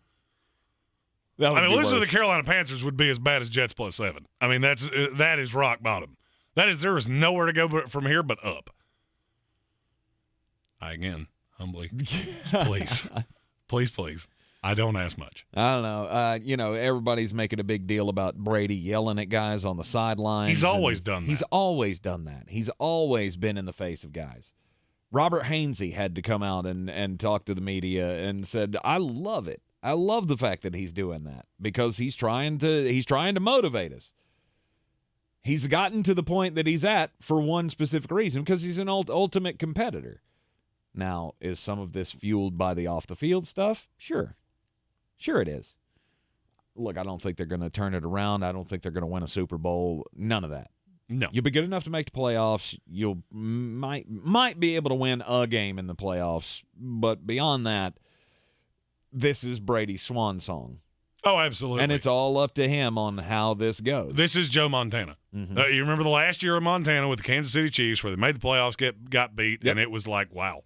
Speaker 13: Losing to the Carolina Panthers would be as bad as Jets +7. I mean, that is rock bottom. There is nowhere to go from here but up. Again, humbly, please. I don't ask much.
Speaker 1: I don't know. Everybody's making a big deal about Brady yelling at guys on the sidelines.
Speaker 13: He's always done that.
Speaker 1: He's always done that. He's always been in the face of guys. Robert Hainsey had to come out and talk to the media and said, I love it. I love the fact that he's doing that because he's trying to motivate us. He's gotten to the point that he's at for one specific reason, because he's an ultimate competitor. Now, is some of this fueled by the off-the-field stuff? Sure it is. Look, I don't think they're going to turn it around. I don't think they're going to win a Super Bowl. None of that.
Speaker 13: No.
Speaker 1: You'll be good enough to make the playoffs. You'll might be able to win a game in the playoffs, but beyond that, this is Brady's swan song.
Speaker 13: Oh, absolutely.
Speaker 1: And it's all up to him on how this goes.
Speaker 13: This is Joe Montana.
Speaker 1: Mm-hmm.
Speaker 13: You remember the last year of Montana with the Kansas City Chiefs where they made the playoffs, got beat, and it was like, wow,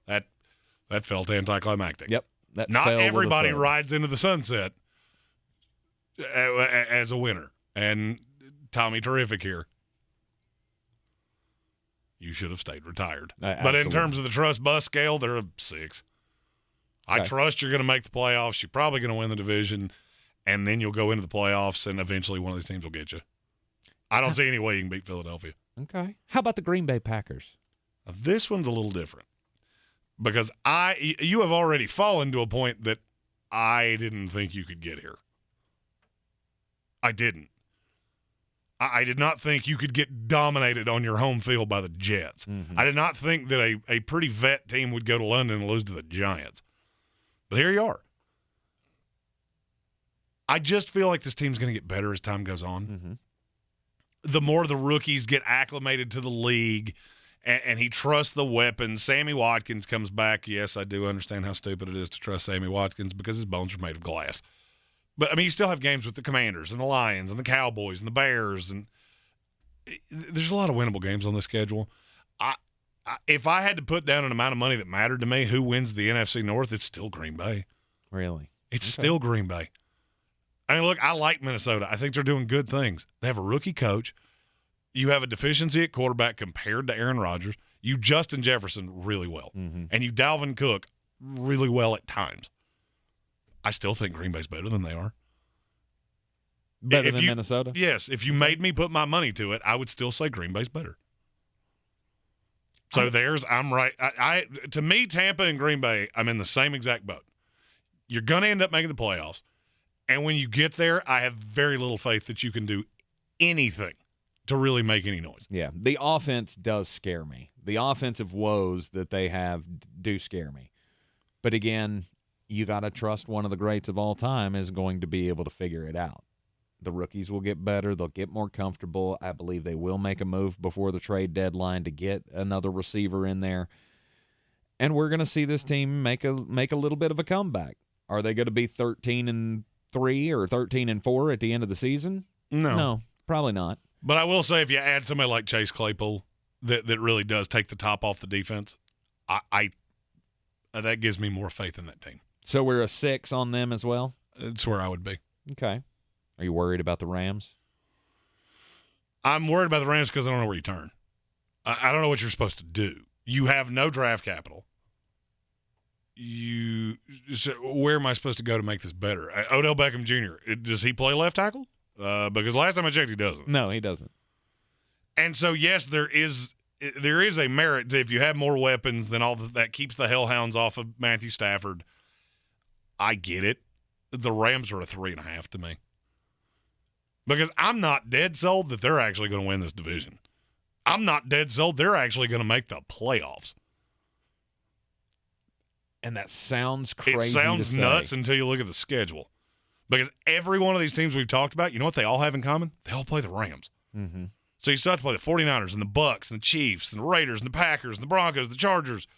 Speaker 13: that felt anticlimactic.
Speaker 1: Yep.
Speaker 13: Not everybody rides into the sunset as a winner. And Tommy Terrific here. You should have stayed retired. But in terms of the trust bus scale, they're a 6. I trust you're going to make the playoffs. You're probably going to win the division, and then you'll go into the playoffs, and eventually one of these teams will get you. I don't see any way you can beat Philadelphia.
Speaker 1: Okay. How about the Green Bay Packers?
Speaker 13: This one's a little different because you have already fallen to a point that I didn't think you could get here. I didn't. I did not think you could get dominated on your home field by the Jets.
Speaker 1: Mm-hmm.
Speaker 13: I did not think that a pretty vet team would go to London and lose to the Giants. But here you are. I just feel like this team's going to get better as time goes on.
Speaker 1: Mm-hmm.
Speaker 13: The more the rookies get acclimated to the league and he trusts the weapons. Sammy Watkins comes back. Yes, I do understand how stupid it is to trust Sammy Watkins because his bones are made of glass. But, I mean, you still have games with the Commanders and the Lions and the Cowboys and the Bears. And there's a lot of winnable games on the schedule. If I had to put down an amount of money that mattered to me, who wins the NFC North, it's still Green Bay.
Speaker 1: Really?
Speaker 13: It's still Green Bay. I mean, look, I like Minnesota. I think they're doing good things. They have a rookie coach. You have a deficiency at quarterback compared to Aaron Rodgers. You Justin Jefferson really well.
Speaker 1: Mm-hmm.
Speaker 13: And you Dalvin Cook really well at times. I still think Green Bay's better than they are.
Speaker 1: Better than Minnesota?
Speaker 13: Yes. If you made me put my money to it, I would still say Green Bay's better. So I'm right. To me, Tampa and Green Bay, I'm in the same exact boat. You're going to end up making the playoffs. And when you get there, I have very little faith that you can do anything to really make any noise.
Speaker 1: Yeah, the offense does scare me. The offensive woes that they have do scare me. But again, you got to trust one of the greats of all time is going to be able to figure it out. The rookies will get better. They'll get more comfortable. I believe they will make a move before the trade deadline to get another receiver in there. And we're going to see this team make a little bit of a comeback. Are they going to be 13-3 or 13-4 at the end of the season?
Speaker 13: No,
Speaker 1: probably not.
Speaker 13: But I will say, if you add somebody like Chase Claypool, that really does take the top off the defense, I that gives me more faith in that team.
Speaker 1: So we're a 6 on them as well?
Speaker 13: It's where I would be.
Speaker 1: Okay. Are you worried about the Rams?
Speaker 13: I'm worried about the Rams because I don't know where you turn. I don't know what you're supposed to do. You have no draft capital. So where am I supposed to go to make this better? Odell Beckham Jr., does he play left tackle? Because last time I checked, he doesn't.
Speaker 1: No, he doesn't.
Speaker 13: And so, yes, there is a merit to if you have more weapons, then all that keeps the hellhounds off of Matthew Stafford. I get it. The Rams are a 3.5 to me. Because I'm not dead sold that they're actually going to win this division. I'm not dead sold they're actually going to make the playoffs.
Speaker 1: And that sounds crazy.
Speaker 13: It sounds
Speaker 1: to say.
Speaker 13: nuts until you look at the schedule. Because every one of these teams we've talked about, you know what they all have in common? They all play the Rams.
Speaker 1: Mm-hmm.
Speaker 13: So you still have to play the 49ers and the Bucs and the Chiefs and the Raiders and the Packers and the Broncos, the Chargers.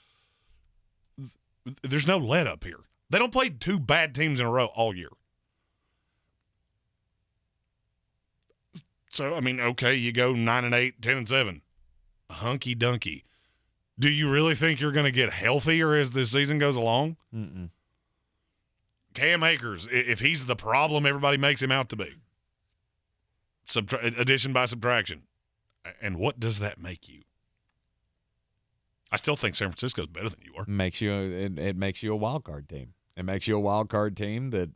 Speaker 13: There's no let up here. They don't play 2 bad teams in a row all year. So, I mean, okay, you go 9-8, 10-7. Hunky dunky. Do you really think you're going to get healthier as the season goes along?
Speaker 1: Mm-mm.
Speaker 13: Cam Akers, if he's the problem everybody makes him out to be. Addition by subtraction. And what does that make you? I still think San Francisco's better than you are.
Speaker 1: It makes you a wild card team. It makes you a wild card team that,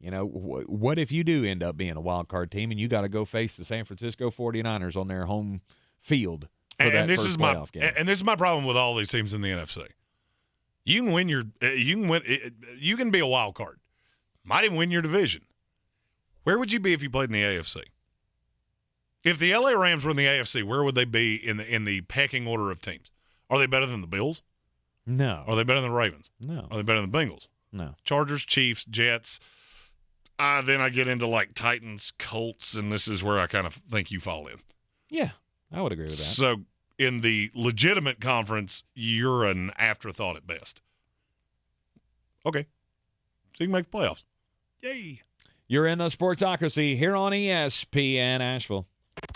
Speaker 1: you know, what if you do end up being a wild card team and you got to go face the San Francisco 49ers on their home field for that
Speaker 13: this
Speaker 1: first
Speaker 13: is
Speaker 1: playoff game?
Speaker 13: And this is my problem with all these teams in the NFC. You can be a wild card. Might even win your division. Where would you be if you played in the AFC? If the LA Rams were in the AFC, where would they be in the pecking order of teams? Are they better than the Bills?
Speaker 1: No.
Speaker 13: Are they better than the Ravens?
Speaker 1: No.
Speaker 13: Are they better than the Bengals?
Speaker 1: No.
Speaker 13: Chargers, Chiefs, Jets. Then I get into like Titans, Colts, and this is where I kind of think you fall in.
Speaker 1: Yeah, I would agree with that.
Speaker 13: So in the legitimate conference, you're an afterthought at best. Okay. So you can make the playoffs. Yay.
Speaker 1: You're in the Sportsocracy here on ESPN Asheville.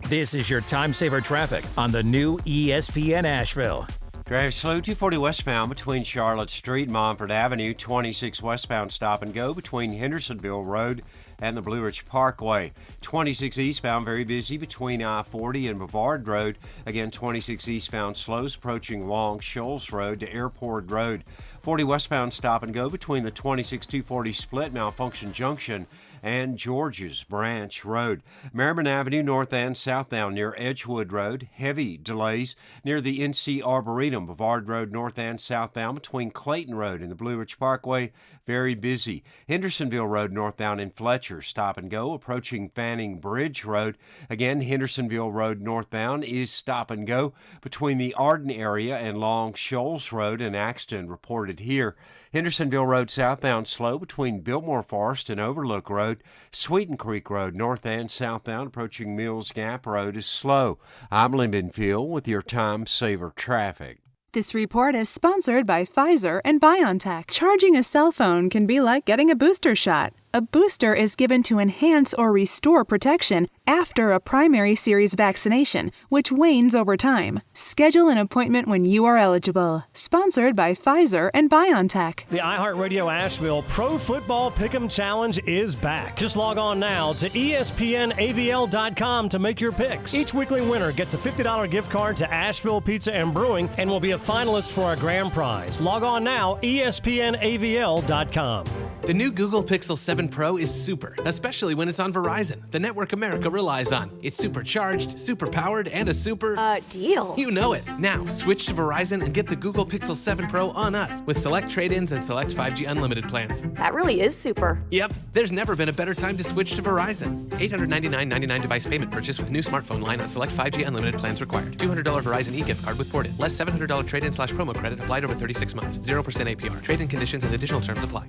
Speaker 7: This is your time saver traffic on the new ESPN Asheville.
Speaker 2: Drive slow 240 westbound between Charlotte Street and Montford Avenue. 26 westbound stop and go between Hendersonville Road and the Blue Ridge Parkway. 26 eastbound very busy between I-40 and Brevard Road. Again, 26 eastbound slows approaching Long Shoals Road to Airport Road. 40 westbound stop and go between the 26-240 split Malfunction Junction and George's Branch Road. Merriman Avenue north and southbound near Edgewood Road. Heavy delays near the NC Arboretum. Brevard Road north and southbound between Clayton Road and the Blue Ridge Parkway. Very busy. Hendersonville Road northbound in Fletcher. Stop and go approaching Fanning Bridge Road. Again, Hendersonville Road northbound is stop and go between the Arden area and Long Shoals Road. An accident reported here. Hendersonville Road southbound slow between Biltmore Forest and Overlook Road. Sweeten Creek Road north and southbound approaching Mills Gap Road is slow. I'm Lyndon Field with your Time Saver Traffic.
Speaker 15: This report is sponsored by Pfizer and BioNTech. Charging a cell phone can be like getting a booster shot. A booster is given to enhance or restore protection after a primary series vaccination, which wanes over time. Schedule an appointment when you are eligible. Sponsored by Pfizer and BioNTech.
Speaker 3: The iHeartRadio Asheville Pro Football Pick'em Challenge is back. Just log on now to ESPNAVL.com to make your picks. Each weekly winner gets a $50 gift card to Asheville Pizza and Brewing and will be a finalist for a grand prize. Log on now, ESPNAVL.com.
Speaker 5: The new Google Pixel 7 Pro is super, especially when it's on Verizon, the network America relies on. It's supercharged, super powered, and a super...
Speaker 11: deal.
Speaker 5: You know it. Now, switch to Verizon and get the Google Pixel 7 Pro on us with select trade-ins and select 5G unlimited plans.
Speaker 11: That really is super.
Speaker 5: Yep, there's never been a better time to switch to Verizon. $899.99 device payment purchase with new smartphone line on select 5G unlimited plans required. $200 Verizon e-gift card with ported. Less $700 trade-in/promo credit applied over 36 months. 0% APR. Trade-in conditions and additional terms apply.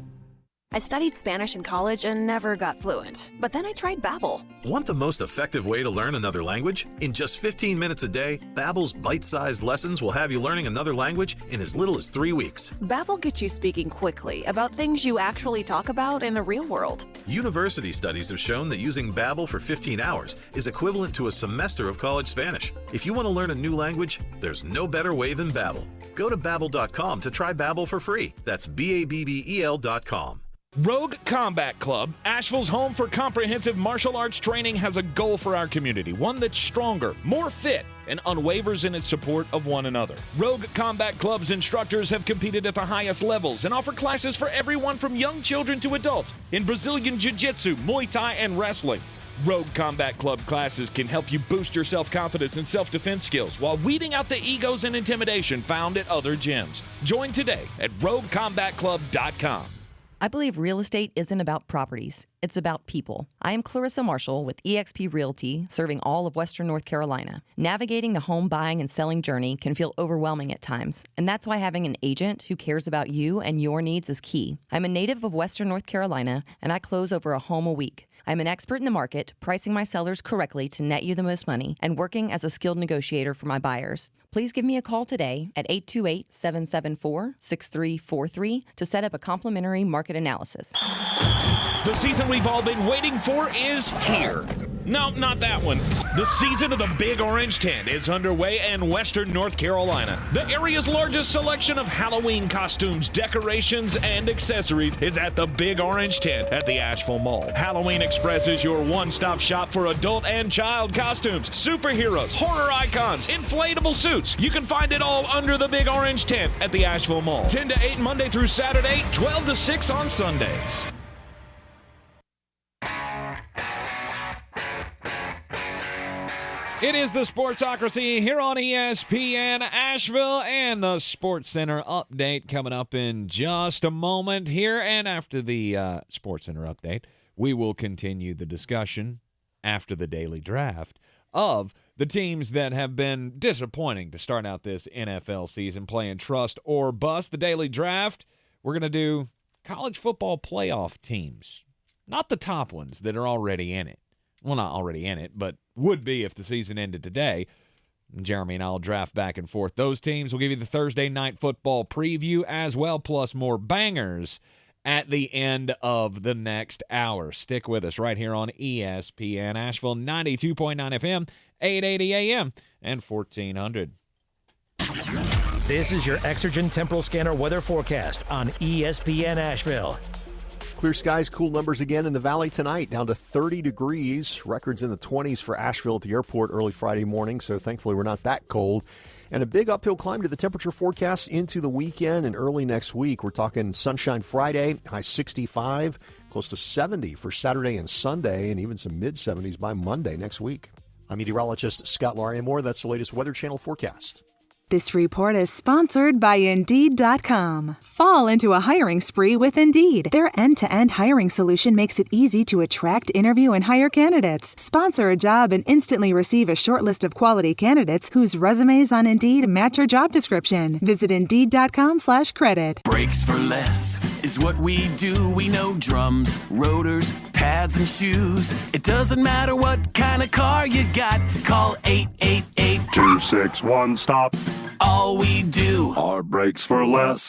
Speaker 11: I studied Spanish in college and never got fluent. But then I tried Babbel.
Speaker 6: Want the most effective way to learn another language? In just 15 minutes a day, Babbel's bite-sized lessons will have you learning another language in as little as 3 weeks.
Speaker 11: Babbel gets you speaking quickly about things you actually talk about in the real world.
Speaker 6: University studies have shown that using Babbel for 15 hours is equivalent to a semester of college Spanish. If you want to learn a new language, there's no better way than Babbel. Go to Babbel.com to try Babbel for free. That's BABBEL.com.
Speaker 16: Rogue Combat Club, Asheville's home for comprehensive martial arts training, has a goal for our community, one that's stronger, more fit, and unwavers in its support of one another. Rogue Combat Club's instructors have competed at the highest levels and offer classes for everyone from young children to adults in Brazilian Jiu-Jitsu, Muay Thai, and wrestling. Rogue Combat Club classes can help you boost your self-confidence and self-defense skills while weeding out the egos and intimidation found at other gyms. Join today at roguecombatclub.com.
Speaker 23: I believe real estate isn't about properties. It's about people. I am Clarissa Marshall with eXp Realty, serving all of Western North Carolina. Navigating the home buying and selling journey can feel overwhelming at times, and that's why having an agent who cares about you and your needs is key. I'm a native of Western North Carolina, and I close over a home a week. I'm an expert in the market, pricing my sellers correctly to net you the most money, and working as a skilled negotiator for my buyers. Please give me a call today at 828-774-6343 to set up a complimentary market analysis.
Speaker 16: The season we've all been waiting for is here. No, not that one. The season of the Big Orange Tent is underway in Western North Carolina. The area's largest selection of Halloween costumes, decorations, and accessories is at the Big Orange Tent at the Asheville Mall. Halloween Express is your one-stop shop for adult and child costumes, superheroes, horror icons, inflatable suits. You can find it all under the Big Orange Tent at the Asheville Mall. 10 to 8 Monday through Saturday, 12 to 6 on Sundays.
Speaker 1: It is the Sportsocracy here on ESPN Asheville, and the Sports Center update coming up in just a moment here. And after the Sports Center update, we will continue the discussion after the daily draft of the teams that have been disappointing to start out this NFL season, playing trust or bust. The daily draft, we're going to do college football playoff teams, not the top ones that are already in it. Well, not already in it, but would be if the season ended today. Jeremy and I will draft back and forth those teams. We'll give you the Thursday night football preview as well, plus more bangers at the end of the next hour. Stick with us right here on ESPN Asheville, 92.9 FM, 880 AM, and 1400.
Speaker 7: This is your Exergen Temporal Scanner weather forecast on ESPN Asheville.
Speaker 4: Clear skies, cool numbers again in the valley tonight, down to 30 degrees. Records in the 20s for Asheville at the airport early Friday morning, so thankfully we're not that cold. And a big uphill climb to the temperature forecast into the weekend and early next week. We're talking sunshine Friday, high 65, close to 70 for Saturday and Sunday, and even some mid-70s by Monday next week. I'm meteorologist Scott Larimore. That's the latest Weather Channel forecast.
Speaker 15: This report is sponsored by Indeed.com. Fall into a hiring spree with Indeed. Their end-to-end hiring solution makes it easy to attract, interview, and hire candidates. Sponsor a job and instantly receive a short list of quality candidates whose resumes on Indeed match your job description. Visit Indeed.com/credit.
Speaker 12: Brakes for less is what we do. We know drums, rotors, pads, and shoes. It doesn't matter what kind of car you got. Call 888-261-STOP. All we do are brakes for less.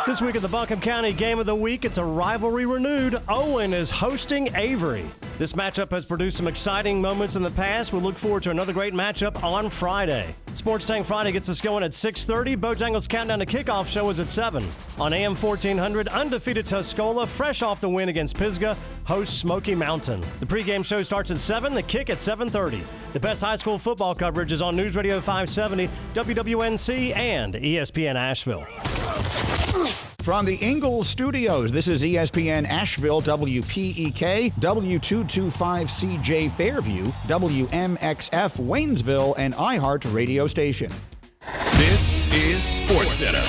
Speaker 3: This week at the Buncombe County Game of the Week, it's a rivalry renewed. Owen is hosting Avery. This matchup has produced some exciting moments in the past. We look forward to another great matchup on Friday. Sports Tank Friday gets us going at 6:30. Bojangles' Countdown to Kickoff show is at 7. On AM 1400, undefeated Tuscola, fresh off the win against Pisgah, hosts Smoky Mountain. The pregame show starts at 7, the kick at 7:30. The best high school football coverage is on News Radio 570, WWNC, and ESPN Asheville.
Speaker 17: From the Ingles Studios, this is ESPN Asheville, WPEK, W225CJ Fairview, WMXF Waynesville, and iHeart radio station.
Speaker 12: This is Sports Center.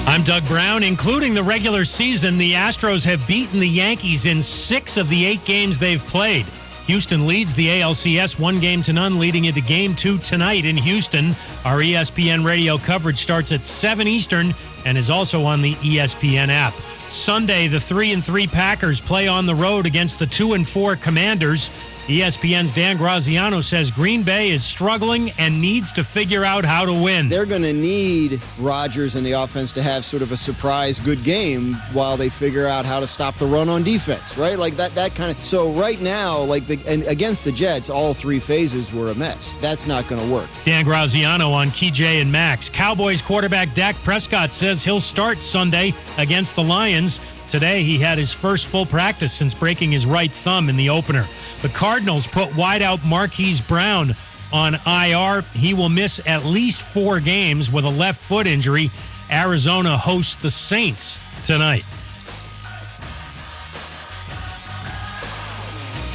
Speaker 18: I'm Doug Brown. Including the regular season, the Astros have beaten the Yankees in 6 of the 8 games they've played. Houston leads the ALCS 1-0, leading into Game 2 tonight in Houston. Our ESPN radio coverage starts at 7 Eastern and is also on the ESPN app. Sunday, the 3-3 Packers play on the road against the 2-4 Commanders. ESPN's Dan Graziano says Green Bay is struggling and needs to figure out how to win.
Speaker 8: They're going to need Rodgers and the offense to have sort of a surprise good game while they figure out how to stop the run on defense, right? Like that kind of. So right now, and against the Jets, all three phases were a mess. That's not going to work.
Speaker 18: Dan Graziano on KJ and Max. Cowboys quarterback Dak Prescott says he'll start Sunday against the Lions. Today, he had his first full practice since breaking his right thumb in the opener. The Cardinals put wideout Marquise Brown on IR. He will miss at least 4 games with a left foot injury. Arizona hosts the Saints tonight.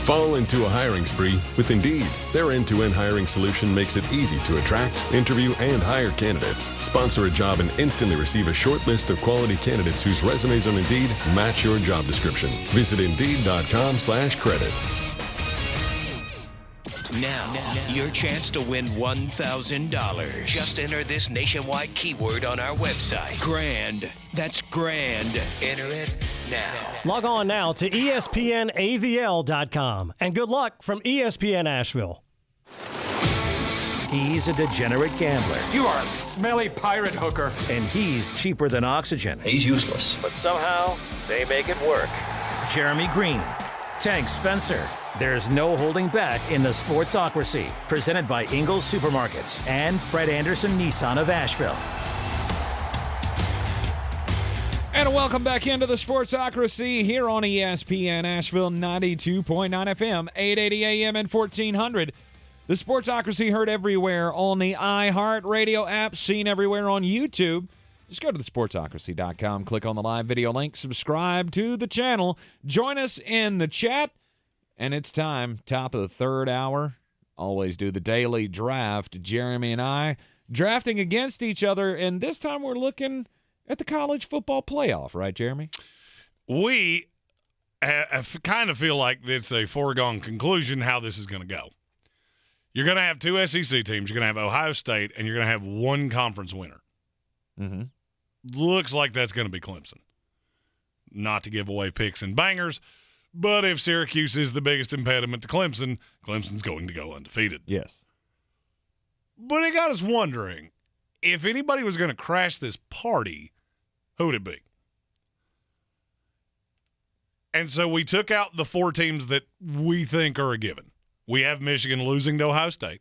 Speaker 9: Fall into a hiring spree with Indeed. Their end-to-end hiring solution makes it easy to attract, interview, and hire candidates. Sponsor a job and instantly receive a short list of quality candidates whose resumes on Indeed match your job description. Visit Indeed.com/credit.
Speaker 14: Now, your chance to win $1,000. Just enter this nationwide keyword on our website. Grand. That's grand. Enter it now.
Speaker 3: Log on now to ESPNAVL.com. And good luck from ESPN Asheville.
Speaker 7: He's a degenerate gambler.
Speaker 19: You are a smelly pirate hooker.
Speaker 7: And he's cheaper than oxygen.
Speaker 19: He's useless.
Speaker 7: But somehow, they make it work. Jeremy Greene, Tank Spencer. There's no holding back in the Sportsocracy. Presented by Ingles Supermarkets and Fred Anderson Nissan of Asheville.
Speaker 1: And welcome back into the Sportsocracy here on ESPN Asheville 92.9 FM, 880 AM and 1400. The Sportsocracy heard everywhere on the iHeartRadio app, seen everywhere on YouTube. Just go to thesportsocracy.com, click on the live video link, subscribe to the channel, join us in the chat, and it's time, top of the third hour. Always do the daily draft. Jeremy and I drafting against each other, and this time we're looking at the college football playoff, right, Jeremy?
Speaker 13: We kind of feel like it's a foregone conclusion how this is going to go. You're going to have 2 SEC teams. You're going to have Ohio State, and you're going to have one conference winner.
Speaker 1: Mm-hmm.
Speaker 13: Looks like that's going to be Clemson. Not to give away picks and bangers, but if Syracuse is the biggest impediment to Clemson, Clemson's going to go undefeated.
Speaker 1: Yes.
Speaker 13: But it got us wondering, if anybody was going to crash this party, who would it be? And so we took out the 4 teams that we think are a given. We have Michigan losing to Ohio State.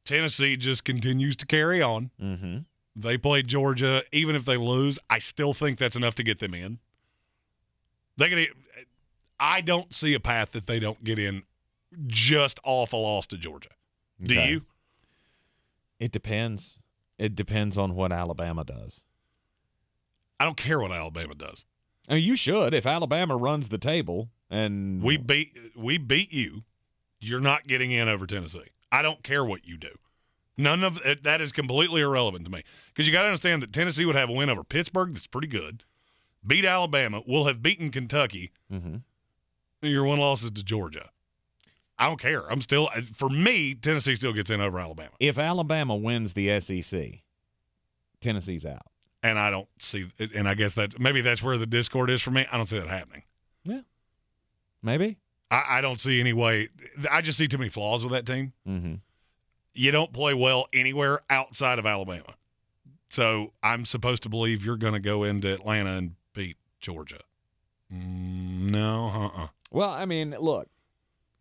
Speaker 13: Tennessee just continues to carry on.
Speaker 1: Mm-hmm.
Speaker 13: They play Georgia. Even if they lose, I still think that's enough to get them in. I don't see a path that they don't get in just off a loss to Georgia. Okay. Do you?
Speaker 1: It depends. It depends on what Alabama does.
Speaker 13: I don't care what Alabama does.
Speaker 1: I mean, you should. If Alabama runs the table and
Speaker 13: we beat you, you're not getting in over Tennessee. I don't care what you do. None of that is completely irrelevant to me, because you got to understand that Tennessee would have a win over Pittsburgh that's pretty good, beat Alabama, will have beaten Kentucky.
Speaker 1: Mm-hmm.
Speaker 13: Your one loss is to Georgia. I don't care. For me, Tennessee still gets in over Alabama.
Speaker 1: If Alabama wins the SEC, Tennessee's out.
Speaker 13: And I don't see – and I guess maybe that's where the discord is for me. I don't see that happening.
Speaker 1: Yeah. Maybe.
Speaker 13: I don't see any way – I just see too many flaws with that team.
Speaker 1: Mm-hmm.
Speaker 13: You don't play well anywhere outside of Alabama. So I'm supposed to believe you're going to go into Atlanta and beat Georgia. No,
Speaker 1: Well, I mean, look,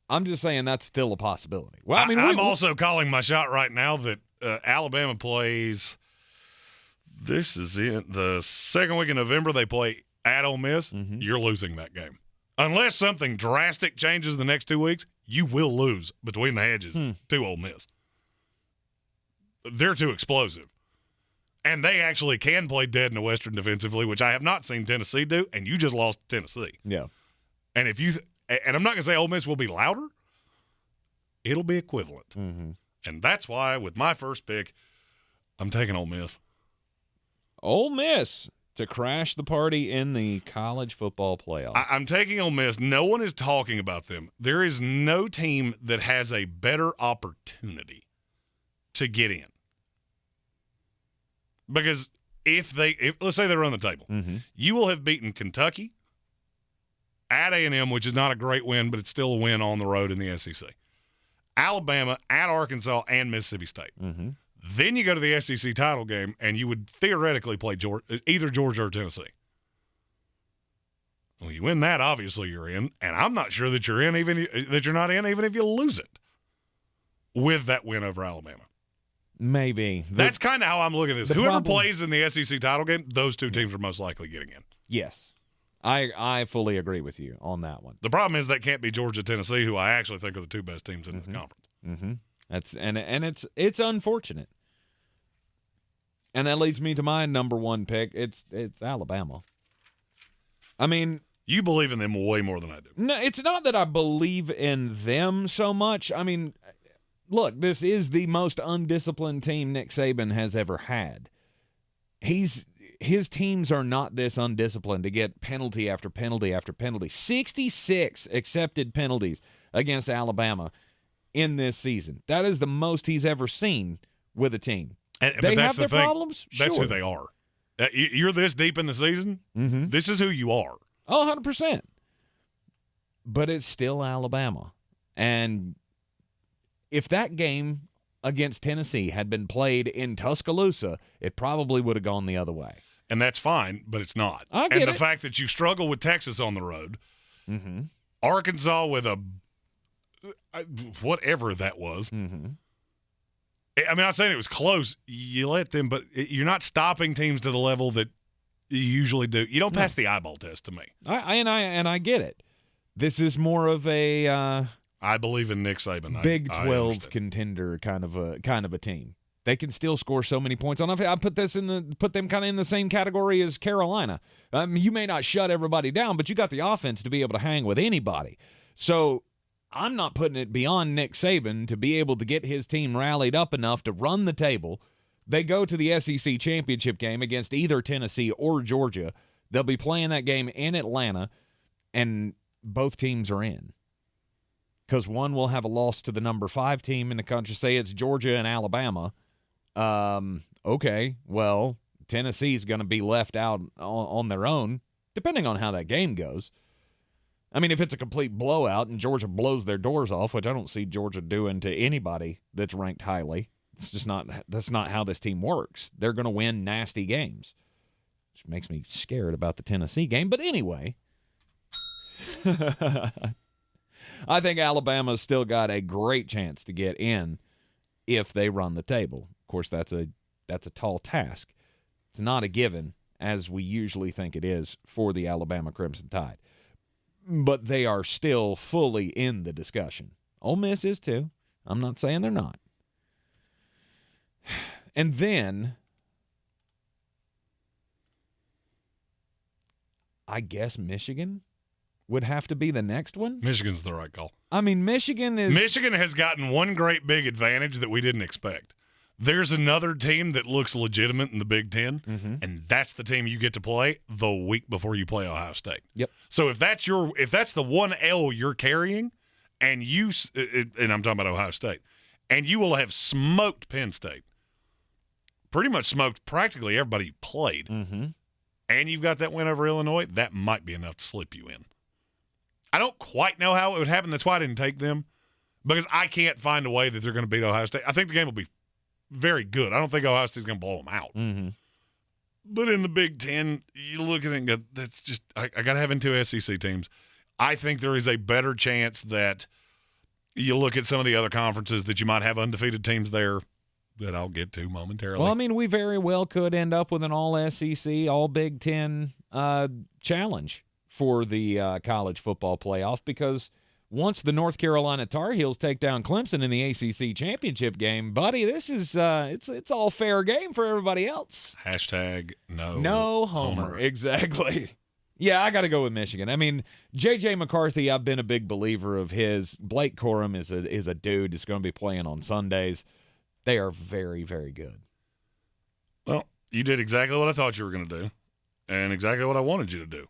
Speaker 1: I'm just saying that's still a possibility. Well, I mean,
Speaker 13: I'm also calling my shot right now that Alabama plays – this is it. The second week in November, they play at Ole Miss.
Speaker 1: Mm-hmm.
Speaker 13: You're losing that game. Unless something drastic changes the next 2 weeks, you will lose between the hedges to Ole Miss. They're too explosive. And they actually can play dead in the Western defensively, which I have not seen Tennessee do, and you just lost to Tennessee.
Speaker 1: Yeah.
Speaker 13: And I'm not going to say Ole Miss will be louder. It'll be equivalent.
Speaker 1: Mm-hmm.
Speaker 13: And that's why, with my first pick, I'm taking Ole Miss.
Speaker 1: Ole Miss to crash the party in the college football playoff.
Speaker 13: I'm taking Ole Miss. No one is talking about them. There is no team that has a better opportunity to get in. Because if let's say they run the table, you will have beaten Kentucky at A&M, which is not a great win, but it's still a win on the road in the SEC. Alabama at Arkansas and Mississippi State. Then you go to the SEC title game, and you would theoretically play either Georgia or Tennessee. Well, you win that, obviously you're in, and I'm not sure that you're in, even if you lose it with that win over Alabama.
Speaker 1: Maybe.
Speaker 13: That's kind of how I'm looking at this. Whoever plays in the SEC title game, those two teams are most likely getting in.
Speaker 1: Yes. I fully agree with you on that one.
Speaker 13: The problem is that can't be Georgia, Tennessee, who I actually think are the two best teams in the conference.
Speaker 1: That's and it's unfortunate. And that leads me to my number one pick. It's Alabama. I mean,
Speaker 13: you believe in them way more than I do.
Speaker 1: No, it's not that I believe in them so much. I mean, look, this is the most undisciplined team Nick Saban has ever had. His teams are not this undisciplined to get penalty after penalty after penalty. 66 accepted penalties against Alabama in this season. That is the most he's ever seen with a team. They have their problems?
Speaker 13: That's
Speaker 1: sure.
Speaker 13: who they are. You're this deep in the season, this is who you are.
Speaker 1: Oh, 100%. But it's still Alabama. And if that game against Tennessee had been played in Tuscaloosa, it probably would have gone the other way.
Speaker 13: And that's fine, but it's not.
Speaker 1: I get
Speaker 13: and the
Speaker 1: it.
Speaker 13: fact that you struggle with Texas on the road, Arkansas with a whatever that was. I mean, I'm not saying it was close. You let them, but you're not stopping teams to the level that you usually do. You don't pass the eyeball test to me.
Speaker 1: I get it. This is more of a
Speaker 13: I believe in Nick Saban.
Speaker 1: Big 12 contender kind of a team. They can still score so many points on. I put them kind of in the same category as Carolina. You may not shut everybody down, but you got the offense to be able to hang with anybody. So I'm not putting it beyond Nick Saban to be able to get his team rallied up enough to run the table. They go to the SEC championship game against either Tennessee or Georgia. They'll be playing that game in Atlanta, and both teams are in. Because one will have a loss to the number 5 team in the country. Say it's Georgia and Alabama. Okay, well, Tennessee's going to be left out on their own, depending on how that game goes. I mean, if it's a complete blowout and Georgia blows their doors off, which I don't see Georgia doing to anybody that's ranked highly, that's not how this team works. They're going to win nasty games, which makes me scared about the Tennessee game. But anyway, I think Alabama's still got a great chance to get in if they run the table. Of course, that's a tall task. It's not a given, as we usually think it is for the Alabama Crimson Tide. But they are still fully in the discussion. Ole Miss is too. I'm not saying they're not. And then I guess Michigan would have to be the next one.
Speaker 13: Michigan's the right call.
Speaker 1: I mean, Michigan
Speaker 13: has gotten one great big advantage that we didn't expect. There's another team that looks legitimate in the Big Ten, and that's the team you get to play the week before you play Ohio State.
Speaker 1: Yep.
Speaker 13: So if that's the one L you're carrying, and I'm talking about Ohio State, and you will have smoked Penn State, pretty much smoked practically everybody you played, and you've got that win over Illinois, that might be enough to slip you in. I don't quite know how it would happen. That's why I didn't take them, because I can't find a way that they're going to beat Ohio State. I think the game will be very good. I don't think Ohio State's going to blow them out. But in the Big Ten, you look at it and go, that's just – I got to have in 2 SEC teams. I think there is a better chance that you look at some of the other conferences that you might have undefeated teams there that I'll get to momentarily.
Speaker 1: Well, I mean, we very well could end up with an all-SEC, all-Big Ten challenge for the college football playoff, because once the North Carolina Tar Heels take down Clemson in the ACC championship game, buddy, this is it's all fair game for everybody else.
Speaker 13: #
Speaker 1: No homer. Exactly. Yeah, I got to go with Michigan. I mean, J.J. McCarthy, I've been a big believer of his. Blake Corum is a dude that's going to be playing on Sundays. They are very, very good.
Speaker 13: Well, you did exactly what I thought you were going to do, and exactly what I wanted you to do,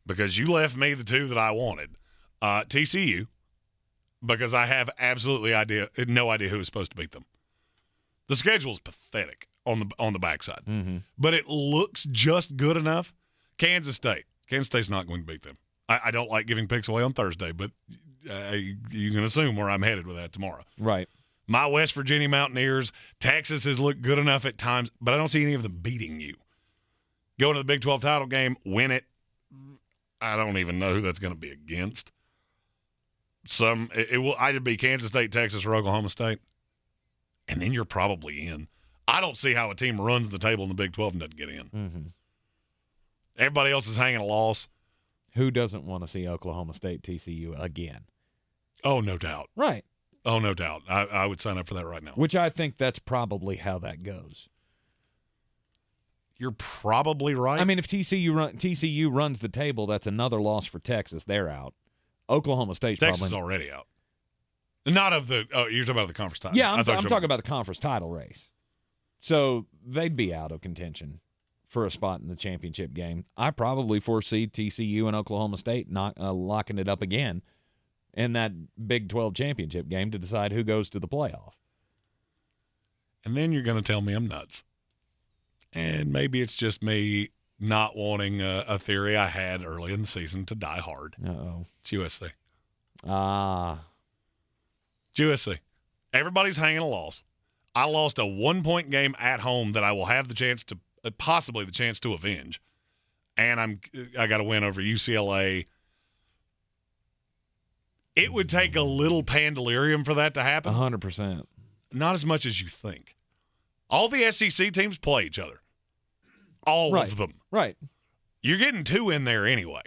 Speaker 13: because you left me the 2 that I wanted. TCU, because I have absolutely no idea who is supposed to beat them. The schedule is pathetic on the backside,
Speaker 1: Mm-hmm.
Speaker 13: but it looks just good enough. Kansas State's not going to beat them. I don't like giving picks away on Thursday, but you can assume where I'm headed with that tomorrow.
Speaker 1: Right.
Speaker 13: My West Virginia Mountaineers, Texas has looked good enough at times, but I don't see any of them beating you. Go to the Big 12 title game, win it. I don't even know who that's going to be against. It will either be Kansas State, Texas, or Oklahoma State, and then you're probably in. I don't see how a team runs the table in the Big 12 and doesn't get in.
Speaker 1: Mm-hmm.
Speaker 13: Everybody else is hanging a loss.
Speaker 1: Who doesn't want to see Oklahoma State TCU again?
Speaker 13: Oh, no doubt.
Speaker 1: Right.
Speaker 13: Oh, no doubt. I would sign up for that right now.
Speaker 1: Which I think that's probably how that goes.
Speaker 13: You're probably right.
Speaker 1: I mean, if TCU runs the table, that's another loss for Texas. They're out. Oklahoma State's
Speaker 13: Texas
Speaker 1: probably
Speaker 13: already out. Not of the. Oh, you're talking about the conference title.
Speaker 1: Yeah, I'm talking about the conference title race. So they'd be out of contention for a spot in the championship game. I probably foresee TCU and Oklahoma State not locking it up again in that Big 12 championship game to decide who goes to the playoff.
Speaker 13: And then you're going to tell me I'm nuts. And maybe it's just me not wanting a theory I had early in the season to die hard.
Speaker 1: Uh-oh.
Speaker 13: It's USC.
Speaker 1: It's
Speaker 13: USC. Everybody's hanging a loss. I lost a 1-point game at home that I will have the chance to possibly the chance to avenge, and I got to win over UCLA. It would take a little pandelirium for that to happen.
Speaker 1: 100%.
Speaker 13: Not as much as you think. All the SEC teams play each other. All of them.
Speaker 1: Right.
Speaker 13: You're getting 2 in there anyway.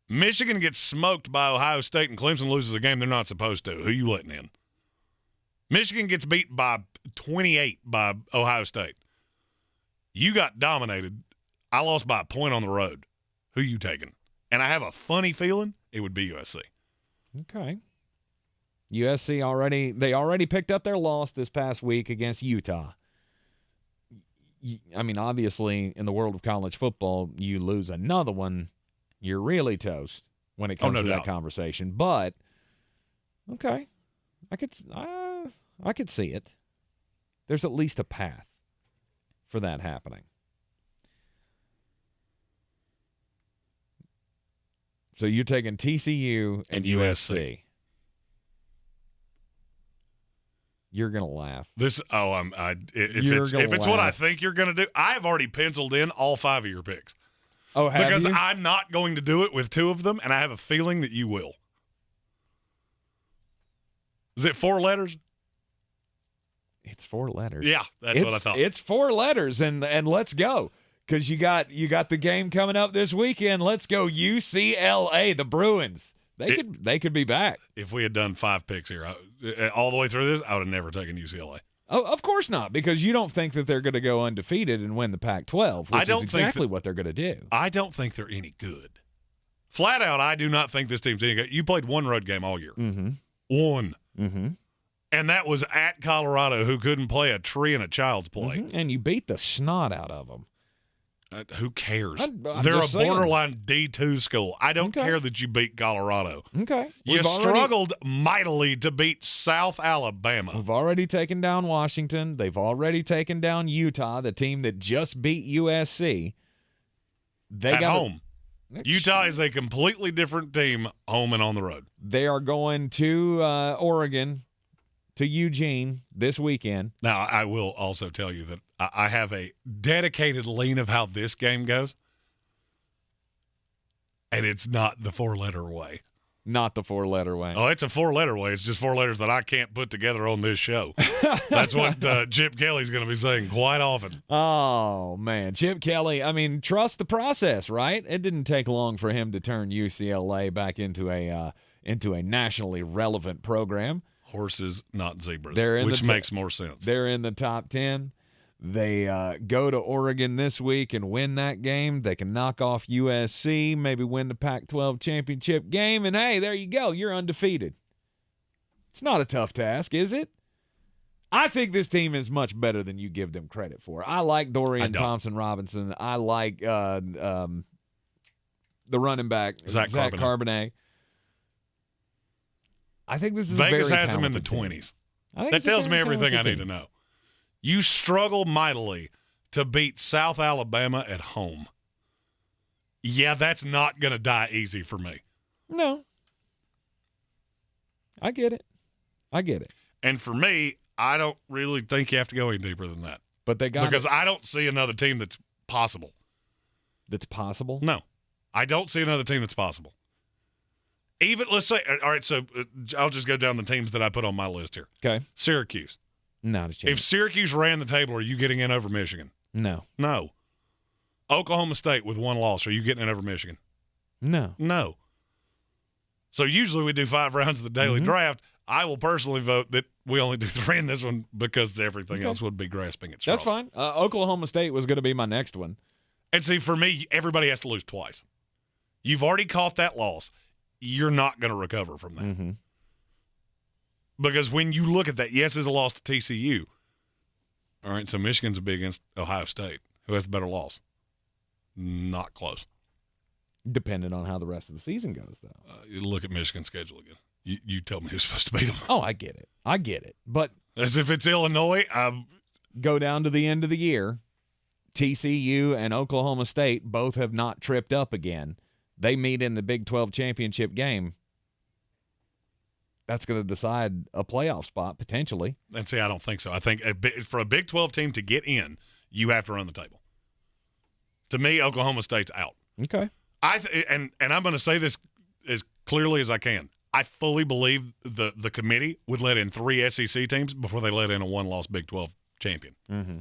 Speaker 13: Michigan gets smoked by Ohio State and Clemson loses a game they're not supposed to. Who you letting in? Michigan gets beat by 28 by Ohio State. You got dominated. I lost by a point on the road. Who you taking? And I have a funny feeling it would be USC.
Speaker 1: Okay. USC already picked up their loss this past week against Utah. I mean, obviously, in the world of college football, you lose another one, you're really toast when it comes to that conversation. But, okay, I could see it. There's at least a path for that happening. So you're taking TCU and USC. You're gonna laugh.
Speaker 13: If it's what I think you're gonna do, I've already penciled in all 5 of your picks.
Speaker 1: Oh, have
Speaker 13: because
Speaker 1: you?
Speaker 13: I'm not going to do it with 2 of them, and I have a feeling that you will. Is it 4 letters?
Speaker 1: It's 4 letters.
Speaker 13: Yeah, that's what I thought.
Speaker 1: It's 4 letters, and let's go. Because you got the game coming up this weekend. Let's go UCLA, the Bruins. They could be back.
Speaker 13: If we had done 5 picks here all the way through this, I would have never taken UCLA.
Speaker 1: Oh, of course not, because you don't think that they're going to go undefeated and win the Pac-12, which is exactly what they're going to do.
Speaker 13: I don't think they're any good. Flat out, I do not think this team's any good. You played 1 road game all year.
Speaker 1: Mm-hmm.
Speaker 13: 1.
Speaker 1: Mm-hmm.
Speaker 13: And that was at Colorado, who couldn't play a tree in a child's play.
Speaker 1: Mm-hmm. And you beat the snot out of them.
Speaker 13: Who cares?
Speaker 1: I'm
Speaker 13: They're a
Speaker 1: just saying.
Speaker 13: borderline D2 school. I don't care that you beat Colorado.
Speaker 1: Okay.
Speaker 13: You struggled mightily to beat South Alabama.
Speaker 1: We've already taken down Washington. They've already taken down Utah, the team that just beat USC.
Speaker 13: At home. Utah is a completely different team, home and on the road.
Speaker 1: They are going to Oregon, to Eugene this weekend.
Speaker 13: Now, I will also tell you that I have a dedicated lean of how this game goes, and it's not the 4-letter way.
Speaker 1: Not the 4-letter way.
Speaker 13: Oh, it's a 4-letter way. It's just 4 letters that I can't put together on this show. That's what Chip Kelly's going to be saying quite often.
Speaker 1: Oh, man. Chip Kelly, I mean, trust the process, right? It didn't take long for him to turn UCLA back into a nationally relevant program.
Speaker 13: Horses, not zebras, which makes more sense.
Speaker 1: They're in the top 10. They go to Oregon this week and win that game. They can knock off USC, maybe win the Pac-12 championship game, and hey, there you go. You're undefeated. It's not a tough task, is it? I think this team is much better than you give them credit for. I like Dorian Thompson-Robinson. I like the running back, Zach Carbonet. I think this is
Speaker 13: Vegas
Speaker 1: a very
Speaker 13: has him in the
Speaker 1: talented
Speaker 13: 20s.
Speaker 1: team.
Speaker 13: That tells me everything I need to know. You struggle mightily to beat South Alabama at home. Yeah, that's not going to die easy for me.
Speaker 1: No. I get it.
Speaker 13: And for me, I don't really think you have to go any deeper than that.
Speaker 1: But they got
Speaker 13: because I don't see another team that's possible.
Speaker 1: That's possible?
Speaker 13: No. I don't see another team that's possible. Even, let's say, all right, so I'll just go down the teams that I put on my list here.
Speaker 1: Okay.
Speaker 13: Syracuse.
Speaker 1: Not a chance.
Speaker 13: If Syracuse ran the table, are you getting in over Michigan?
Speaker 1: No.
Speaker 13: No. Oklahoma State with one loss, are you getting in over Michigan?
Speaker 1: No.
Speaker 13: No. So usually we do 5 rounds of the daily draft. I will personally vote that we only do 3 in this one because everything else would be grasping at straws.
Speaker 1: That's fine. Oklahoma State was going to be my next one.
Speaker 13: And see, for me, everybody has to lose twice. You've already caught that loss. You're not going to recover from that.
Speaker 1: Mm-hmm.
Speaker 13: Because when you look at that, yes, it's a loss to TCU. All right, so Michigan's a big against Ohio State. Who has the better loss? Not close.
Speaker 1: Depending on how the rest of the season goes, though.
Speaker 13: You look at Michigan's schedule again. You tell me who's supposed to beat them.
Speaker 1: Oh, I get it. But
Speaker 13: as if it's Illinois,
Speaker 1: go down to the end of the year. TCU and Oklahoma State both have not tripped up again. They meet in the Big 12 championship game. That's going to decide a playoff spot, potentially.
Speaker 13: And see, I don't think so. I think for a Big 12 team to get in, you have to run the table. To me, Oklahoma State's out.
Speaker 1: Okay.
Speaker 13: And I'm going to say this as clearly as I can. I fully believe the committee would let in 3 SEC teams before they let in a one-loss Big 12 champion.
Speaker 1: Mm-hmm.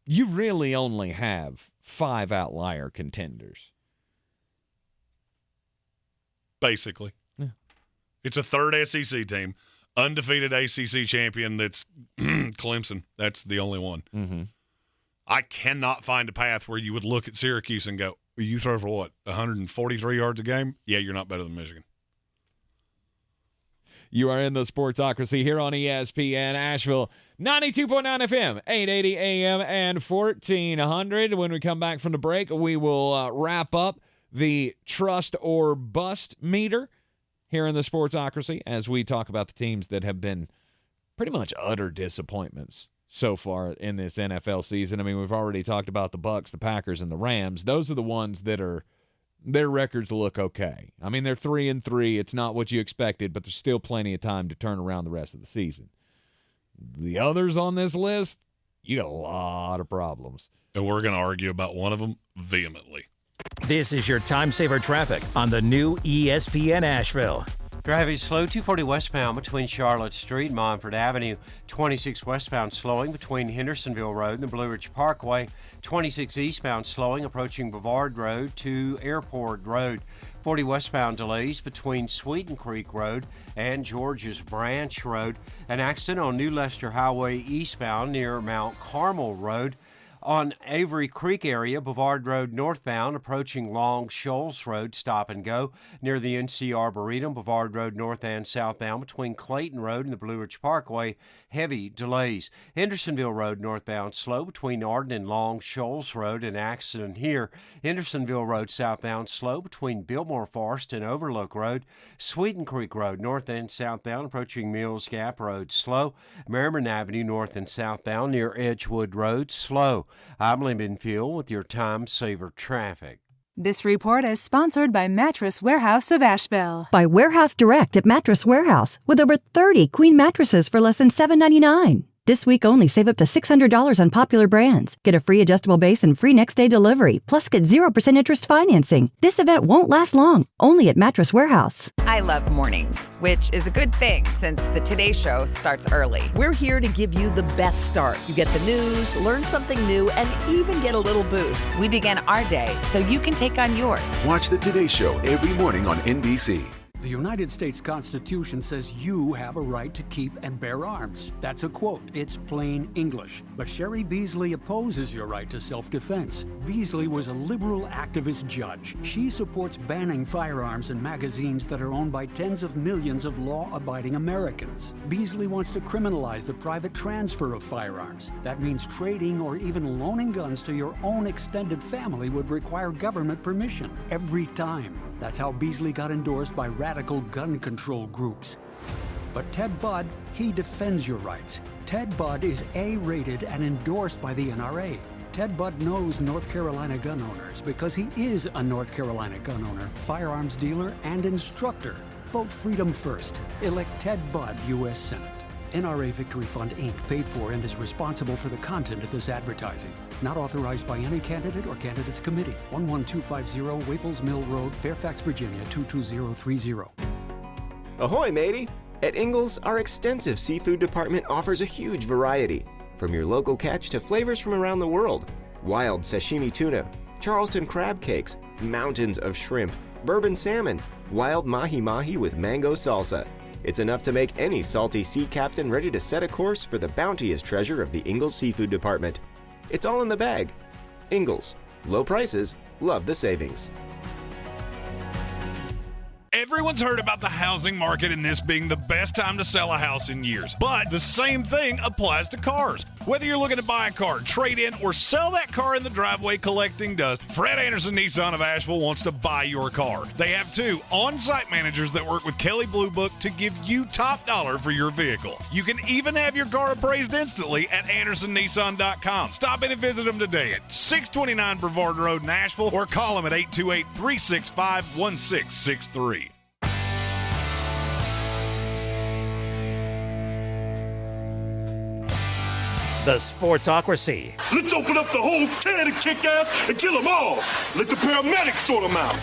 Speaker 1: You really only have 5 outlier contenders.
Speaker 13: Basically.
Speaker 1: Yeah.
Speaker 13: It's a third SEC team, undefeated ACC champion that's Clemson. That's the only one.
Speaker 1: Mm-hmm.
Speaker 13: I cannot find a path where you would look at Syracuse and go, you throw for what, 143 yards a game? Yeah, you're not better than Michigan.
Speaker 1: You are in the Sportsocracy here on ESPN Asheville, 92.9 FM, 880 AM, and 1400. When we come back from the break, we will wrap up the trust or bust meter here in the Sportsocracy as we talk about the teams that have been pretty much utter disappointments so far in this NFL season. I mean, we've already talked about the Bucs, the Packers, and the Rams. Those are the ones that are their records look okay. I mean, they're 3-3. It's not what you expected, but there's still plenty of time to turn around the rest of the season. The others on this list, you got a lot of problems.
Speaker 13: And we're going to argue about one of them vehemently.
Speaker 7: This is your time saver traffic on the new ESPN Asheville.
Speaker 2: Driving slow 240 westbound between Charlotte Street and Montford Avenue. 26 westbound slowing between Hendersonville Road and the Blue Ridge Parkway. 26 eastbound slowing approaching Brevard Road to Airport Road. 40 westbound delays between Sweeten Creek Road and George's Branch Road. An accident on New Leicester Highway eastbound near Mount Carmel Road. On Avery Creek area, Brevard Road northbound, approaching Long Shoals Road, stop and go. Near the NC Arboretum, Brevard Road north and southbound, between Clayton Road and the Blue Ridge Parkway, heavy delays. Hendersonville Road northbound, slow between Arden and Long Shoals Road, an accident here. Hendersonville Road southbound, slow between Biltmore Forest and Overlook Road. Sweeten Creek Road north and southbound, approaching Mills Gap Road, slow. Merriman Avenue north and southbound, near Edgewood Road, slow. I'm Lyndon Field with your Time Saver Traffic.
Speaker 15: This report is sponsored by Mattress Warehouse of Asheville.
Speaker 10: By Warehouse Direct at Mattress Warehouse, with over 30 queen mattresses for less than $7.99. This week only, save up to $600 on popular brands. Get a free adjustable base and free next-day delivery. Plus, get 0% interest financing. This event won't last long. Only at Mattress Warehouse.
Speaker 20: I love mornings, which is a good thing since the Today Show starts early.
Speaker 21: We're here to give you the best start. You get the news, learn something new, and even get a little boost.
Speaker 20: We begin our day so you can take on yours.
Speaker 22: Watch the Today Show every morning on NBC.
Speaker 24: The United States Constitution says you have a right to keep and bear arms. That's a quote. It's plain English. But Sherry Beasley opposes your right to self-defense. Beasley was a liberal activist judge. She supports banning firearms and magazines that are owned by tens of millions of law-abiding Americans. Beasley wants to criminalize the private transfer of firearms. That means trading or even loaning guns to your own extended family would require government permission every time. That's how Beasley got endorsed by radical gun control groups. But Ted Budd, he defends your rights. Ted Budd is A-rated and endorsed by the NRA. Ted Budd knows North Carolina gun owners because he is a North Carolina gun owner, firearms dealer, and instructor. Vote freedom first. Elect Ted Budd, U.S. Senate. NRA Victory Fund, Inc. paid for and is responsible for the content of this advertising. Not authorized by any candidate or candidates committee. 11250 Waples Mill Road, Fairfax, Virginia 22030.
Speaker 5: Ahoy, matey! At Ingles, our extensive seafood department offers a huge variety. From your local catch to flavors from around the world. Wild sashimi tuna, Charleston crab cakes, mountains of shrimp, bourbon salmon, wild mahi-mahi with mango salsa. It's enough to make any salty sea captain ready to set a course for the bounteous treasure of the Ingles Seafood Department. It's all in the bag. Ingles. Low prices, love the savings.
Speaker 13: Everyone's heard about the housing market and this being the best time to sell a house in years. But the same thing applies to cars. Whether you're looking to buy a car, trade in, or sell that car in the driveway collecting dust, Fred Anderson Nissan of Asheville wants to buy your car. They have 2 on-site managers that work with Kelly Blue Book to give you top dollar for your vehicle. You can even have your car appraised instantly at AndersonNissan.com. Stop in and visit them today at 629 Brevard Road in Asheville or call them at 828-365-1663.
Speaker 3: The Sportsocracy.
Speaker 6: Let's open up the whole can of kick-ass and kill them all. Let the paramedics sort them out.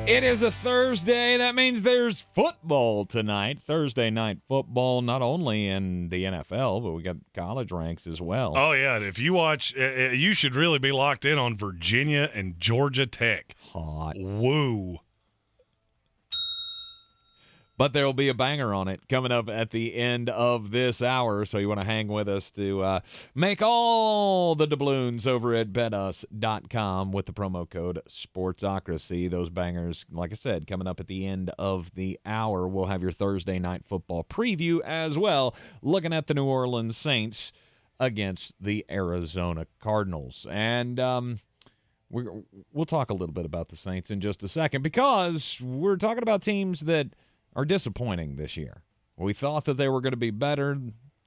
Speaker 1: It is a Thursday. That means there's football tonight. Thursday night football, not only in the NFL, but we got college ranks as well.
Speaker 13: Oh, yeah. If you watch, you should really be locked in on Virginia and Georgia Tech.
Speaker 1: Hot.
Speaker 13: Woo.
Speaker 1: But there will be a banger on it coming up at the end of this hour, so you want to hang with us to make all the doubloons over at betus.com with the promo code Sportsocracy. Those bangers, like I said, coming up at the end of the hour. We'll have your Thursday night football preview as well, looking at the New Orleans Saints against the Arizona Cardinals. And we'll talk a little bit about the Saints in just a second because we're talking about teams that are disappointing this year. We thought that they were going to be better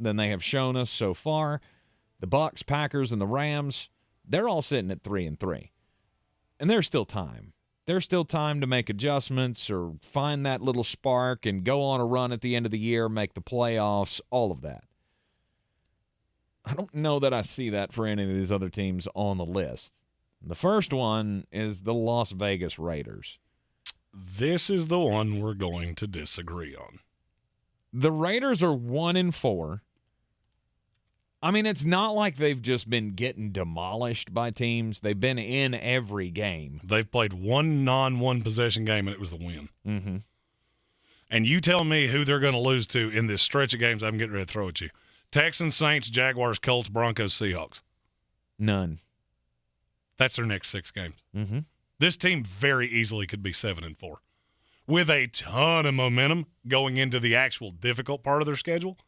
Speaker 1: than they have shown us so far. The Bucs, Packers, and the Rams, they're all sitting at 3-3. And there's still time. There's still time to make adjustments or find that little spark and go on a run at the end of the year, make the playoffs, all of that. I don't know that I see that for any of these other teams on the list. The first one is the Las Vegas Raiders.
Speaker 13: This is the one we're going to disagree on.
Speaker 1: The Raiders are 1-4. I mean, it's not like they've just been getting demolished by teams. They've been in every game.
Speaker 13: They've played one non-one possession game, and it was the win.
Speaker 1: Mm-hmm.
Speaker 13: And you tell me who they're going to lose to in this stretch of games I'm getting ready to throw at you. Texans, Saints, Jaguars, Colts, Broncos, Seahawks.
Speaker 1: None.
Speaker 13: That's their next 6 games.
Speaker 1: Mm-hmm.
Speaker 13: This team very easily could be 7-4 with a ton of momentum going into the actual difficult part of their schedule.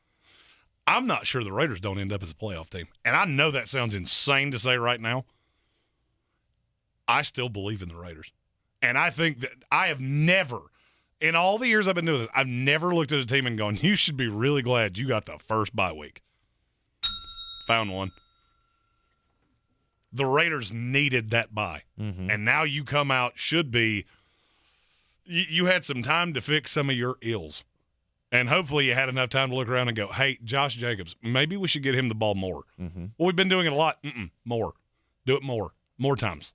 Speaker 13: I'm not sure the Raiders don't end up as a playoff team. And I know that sounds insane to say right now. I still believe in the Raiders. And I think that I have never, in all the years I've been doing this, I've never looked at a team and gone, you should be really glad you got the first bye week. Found one. The Raiders needed that bye.
Speaker 1: Mm-hmm.
Speaker 13: And now you come out, should be, you had some time to fix some of your ills. And hopefully you had enough time to look around and go, hey, Josh Jacobs, maybe we should get him the ball more.
Speaker 1: Mm-hmm.
Speaker 13: Well, we've been doing it a lot. More. Do it more. More times.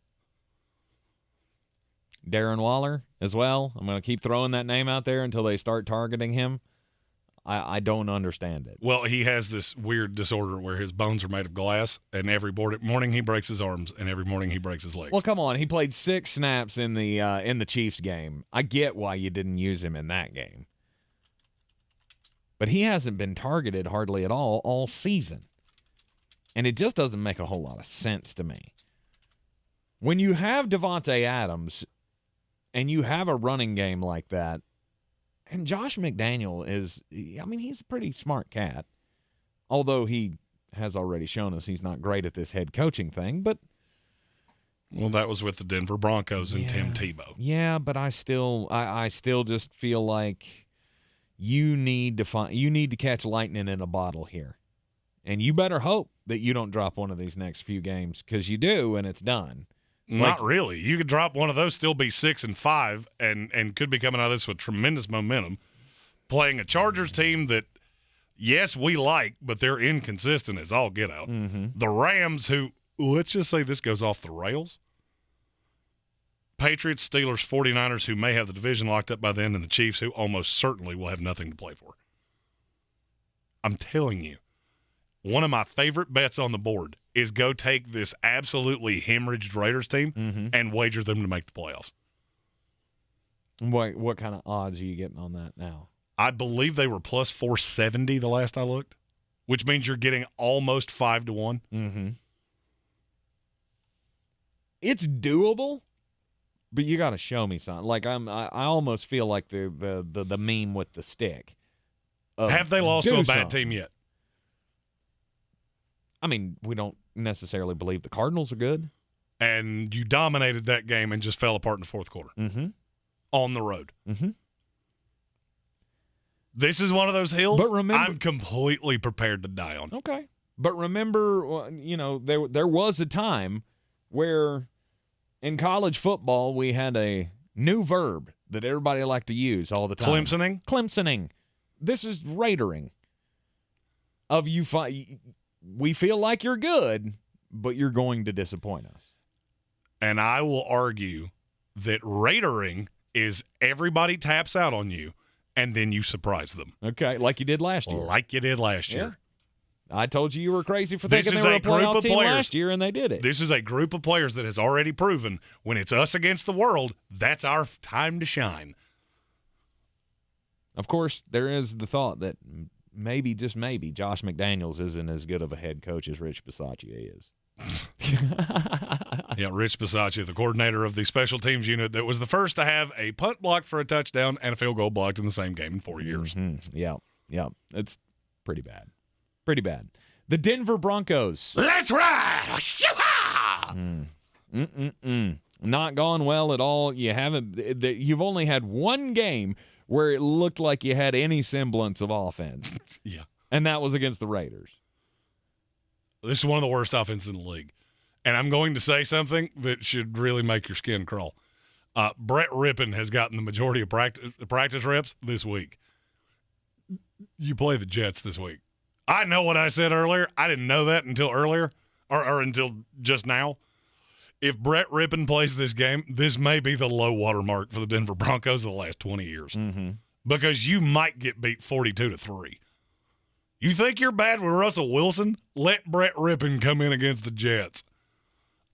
Speaker 1: Darren Waller as well. I'm going to keep throwing that name out there until they start targeting him. I don't understand it.
Speaker 13: Well, he has this weird disorder where his bones are made of glass, and every morning he breaks his arms, and every morning he breaks his legs.
Speaker 1: Well, come on. He played 6 snaps in the Chiefs game. I get why you didn't use him in that game. But he hasn't been targeted hardly at all season. And it just doesn't make a whole lot of sense to me. When you have Devontae Adams and you have a running game like that, and Josh McDaniel he's a pretty smart cat, although he has already shown us he's not great at this head coaching thing. But
Speaker 13: well, that was with the Denver Broncos and Tim Tebow.
Speaker 1: Yeah, but I still just feel like you need to catch lightning in a bottle here. And you better hope that you don't drop one of these next few games, because you do, and it's done.
Speaker 13: Not really. You could drop one of those, still be 6-5, and could be coming out of this with tremendous momentum, playing a Chargers team that, yes, we like, but they're inconsistent as all get out.
Speaker 1: Mm-hmm.
Speaker 13: The Rams, who, let's just say this goes off the rails. Patriots, Steelers, 49ers, who may have the division locked up by then, and the Chiefs, who almost certainly will have nothing to play for. I'm telling you, one of my favorite bets on the board is go take this absolutely hemorrhaged Raiders team and wager them to make the playoffs.
Speaker 1: What kind of odds are you getting on that now?
Speaker 13: I believe they were plus 470 the last I looked, which means you're getting almost 5-1.
Speaker 1: Mm-hmm. It's doable, but you got to show me something. Like I almost feel like the meme with the stick.
Speaker 13: Have they lost to a bad team yet?
Speaker 1: I mean, we don't necessarily believe the Cardinals are good.
Speaker 13: And you dominated that game and just fell apart in the fourth quarter.
Speaker 1: Mm-hmm.
Speaker 13: On the road.
Speaker 1: Mm-hmm.
Speaker 13: This is one of those hills
Speaker 1: but remember,
Speaker 13: I'm completely prepared to die on.
Speaker 1: Okay. But remember, there was a time where in college football we had a new verb that everybody liked to use all the time. Clemsoning. This is Raidering. We feel like you're good, but you're going to disappoint us.
Speaker 13: And I will argue that Raidering is everybody taps out on you, and then you surprise them.
Speaker 1: Okay, like you did last year.
Speaker 13: Yeah.
Speaker 1: I told you were crazy for thinking they were a playoff team last year, and they did it.
Speaker 13: This is a group of players that has already proven when it's us against the world, that's our time to shine.
Speaker 1: Of course, there is the thought that maybe, just maybe, Josh McDaniels isn't as good of a head coach as Rich Bisaccia is.
Speaker 13: Yeah, Rich Bisaccia, the coordinator of the special teams unit that was the first to have a punt blocked for a touchdown and a field goal blocked in the same game in 4 years.
Speaker 1: Mm-hmm. Yeah. It's pretty bad. The Denver Broncos.
Speaker 13: Let's ride!
Speaker 1: Not gone well at all. You've only had one game where it looked like you had any semblance of offense.
Speaker 13: Yeah.
Speaker 1: And that was against the Raiders.
Speaker 13: This is one of the worst offenses in the league. And I'm going to say something that should really make your skin crawl. Brett Rippon has gotten the majority of practice reps this week. You play the Jets this week. I know what I said earlier. I didn't know that until earlier or until just now. If Brett Rippon plays this game, this may be the low water mark for the Denver Broncos of the last 20 years.
Speaker 1: Mm-hmm.
Speaker 13: Because you might get beat 42-3. You think you're bad with Russell Wilson? Let Brett Rippon come in against the Jets.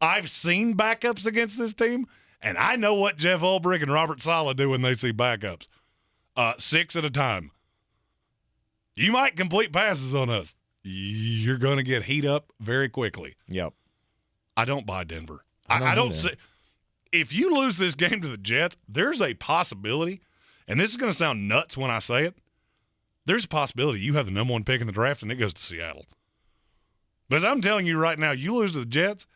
Speaker 13: I've seen backups against this team, and I know what Jeff Ulbrich and Robert Saleh do when they see backups. 6 at a time. You might complete passes on us. You're going to get heat up very quickly.
Speaker 1: Yep.
Speaker 13: I don't buy Denver. I don't see. If you lose this game to the Jets, there's a possibility, and this is going to sound nuts when I say it, there's a possibility you have the number 1 pick in the draft and it goes to Seattle. Because I'm telling you right now, you lose to the Jets,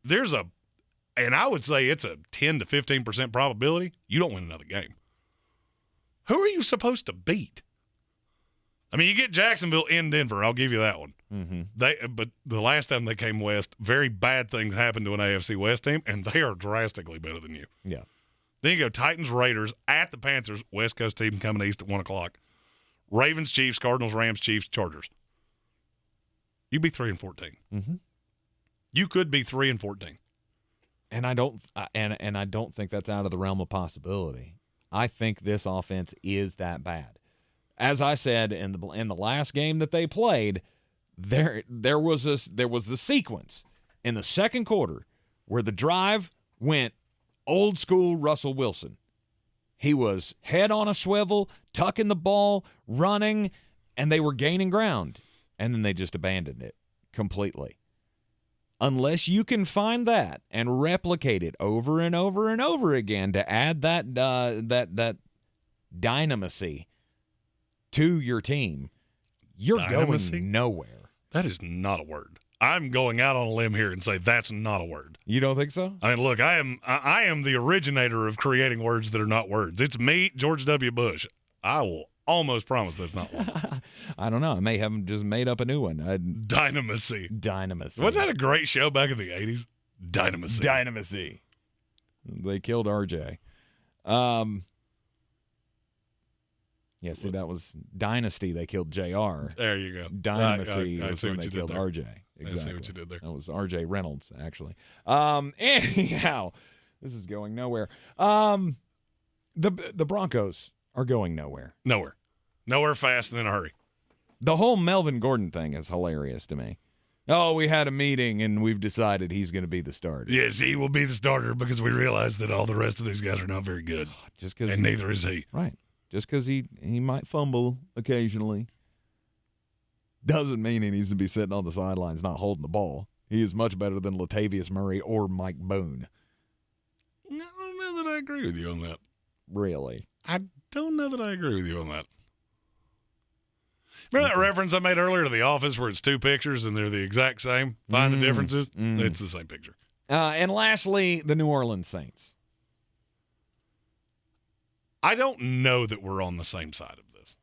Speaker 13: and I would say it's a 10 to 15% probability you don't win another game. Who are you supposed to beat? I mean, you get Jacksonville in Denver. I'll give you that one.
Speaker 1: Mm-hmm.
Speaker 13: But the last time they came west, very bad things happened to an AFC West team, and they are drastically better than you.
Speaker 1: Yeah.
Speaker 13: Then you go Titans, Raiders, at the Panthers, West Coast team coming east at 1 o'clock. Ravens, Chiefs, Cardinals, Rams, Chiefs, Chargers. You'd be 3-14.
Speaker 1: Mm-hmm.
Speaker 13: You could be 3-14.
Speaker 1: And I don't think that's out of the realm of possibility. I think this offense is that bad. As I said in the last game that they played, there was the sequence in the second quarter where the drive went old school Russell Wilson. He was head on a swivel, tucking the ball, running, and they were gaining ground. And then they just abandoned it completely. Unless you can find that and replicate it over and over and over again to add that dynamacy to your team, you're going nowhere.
Speaker 13: That is not a word. I'm going out on a limb here and say that's not a word.
Speaker 1: You don't think so?
Speaker 13: I mean, look, I am the originator of creating words that are not words. It's me, George W. Bush. I will almost promise that's not one.
Speaker 1: I don't know. I may have just made up a new one.
Speaker 13: Dynamacy.
Speaker 1: Dynamacy.
Speaker 13: Wasn't that a great show back in the 80s? Dynamacy.
Speaker 1: Dynamacy. They killed RJ. Yeah, see, that was Dynasty. They killed JR.
Speaker 13: There you go.
Speaker 1: Dynasty
Speaker 13: I
Speaker 1: was
Speaker 13: see
Speaker 1: when
Speaker 13: what
Speaker 1: they
Speaker 13: you
Speaker 1: killed
Speaker 13: did there.
Speaker 1: RJ. Exactly.
Speaker 13: I see what you did there.
Speaker 1: That was RJ Reynolds, actually. Anyhow, this is going nowhere. The Broncos are going nowhere.
Speaker 13: Nowhere fast and in a hurry.
Speaker 1: The whole Melvin Gordon thing is hilarious to me. Oh, we had a meeting and we've decided he's going to be the starter.
Speaker 13: Yes, he will be the starter because we realize that all the rest of these guys are not very good. And neither is he.
Speaker 1: Right. Just because he might fumble occasionally doesn't mean he needs to be sitting on the sidelines not holding the ball. He is much better than Latavius Murray or Mike Boone.
Speaker 13: No, I don't know that I agree with you on that.
Speaker 1: Really?
Speaker 13: I don't know that I agree with you on that. Remember that reference I made earlier to The Office where it's two pictures and they're the exact same? Find the differences? It's the same picture.
Speaker 1: And lastly, the New Orleans Saints.
Speaker 13: I don't know that we're on the same side of this.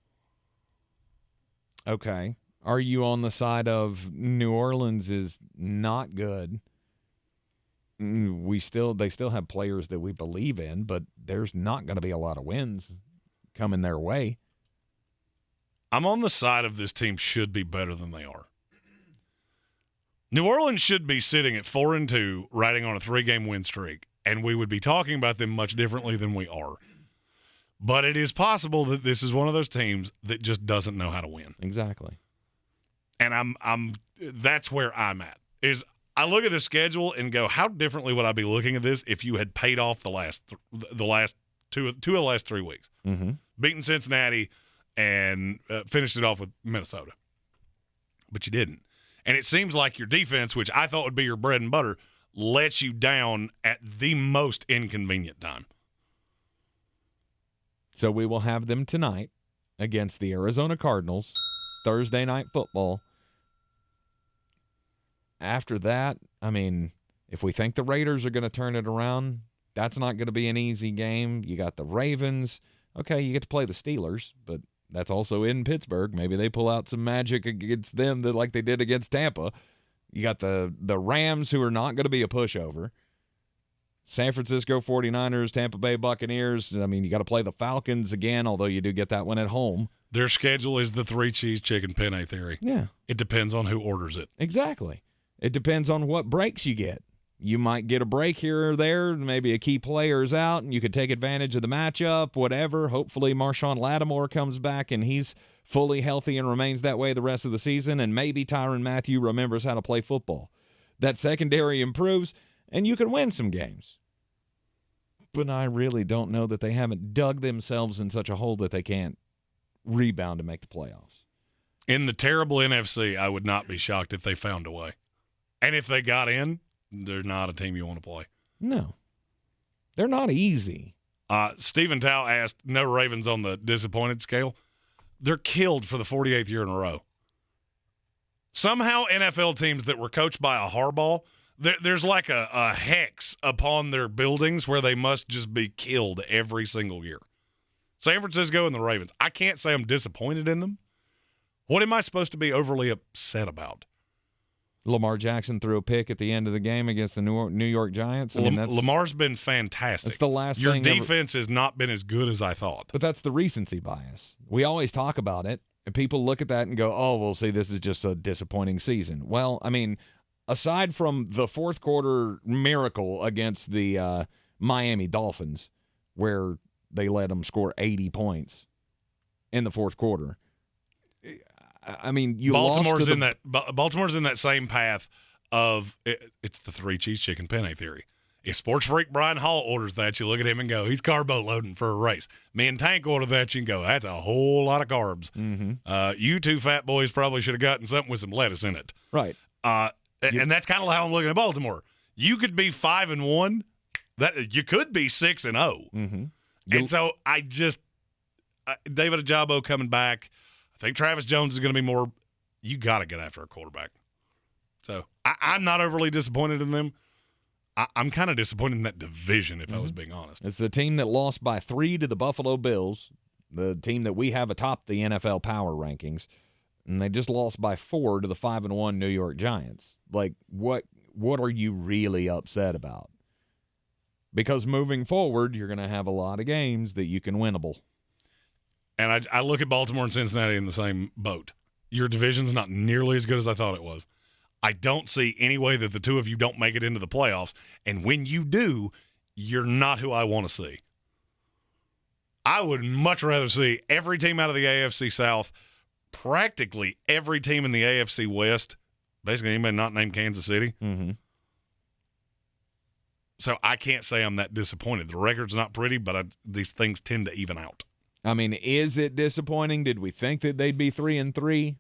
Speaker 1: Okay. Are you on the side of New Orleans is not good? They still have players that we believe in, but there's not going to be a lot of wins coming their way.
Speaker 13: I'm on the side of this team should be better than they are. New Orleans should be sitting at 4-2, riding on a 3-game win streak, and we would be talking about them much differently than we are. But it is possible that this is one of those teams that just doesn't know how to win.
Speaker 1: Exactly.
Speaker 13: And that's where I'm at. Is I look at the schedule and go, how differently would I be looking at this if you had paid off the last two of the last 3 weeks, beaten Cincinnati and finished it off with Minnesota, but you didn't. And it seems like your defense, which I thought would be your bread and butter, lets you down at the most inconvenient time.
Speaker 1: So we will have them tonight against the Arizona Cardinals, Thursday Night Football. After that, I mean, if we think the Raiders are going to turn it around, that's not going to be an easy game. You got the Ravens. Okay, you get to play the Steelers, but that's also in Pittsburgh. Maybe they pull out some magic against them like they did against Tampa. You got the Rams, who are not going to be a pushover. San Francisco 49ers, Tampa Bay Buccaneers. I mean, you got to play the Falcons again, although you do get that one at home.
Speaker 13: Their schedule is the 3-cheese chicken penne theory.
Speaker 1: Yeah.
Speaker 13: It depends on who orders it.
Speaker 1: Exactly. It depends on what breaks you get. You might get a break here or there. Maybe a key player is out, and you could take advantage of the matchup, whatever. Hopefully Marshawn Lattimore comes back, and he's fully healthy and remains that way the rest of the season, and maybe Tyrann Mathieu remembers how to play football. That secondary improves, and you can win some games. But I really don't know that they haven't dug themselves in such a hole that they can't rebound to make the playoffs.
Speaker 13: In the terrible NFC, I would not be shocked if they found a way. And if they got in, they're not a team you want to play.
Speaker 1: No. They're not easy.
Speaker 13: Stephen Tao asked, no Ravens on the disappointed scale. They're killed for the 48th year in a row. Somehow NFL teams that were coached by a Harbaugh, there's like a hex upon their buildings where they must just be killed every single year. San Francisco and the Ravens. I can't say I'm disappointed in them. What am I supposed to be overly upset about?
Speaker 1: Lamar Jackson threw a pick at the end of the game against the New York Giants. I mean,
Speaker 13: Lamar's been fantastic.
Speaker 1: That's the last
Speaker 13: Your
Speaker 1: thing.
Speaker 13: defense has not been as good as I thought.
Speaker 1: But that's the recency bias. We always talk about it, and people look at that and go, oh, well, see, this is just a disappointing season. Well, I mean, aside from the fourth quarter miracle against the Miami Dolphins, where they let them score 80 points in the fourth quarter, I mean,
Speaker 13: Baltimore's in that same path of it's the 3-cheese chicken penne theory. If sports freak Brian Hall orders that, you look at him and go, he's carbo loading for a race. Me and Tank order that, you can go, that's a whole lot of carbs.
Speaker 1: Mm-hmm.
Speaker 13: You two fat boys probably should have gotten something with some lettuce in it.
Speaker 1: Right.
Speaker 13: And that's kind of how I'm looking at Baltimore. You could be 5-1. That you could be 6-0.
Speaker 1: Mm-hmm.
Speaker 13: And so David Ajabo coming back. I think Travis Jones is going to be more – you got to get after a quarterback. So I'm not overly disappointed in them. I'm kind of disappointed in that division, if I was being honest.
Speaker 1: It's the team that lost by 3 to the Buffalo Bills, the team that we have atop the NFL power rankings, and they just lost by 4 to the 5-1 New York Giants. Like, what are you really upset about? Because moving forward, you're going to have a lot of games that you can winnable.
Speaker 13: And I look at Baltimore and Cincinnati in the same boat. Your division's not nearly as good as I thought it was. I don't see any way that the two of you don't make it into the playoffs. And when you do, you're not who I want to see. I would much rather see every team out of the AFC South, practically every team in the AFC West, basically anybody not named Kansas City.
Speaker 1: Mm-hmm.
Speaker 13: So I can't say I'm that disappointed. The record's not pretty, but these things tend to even out.
Speaker 1: I mean, is it disappointing? Did we think that they'd be 3-3?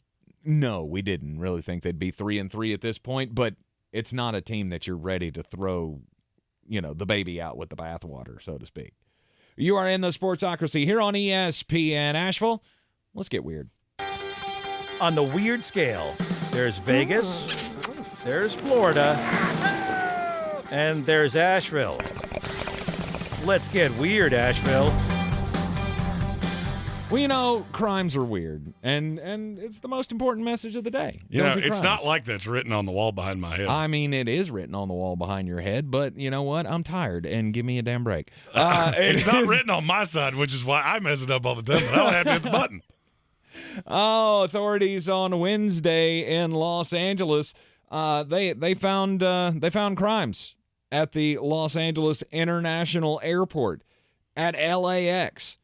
Speaker 1: No, we didn't really think they'd be 3-3 at this point, but it's not a team that you're ready to throw, the baby out with the bathwater, so to speak. You are in the Sportsocracy here on ESPN Asheville. Let's get weird.
Speaker 7: On the weird scale, there's Vegas, there's Florida, and there's Asheville. Let's get weird, Asheville.
Speaker 1: Well, crimes are weird, and it's the most important message of the day.
Speaker 13: It's not like that's written on the wall behind my head.
Speaker 1: I mean, it is written on the wall behind your head, but you know what? I'm tired, and give me a damn break.
Speaker 13: It's not written on my side, which is why I mess it up all the time, but I don't have to hit the button.
Speaker 1: Oh, authorities on Wednesday in Los Angeles, they found crimes at the Los Angeles International Airport at LAX.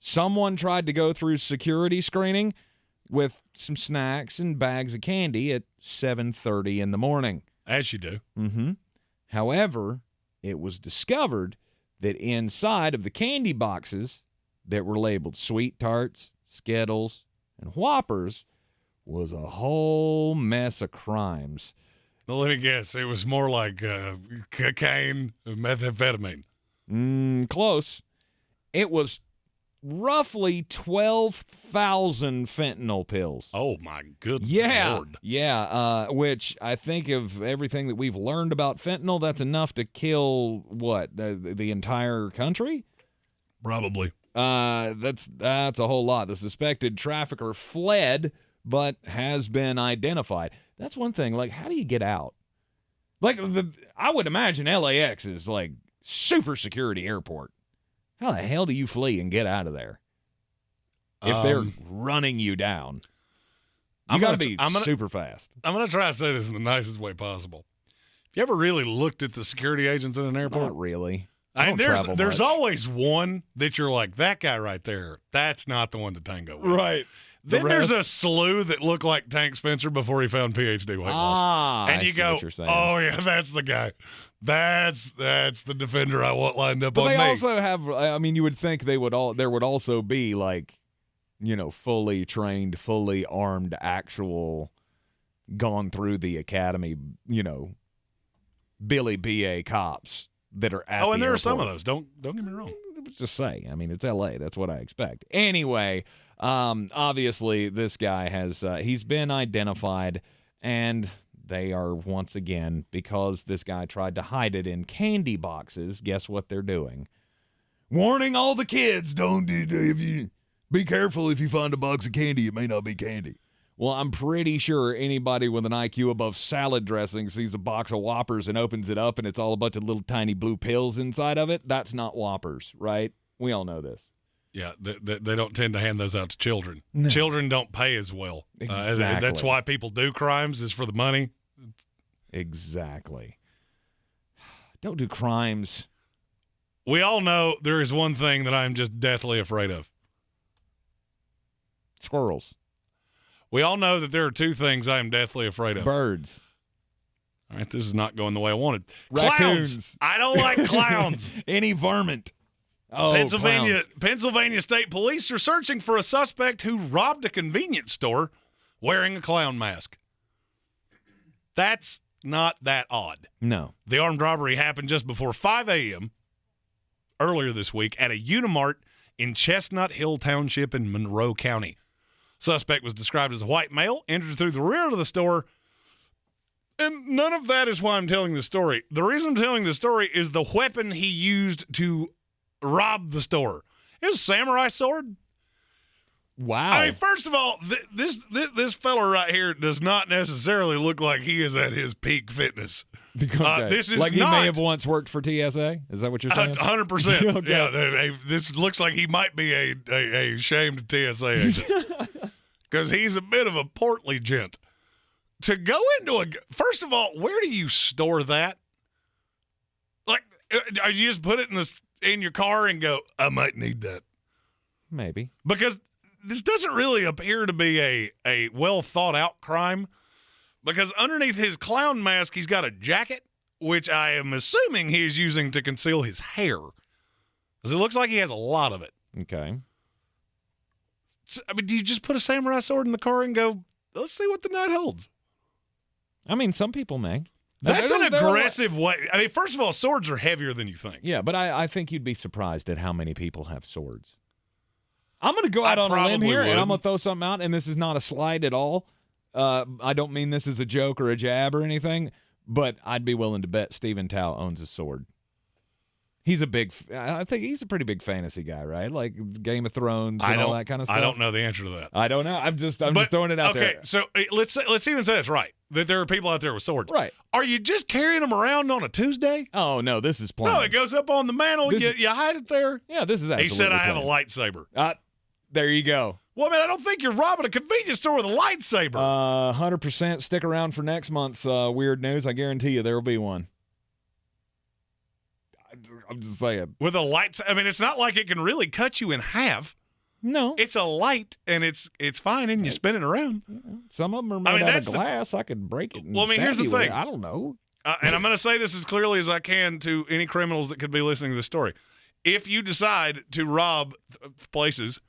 Speaker 1: Someone tried to go through security screening with some snacks and bags of candy at 7:30 in the morning.
Speaker 13: As you do.
Speaker 1: Mm-hmm. However, it was discovered that inside of the candy boxes that were labeled Sweet Tarts, Skittles, and Whoppers was a whole mess of crimes.
Speaker 13: Well, let me guess. It was more like cocaine, methamphetamine.
Speaker 1: Close. It was roughly 12,000 fentanyl pills.
Speaker 13: Oh, my good Lord.
Speaker 1: Yeah, which I think of everything that we've learned about fentanyl, that's enough to kill, the entire country?
Speaker 13: Probably.
Speaker 1: That's a whole lot. The suspected trafficker fled, but has been identified. That's one thing. Like, how do you get out? Like, I would imagine LAX is, like, super security airport. How the hell do you flee and get out of there if they're running you down? You got to be super fast.
Speaker 13: I'm going to try to say this in the nicest way possible. Have you ever really looked at the security agents in an airport?
Speaker 1: Not really.
Speaker 13: There's always one that you're like, that guy right there, that's not the one to tango with.
Speaker 1: Right.
Speaker 13: Then there's a slew that look like Tank Spencer before he found PhD weight loss. And you go, oh, yeah, that's the guy. That's the defender I want lined up on me.
Speaker 1: But they also have, you would think there would also be, like, fully trained, fully armed, actual, gone through the academy, Billy B.A. cops that are at the
Speaker 13: and there
Speaker 1: airport.
Speaker 13: are some of those. Don't get me wrong.
Speaker 1: Just say, it's L.A. That's what I expect. Anyway, obviously this guy he's been identified, and they are once again, because this guy tried to hide it in candy boxes, guess what they're doing? Warning all the kids, be careful if you find a box of candy, it may not be candy. Well, I'm pretty sure anybody with an IQ above salad dressing sees a box of Whoppers and opens it up and it's all a bunch of little tiny blue pills inside of it. That's not Whoppers, right? We all know this.
Speaker 13: Yeah, they don't tend to hand those out to children.
Speaker 1: No.
Speaker 13: Children don't pay as well.
Speaker 1: Exactly.
Speaker 13: That's why people do crimes, is for the money.
Speaker 1: Exactly. Don't do crimes.
Speaker 13: We all know there is one thing that I'm just deathly afraid of.
Speaker 1: Squirrels.
Speaker 13: We all know that there are two things I am deathly afraid of.
Speaker 1: Birds.
Speaker 13: All right, this is not going the way I wanted.
Speaker 1: Raccoons.
Speaker 13: Clowns. I don't like clowns.
Speaker 1: Any varmint. Oh,
Speaker 13: Pennsylvania State Police are searching for a suspect who robbed a convenience store wearing a clown mask. That's not that odd.
Speaker 1: No.
Speaker 13: The armed robbery happened just before 5 a.m. earlier this week at a Unimart in Chestnut Hill Township in Monroe County. Suspect was described as a white male, entered through the rear of the store, and none of that is why I'm telling the story. The reason I'm telling the story is the weapon he used to rob the store. It was a samurai sword.
Speaker 1: Wow.
Speaker 13: I mean, first of all, this fella right here does not necessarily look like he is at his peak fitness.
Speaker 1: Okay.
Speaker 13: This is
Speaker 1: like he
Speaker 13: not,
Speaker 1: may have once worked for TSA? Is that what you're saying?
Speaker 13: 100%.
Speaker 1: Okay.
Speaker 13: Yeah, this looks like he might be a shamed TSA agent because he's a bit of a portly gent. To go into first of all, where do you store that? Like, are you just put it in your car and go, I might need that?
Speaker 1: Maybe.
Speaker 13: Because this doesn't really appear to be a well thought out crime. Because underneath his clown mask, he's got a jacket, which I am assuming he is using to conceal his hair. Because it looks like he has a lot of it.
Speaker 1: Okay.
Speaker 13: So, I mean, do you just put a samurai sword in the car and go, let's see what the night holds?
Speaker 1: I mean, some people may.
Speaker 13: That's an aggressive way. I mean, first of all, swords are heavier than you think.
Speaker 1: Yeah, but I think you'd be surprised at how many people have swords. I'm going to go out on a limb here, and I'm going to throw something out, and this is not a slight at all. I don't mean this as a joke or a jab or anything, but I'd be willing to bet Stephen Tao owns a sword. I think he's a pretty big fantasy guy, right? Like Game of Thrones and all that kind of stuff.
Speaker 13: I don't know the answer to that.
Speaker 1: I don't know. I'm just throwing it out there.
Speaker 13: Okay, so let's even say it's right, that there are people out there with swords.
Speaker 1: Right.
Speaker 13: Are you just carrying them around on a Tuesday?
Speaker 1: Oh, no, this is planned.
Speaker 13: No, it goes up on the mantle. You hide it there.
Speaker 1: Yeah, this is absolutely
Speaker 13: He said, I have a
Speaker 1: planned.
Speaker 13: lightsaber.
Speaker 1: There you go.
Speaker 13: Well, man, I don't think you're robbing a convenience store with a lightsaber.
Speaker 1: 100%. Stick around for next month's weird news. I guarantee you there will be one. I'm just saying.
Speaker 13: With a light, I mean, it's not like it can really cut you in half.
Speaker 1: No.
Speaker 13: It's a light, and it's fine, and you spin it around.
Speaker 1: Some of them are made out of glass. I could break it. And
Speaker 13: well, I mean, here's the thing.
Speaker 1: I don't know.
Speaker 13: And I'm going to say this as clearly as I can to any criminals that could be listening to this story. If you decide to rob places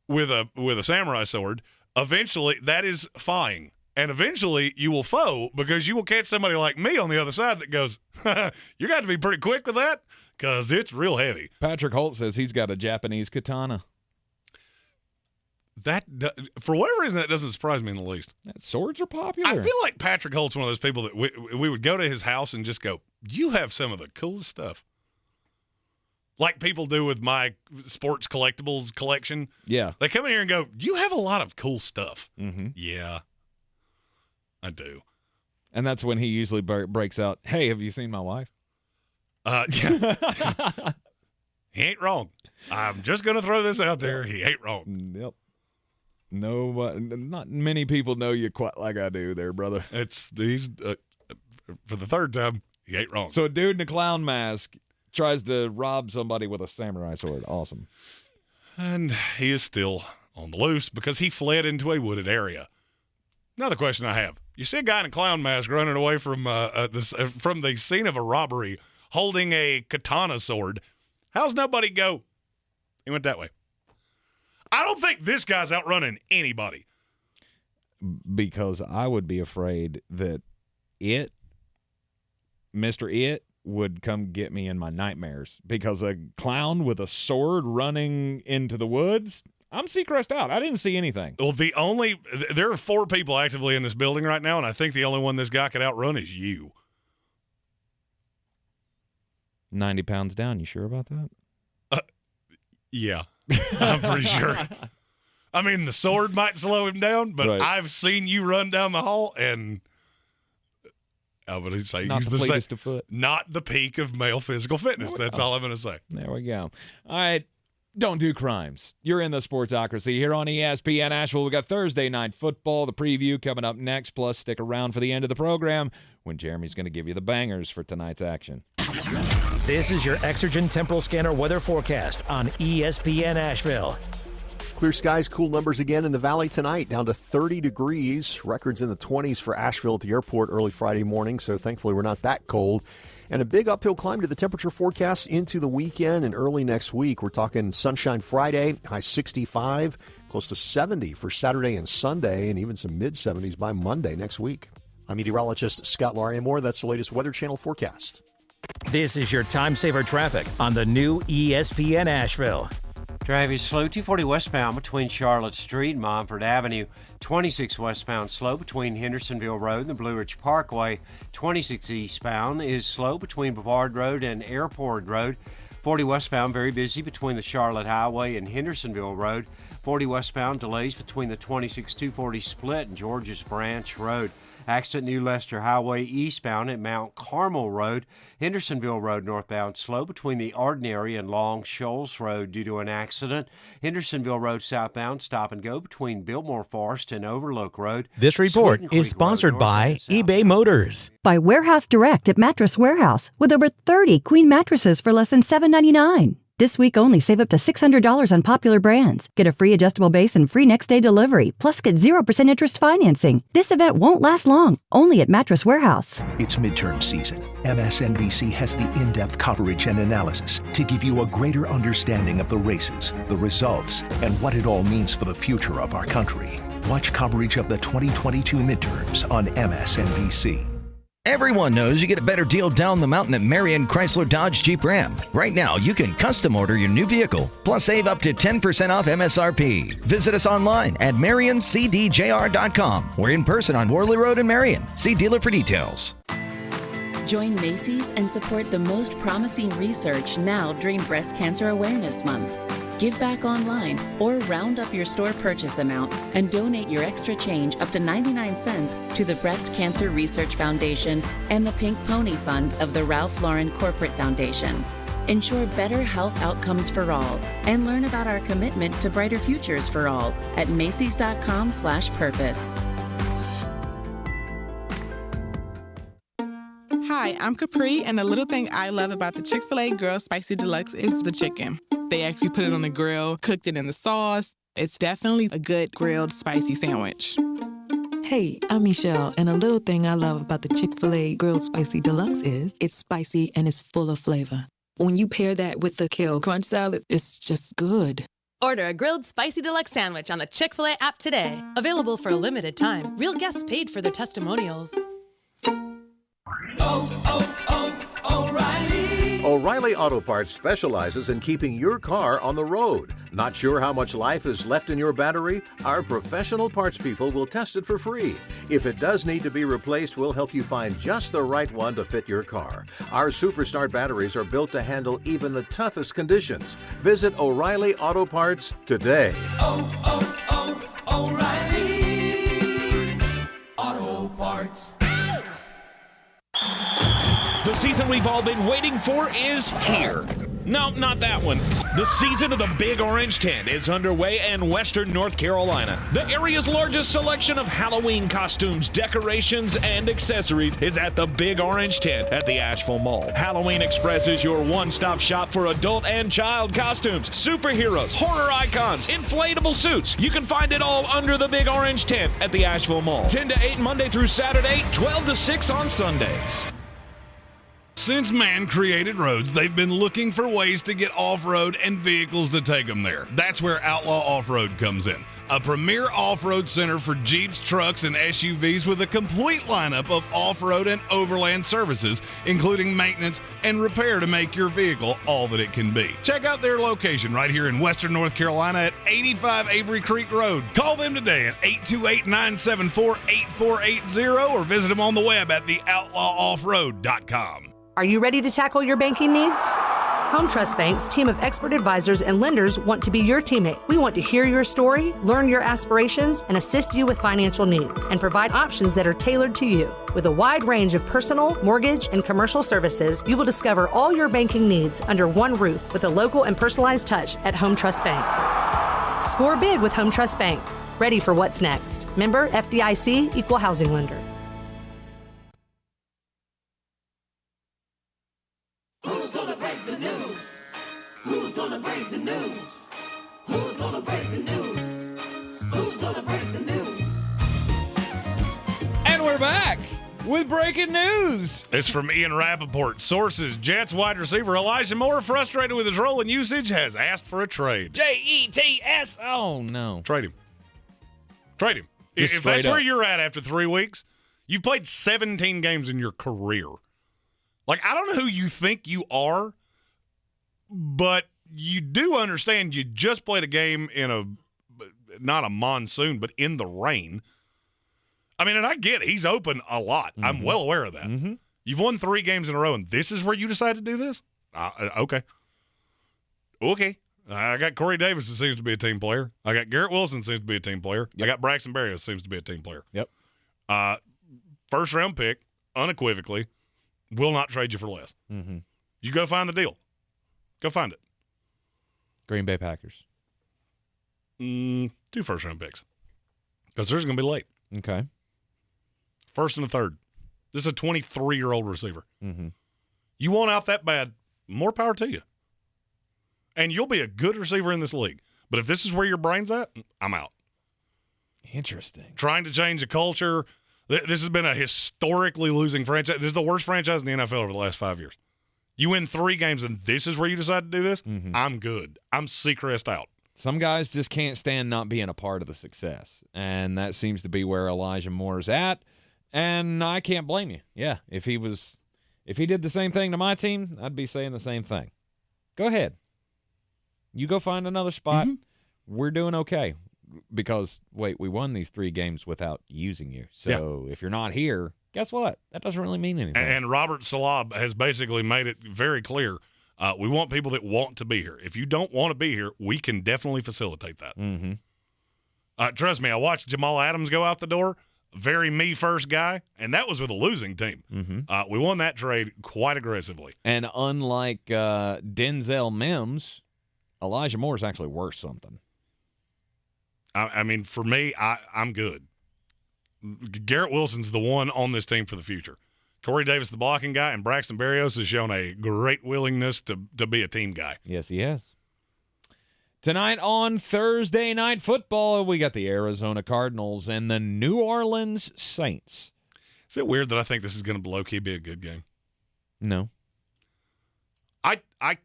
Speaker 13: with a samurai sword, eventually that is fine. And eventually you will foe because you will catch somebody like me on the other side that goes, you got to be pretty quick with that because it's real heavy.
Speaker 1: Patrick Holt says he's got a Japanese katana.
Speaker 13: That, for whatever reason, that doesn't surprise me in the least.
Speaker 1: Swords are popular.
Speaker 13: I feel like Patrick Holt's one of those people that we would go to his house and just go, you have some of the coolest stuff. Like people do with my sports collectibles collection.
Speaker 1: Yeah.
Speaker 13: They come in here and go, you have a lot of cool stuff.
Speaker 1: Mm-hmm.
Speaker 13: Yeah, I do.
Speaker 1: And that's when he usually breaks out, hey, have you seen my wife?
Speaker 13: Yeah. He ain't wrong. I'm just going to throw this out there. He ain't wrong.
Speaker 1: Yep. No, not many people know you quite like I do there, brother.
Speaker 13: He's for the third time, he ain't wrong.
Speaker 1: So a dude in a clown mask tries to rob somebody with a samurai sword. Awesome.
Speaker 13: And he is still on the loose because he fled into a wooded area. Another question I have. You see a guy in a clown mask running away from the scene of a robbery holding a katana sword. How's nobody go? He went that way. I don't think this guy's outrunning anybody.
Speaker 1: Because I would be afraid that Mr. It, would come get me in my nightmares. Because a clown with a sword running into the woods, I'm Seacrest out. I didn't see anything.
Speaker 13: Well, there are 4 people actively in this building right now, and I think the only one this guy could outrun is you.
Speaker 1: 90 pounds down. You sure about that?
Speaker 13: Yeah. I'm pretty sure. I mean, the sword might slow him down, but
Speaker 1: right.
Speaker 13: I've seen you run down the hall, and I would say
Speaker 1: not the fleetest of foot.
Speaker 13: Not the peak of male physical fitness. That's all I'm going to say.
Speaker 1: There we go. All right. Don't do crimes. You're in the Sportsocracy here on ESPN Asheville. We got Thursday night football, the preview coming up next. Plus, stick around for the end of the program when Jeremy's going to give you the bangers for tonight's action.
Speaker 7: This is your Exergen Temporal Scanner weather forecast on ESPN Asheville.
Speaker 4: Clear skies, cool numbers again in the valley tonight, down to 30 degrees. Records in the 20s for Asheville at the airport early Friday morning, so thankfully we're not that cold. And a big uphill climb to the temperature forecast into the weekend and early next week. We're talking sunshine Friday, high 65, close to 70 for Saturday and Sunday, and even some mid-70s by Monday next week. I'm meteorologist Scott Lariamore. That's the latest Weather Channel forecast.
Speaker 7: This is your time saver traffic on the new ESPN Asheville.
Speaker 2: Traffic slow 240 westbound between Charlotte Street and Montford Avenue. 26 westbound slow between Hendersonville Road and the Blue Ridge Parkway. 26 eastbound is slow between Brevard Road and Airport Road. 40 westbound very busy between the Charlotte Highway and Hendersonville Road. 40 westbound delays between the 26-240 split and Georges Branch Road. Accident New Leicester Highway eastbound at Mount Carmel Road. Hendersonville Road northbound slow between the Ordinary and Long Shoals Road due to an accident. Hendersonville Road southbound stop and go between Biltmore Forest and Overlook Road.
Speaker 11: This report is sponsored by eBay Motors.
Speaker 10: By Warehouse Direct at Mattress Warehouse with over 30 queen mattresses for less than $7.99. This week only, save up to $600 on popular brands. Get a free adjustable base and free next-day delivery. Plus, get 0% interest financing. This event won't last long. Only at Mattress Warehouse.
Speaker 16: It's midterm season. MSNBC has the in-depth coverage and analysis to give you a greater understanding of the races, the results, and what it all means for the future of our country. Watch coverage of the 2022 midterms on MSNBC.
Speaker 17: Everyone knows you get a better deal down the mountain at Marion Chrysler Dodge Jeep Ram. Right now, you can custom order your new vehicle, plus save up to 10% off MSRP. Visit us online at marioncdjr.com or in person on Worley Road in Marion. See dealer for details.
Speaker 23: Join Macy's and support the most promising research now during Breast Cancer Awareness Month. Give back online or round up your store purchase amount and donate your extra change up to 99 cents to the Breast Cancer Research Foundation and the Pink Pony Fund of the Ralph Lauren Corporate Foundation. Ensure better health outcomes for all and learn about our commitment to brighter futures for all at Macy's.com/purpose.
Speaker 25: Hi, I'm Capri, and the little thing I love about the Chick-fil-A Grilled Spicy Deluxe is the chicken. They actually put it on the grill, cooked it in the sauce. It's definitely a good grilled spicy sandwich.
Speaker 26: Hey, I'm Michelle, and a little thing I love about the Chick-fil-A Grilled Spicy Deluxe is it's spicy and it's full of flavor. When you pair that with the Kale Crunch Salad, it's just good.
Speaker 27: Order a grilled spicy deluxe sandwich on the Chick-fil-A app today. Available for a limited time. Real guests paid for their testimonials.
Speaker 28: O'Reilly Auto Parts specializes in keeping your car on the road. Not sure how much life is left in your battery? Our professional parts people will test it for free. If it does need to be replaced, we'll help you find just the right one to fit your car. Our Superstart batteries are built to handle even the toughest conditions. Visit O'Reilly Auto Parts today.
Speaker 12: O'Reilly Auto Parts.
Speaker 1: The season we've all been waiting for is here. No, not that one. The season of the Big Orange Tent is underway in western North Carolina. The area's largest selection of Halloween costumes, decorations, and accessories is at the Big Orange Tent at the Asheville Mall. Halloween Express is your one-stop shop for adult and child costumes, superheroes, horror icons, inflatable suits. You can find it all under the Big Orange Tent at the Asheville Mall. 10 to 8 Monday through Saturday, 12 to 6 on Sundays.
Speaker 13: Since man created roads, they've been looking for ways to get off-road and vehicles to take them there. That's where Outlaw Off-Road comes in. A premier off-road center for Jeeps, trucks, and SUVs with a complete lineup of off-road and overland services, including maintenance and repair to make your vehicle all that it can be. Check out their location right here in western North Carolina at 85 Avery Creek Road. Call them today at 828-974-8480 or visit them on the web at theoutlawoffroad.com.
Speaker 29: Are you ready to tackle your banking needs? Home Trust Bank's team of expert advisors and lenders want to be your teammate. We want to hear your story, learn your aspirations, and assist you with financial needs, and provide options that are tailored to you. With a wide range of personal, mortgage, and commercial services, you will discover all your banking needs under one roof with a local and personalized touch at Home Trust Bank. Score big with Home Trust Bank. Ready for what's next. Member FDIC, Equal Housing Lender.
Speaker 12: Who's gonna break the news? Who's gonna break the news? Who's gonna break the news? Who's gonna break the news?
Speaker 1: And we're back with breaking news.
Speaker 13: It's from Ian Rappaport. Sources: Jets wide receiver Elijah Moore, frustrated with his role and usage, has asked for a trade.
Speaker 1: Jets. Oh, no.
Speaker 13: Trade him. Trade him.
Speaker 1: Just
Speaker 13: If that's
Speaker 1: straight
Speaker 13: where
Speaker 1: up.
Speaker 13: you're at after 3 weeks, you've played 17 games in your career. Like, I don't know who you think you are, but you do understand you just played a game in not a monsoon, but in the rain. I mean, and I get it. He's open a lot. Mm-hmm. I'm well aware of that. Mm-hmm. You've won 3 games in a row, and this is where you decide to do this? Okay. I got Corey Davis that seems to be a team player. I got Garrett Wilson seems to be a team player.
Speaker 1: Yep.
Speaker 13: I got Braxton Berrios seems to be a team player.
Speaker 1: Yep.
Speaker 13: First round pick, unequivocally, will not trade you for less.
Speaker 1: Mm-hmm.
Speaker 13: You go find the deal. Go find it.
Speaker 1: Green Bay Packers.
Speaker 13: 2 first round picks. Because there's going to be late.
Speaker 1: Okay.
Speaker 13: First and a third. This is a 23-year-old receiver.
Speaker 1: Mm-hmm.
Speaker 13: You want out that bad, more power to you. And you'll be a good receiver in this league. But if this is where your brain's at, I'm out.
Speaker 1: Interesting.
Speaker 13: Trying to change the culture. This has been a historically losing franchise. This is the worst franchise in the NFL over the last 5 years. You win 3 games, and this is where you decide to do this?
Speaker 1: Mm-hmm.
Speaker 13: I'm good. I'm Seacrest out.
Speaker 1: Some guys just can't stand not being a part of the success, and that seems to be where Elijah Moore's at, and I can't blame you. Yeah, if he did the same thing to my team, I'd be saying the same thing. Go ahead. You go find another spot. Mm-hmm. We're doing okay because, wait, we won these 3 games without using you. So if you're not here, guess what? That doesn't really mean anything.
Speaker 13: And Robert Salab has basically made it very clear. We want people that want to be here. If you don't want to be here, we can definitely facilitate that.
Speaker 1: Mm-hmm.
Speaker 13: Trust me, I watched Jamal Adams go out the door. Very me-first guy, and that was with a losing team.
Speaker 1: Mm-hmm.
Speaker 13: We won that trade quite aggressively.
Speaker 1: And unlike Denzel Mims, Elijah Moore is actually worth something.
Speaker 13: I mean, for me, I'm good. Garrett Wilson's the one on this team for the future. Corey Davis, the blocking guy, and Braxton Berrios has shown a great willingness to be a team guy.
Speaker 1: Yes, he has. Tonight on Thursday Night Football, we got the Arizona Cardinals and the New Orleans Saints.
Speaker 13: Is it weird that I think this is going to low-key be a good game?
Speaker 1: No.
Speaker 13: I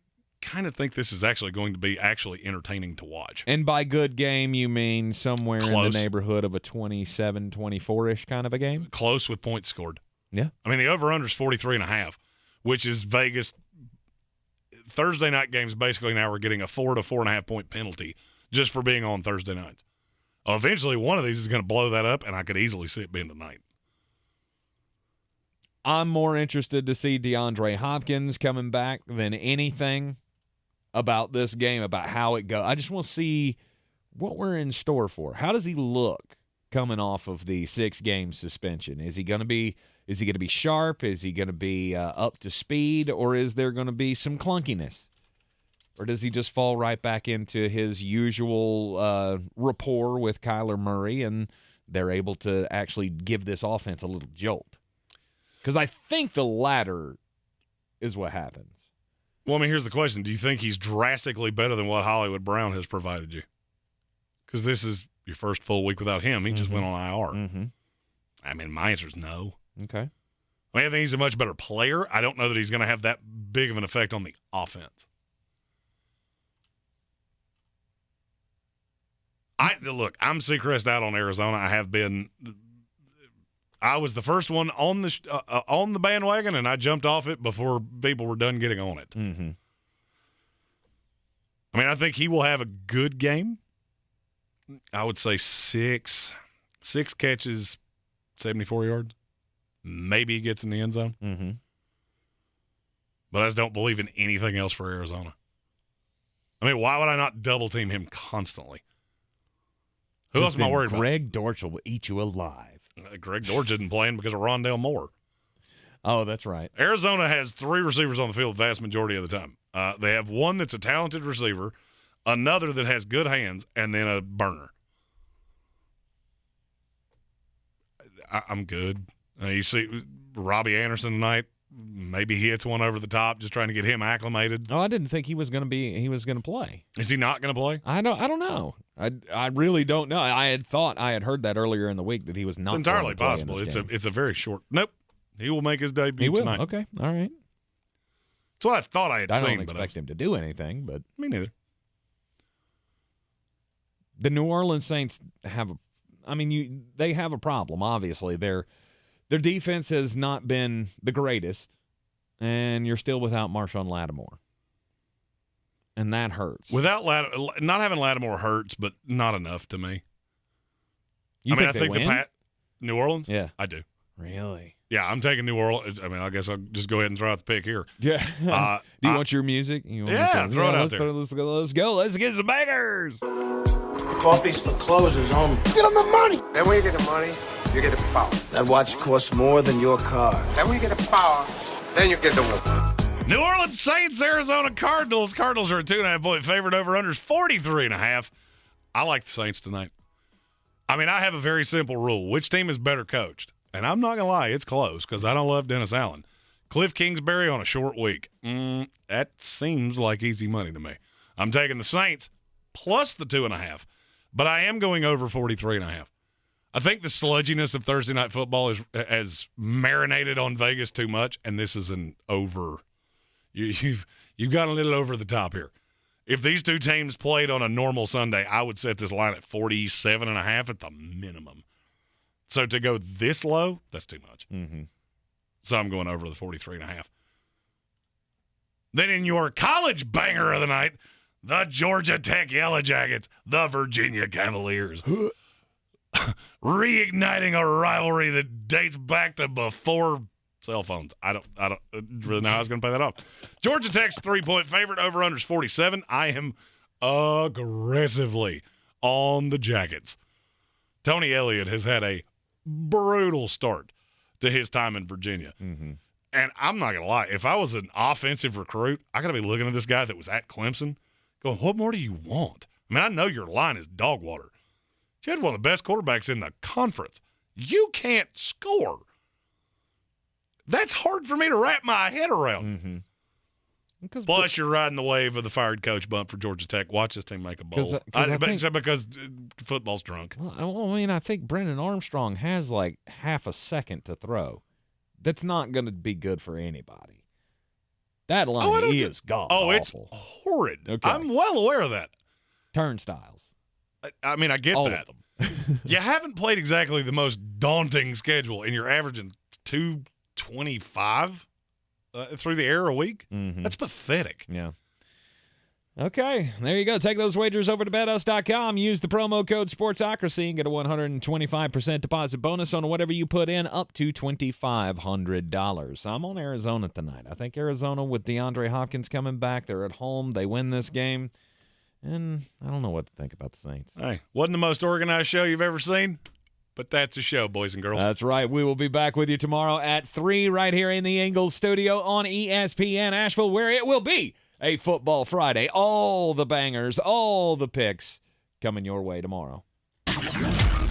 Speaker 13: kind of think this is actually going to be actually entertaining to watch.
Speaker 1: And by good game, you mean somewhere
Speaker 13: Close.
Speaker 1: in the neighborhood of a 27-24-ish kind of a game?
Speaker 13: Close with points scored.
Speaker 1: Yeah.
Speaker 13: I mean, the over-under is 43.5, which is Vegas. Thursday night games, basically now we're getting a 4 to 4.5 point penalty just for being on Thursday nights. Eventually, one of these is going to blow that up, and I could easily see it being tonight.
Speaker 1: I'm more interested to see DeAndre Hopkins coming back than anything about this game, about how it goes. I just want to see what we're in store for. How does he look coming off of the 6-game suspension? Is he going to be sharp? Is he going to be up to speed? Or is there going to be some clunkiness? Or does he just fall right back into his usual rapport with Kyler Murray and they're able to actually give this offense a little jolt? Because I think the latter is what happens.
Speaker 13: Well, I mean, here's the question. Do you think he's drastically better than what Hollywood Brown has provided you? Because this is your first full week without him. He just went on IR.
Speaker 1: Mm-hmm.
Speaker 13: I mean, my answer is no.
Speaker 1: Okay.
Speaker 13: I mean, I think he's a much better player. I don't know that he's going to have that big of an effect on the offense. Look, I'm Seacrest out on Arizona. I have been. I was the first one on the bandwagon, and I jumped off it before people were done getting on it.
Speaker 1: Mm-hmm.
Speaker 13: I mean, I think he will have a good game. I would say six catches, 74 yards. Maybe he gets in the end zone.
Speaker 1: Mm-hmm.
Speaker 13: But I just don't believe in anything else for Arizona. I mean, why would I not double team him constantly? Who else am I worried about?
Speaker 1: Greg Dortch will eat you alive.
Speaker 13: Greg Dortch isn't playing because of Rondale Moore.
Speaker 1: Oh, that's right.
Speaker 13: Arizona has 3 receivers on the field the vast majority of the time. They have one that's a talented receiver, another that has good hands, and then a burner. I'm good. You see Robbie Anderson tonight. Maybe he hits one over the top, just trying to get him acclimated.
Speaker 1: Oh, I didn't think he was going to play.
Speaker 13: Is he not going to play?
Speaker 1: I don't know. I really don't know. I had heard that earlier in the week that he was not.
Speaker 13: It's entirely
Speaker 1: going to play
Speaker 13: possible.
Speaker 1: in this game.
Speaker 13: It's a very short. Nope. He will make his debut
Speaker 1: He will.
Speaker 13: tonight.
Speaker 1: Okay. All right.
Speaker 13: That's what I thought I had seen.
Speaker 1: I don't expect him to do anything, but
Speaker 13: me neither.
Speaker 1: The New Orleans Saints have they have a problem, obviously. Their defense has not been the greatest, and you're still without Marshawn Lattimore. And that hurts.
Speaker 13: Not having Lattimore hurts, but not enough to me.
Speaker 1: I think
Speaker 13: New Orleans?
Speaker 1: Yeah.
Speaker 13: I do.
Speaker 1: Really?
Speaker 13: Yeah, I'm taking New Orleans. I mean, I guess I'll just go ahead and throw out the pick here.
Speaker 1: Yeah. Do you want your music? Throw it
Speaker 13: out there.
Speaker 1: Let's go. Let's get some bangers.
Speaker 8: Coffee's for closers only. Get them the money. Then when you get the money, you get the power. That watch costs more than your car. Then when you get the power, then you get the woman.
Speaker 13: New Orleans Saints, Arizona Cardinals. Cardinals are a 2.5-point favorite. Over-unders 43.5. I like the Saints tonight. I mean, I have a very simple rule. Which team is better coached? And I'm not going to lie, it's close because I don't love Dennis Allen. Cliff Kingsbury on a short week. That seems like easy money to me. I'm taking the Saints plus the 2.5, but I am going over 43.5. I think the sludginess of Thursday Night Football has marinated on Vegas too much, and this is an over. You've got a little over the top here. If these two teams played on a normal Sunday, I would set this line at 47.5 at the minimum. So to go this low, that's too much.
Speaker 1: Mm-hmm.
Speaker 13: So I'm going over the 43.5. Then in your college banger of the night, the Georgia Tech Yellow Jackets, the Virginia Cavaliers. Reigniting a rivalry that dates back to before cell phones. I don't really know how I was going to play that off. Georgia Tech's 3-point favorite, over-unders 47. I am aggressively on the Jackets. Tony Elliott has had a brutal start to his time in Virginia.
Speaker 1: Mm-hmm.
Speaker 13: And I'm not going to lie. If I was an offensive recruit, I got to be looking at this guy that was at Clemson going, what more do you want? I mean, I know your line is dog water. You had one of the best quarterbacks in the conference. You can't score. That's hard for me to wrap my head around.
Speaker 1: Mm-hmm.
Speaker 13: Plus, you're riding the wave of the fired coach bump for Georgia Tech. Watch this team make a bowl. Because football's drunk.
Speaker 1: Well, I mean, I think Brennan Armstrong has like half a second to throw. That's not going to be good for anybody. That line is god awful.
Speaker 13: It's horrid.
Speaker 1: Okay.
Speaker 13: I'm well aware of that.
Speaker 1: Turnstiles.
Speaker 13: I mean, I get
Speaker 1: all
Speaker 13: that.
Speaker 1: Of them.
Speaker 13: You haven't played exactly the most daunting schedule, and you're averaging 225 through the air a week.
Speaker 1: Mm-hmm.
Speaker 13: That's pathetic.
Speaker 1: Yeah. Okay, there you go. Take those wagers over to BetUs.com. Use the promo code SPORTSOCRACY and get a 125% deposit bonus on whatever you put in, up to $2,500. I'm on Arizona tonight. I think Arizona, with DeAndre Hopkins coming back, they're at home. They win this game. And I don't know what to think about the Saints.
Speaker 13: Hey, wasn't the most organized show you've ever seen? But that's a show, boys and girls.
Speaker 1: That's right. We will be back with you tomorrow at 3 right here in the Ingles Studio on ESPN Asheville, where it will be a Football Friday. All the bangers, all the picks coming your way tomorrow.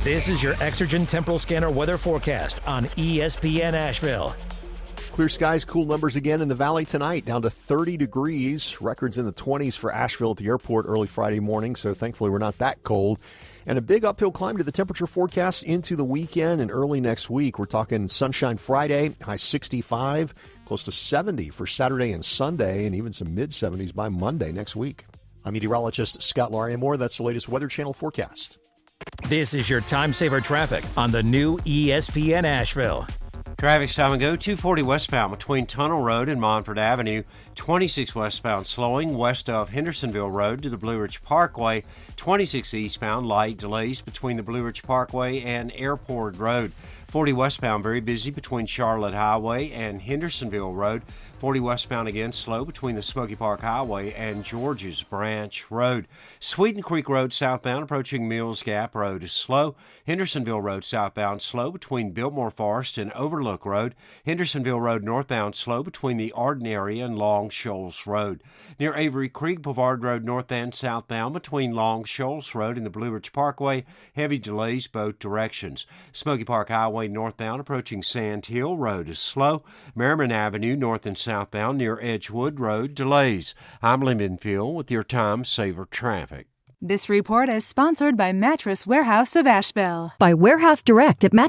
Speaker 7: This is your Exergen Temporal Scanner weather forecast on ESPN Asheville.
Speaker 4: Clear skies, cool numbers again in the valley tonight, down to 30 degrees. Records in the 20s for Asheville at the airport early Friday morning, so thankfully we're not that cold. And a big uphill climb to the temperature forecast into the weekend and early next week. We're talking sunshine Friday, high 65, close to 70 for Saturday and Sunday, and even some mid-70s by Monday next week. I'm meteorologist Scott Larimore. That's the latest Weather Channel forecast.
Speaker 7: This is your time saver traffic on the new ESPN Asheville.
Speaker 2: Traffic stop and go 240 westbound between Tunnel Road and Montford Avenue, 26 westbound slowing west of Hendersonville Road to the Blue Ridge Parkway, 26 eastbound light delays between the Blue Ridge Parkway and Airport Road, 40 westbound very busy between Charlotte Highway and Hendersonville Road, 40 westbound again slow between the Smoky Park Highway and George's Branch Road. Sweeten Creek Road southbound approaching Mills Gap Road is slow. Hendersonville Road southbound slow between Biltmore Forest and Overlook Road. Hendersonville Road northbound slow between the Arden area and Long Shoals Road. Near Avery Creek, Boulevard Road north and southbound between Long Shoals Road and the Blue Ridge Parkway. Heavy delays both directions. Smoky Park Highway northbound approaching Sand Hill Road is slow. Merriman Avenue north and southbound near Edgewood Road delays. I'm Lindenfield with your Time Saver traffic.
Speaker 9: This report is sponsored by Mattress Warehouse of Asheville.
Speaker 10: By Warehouse Direct at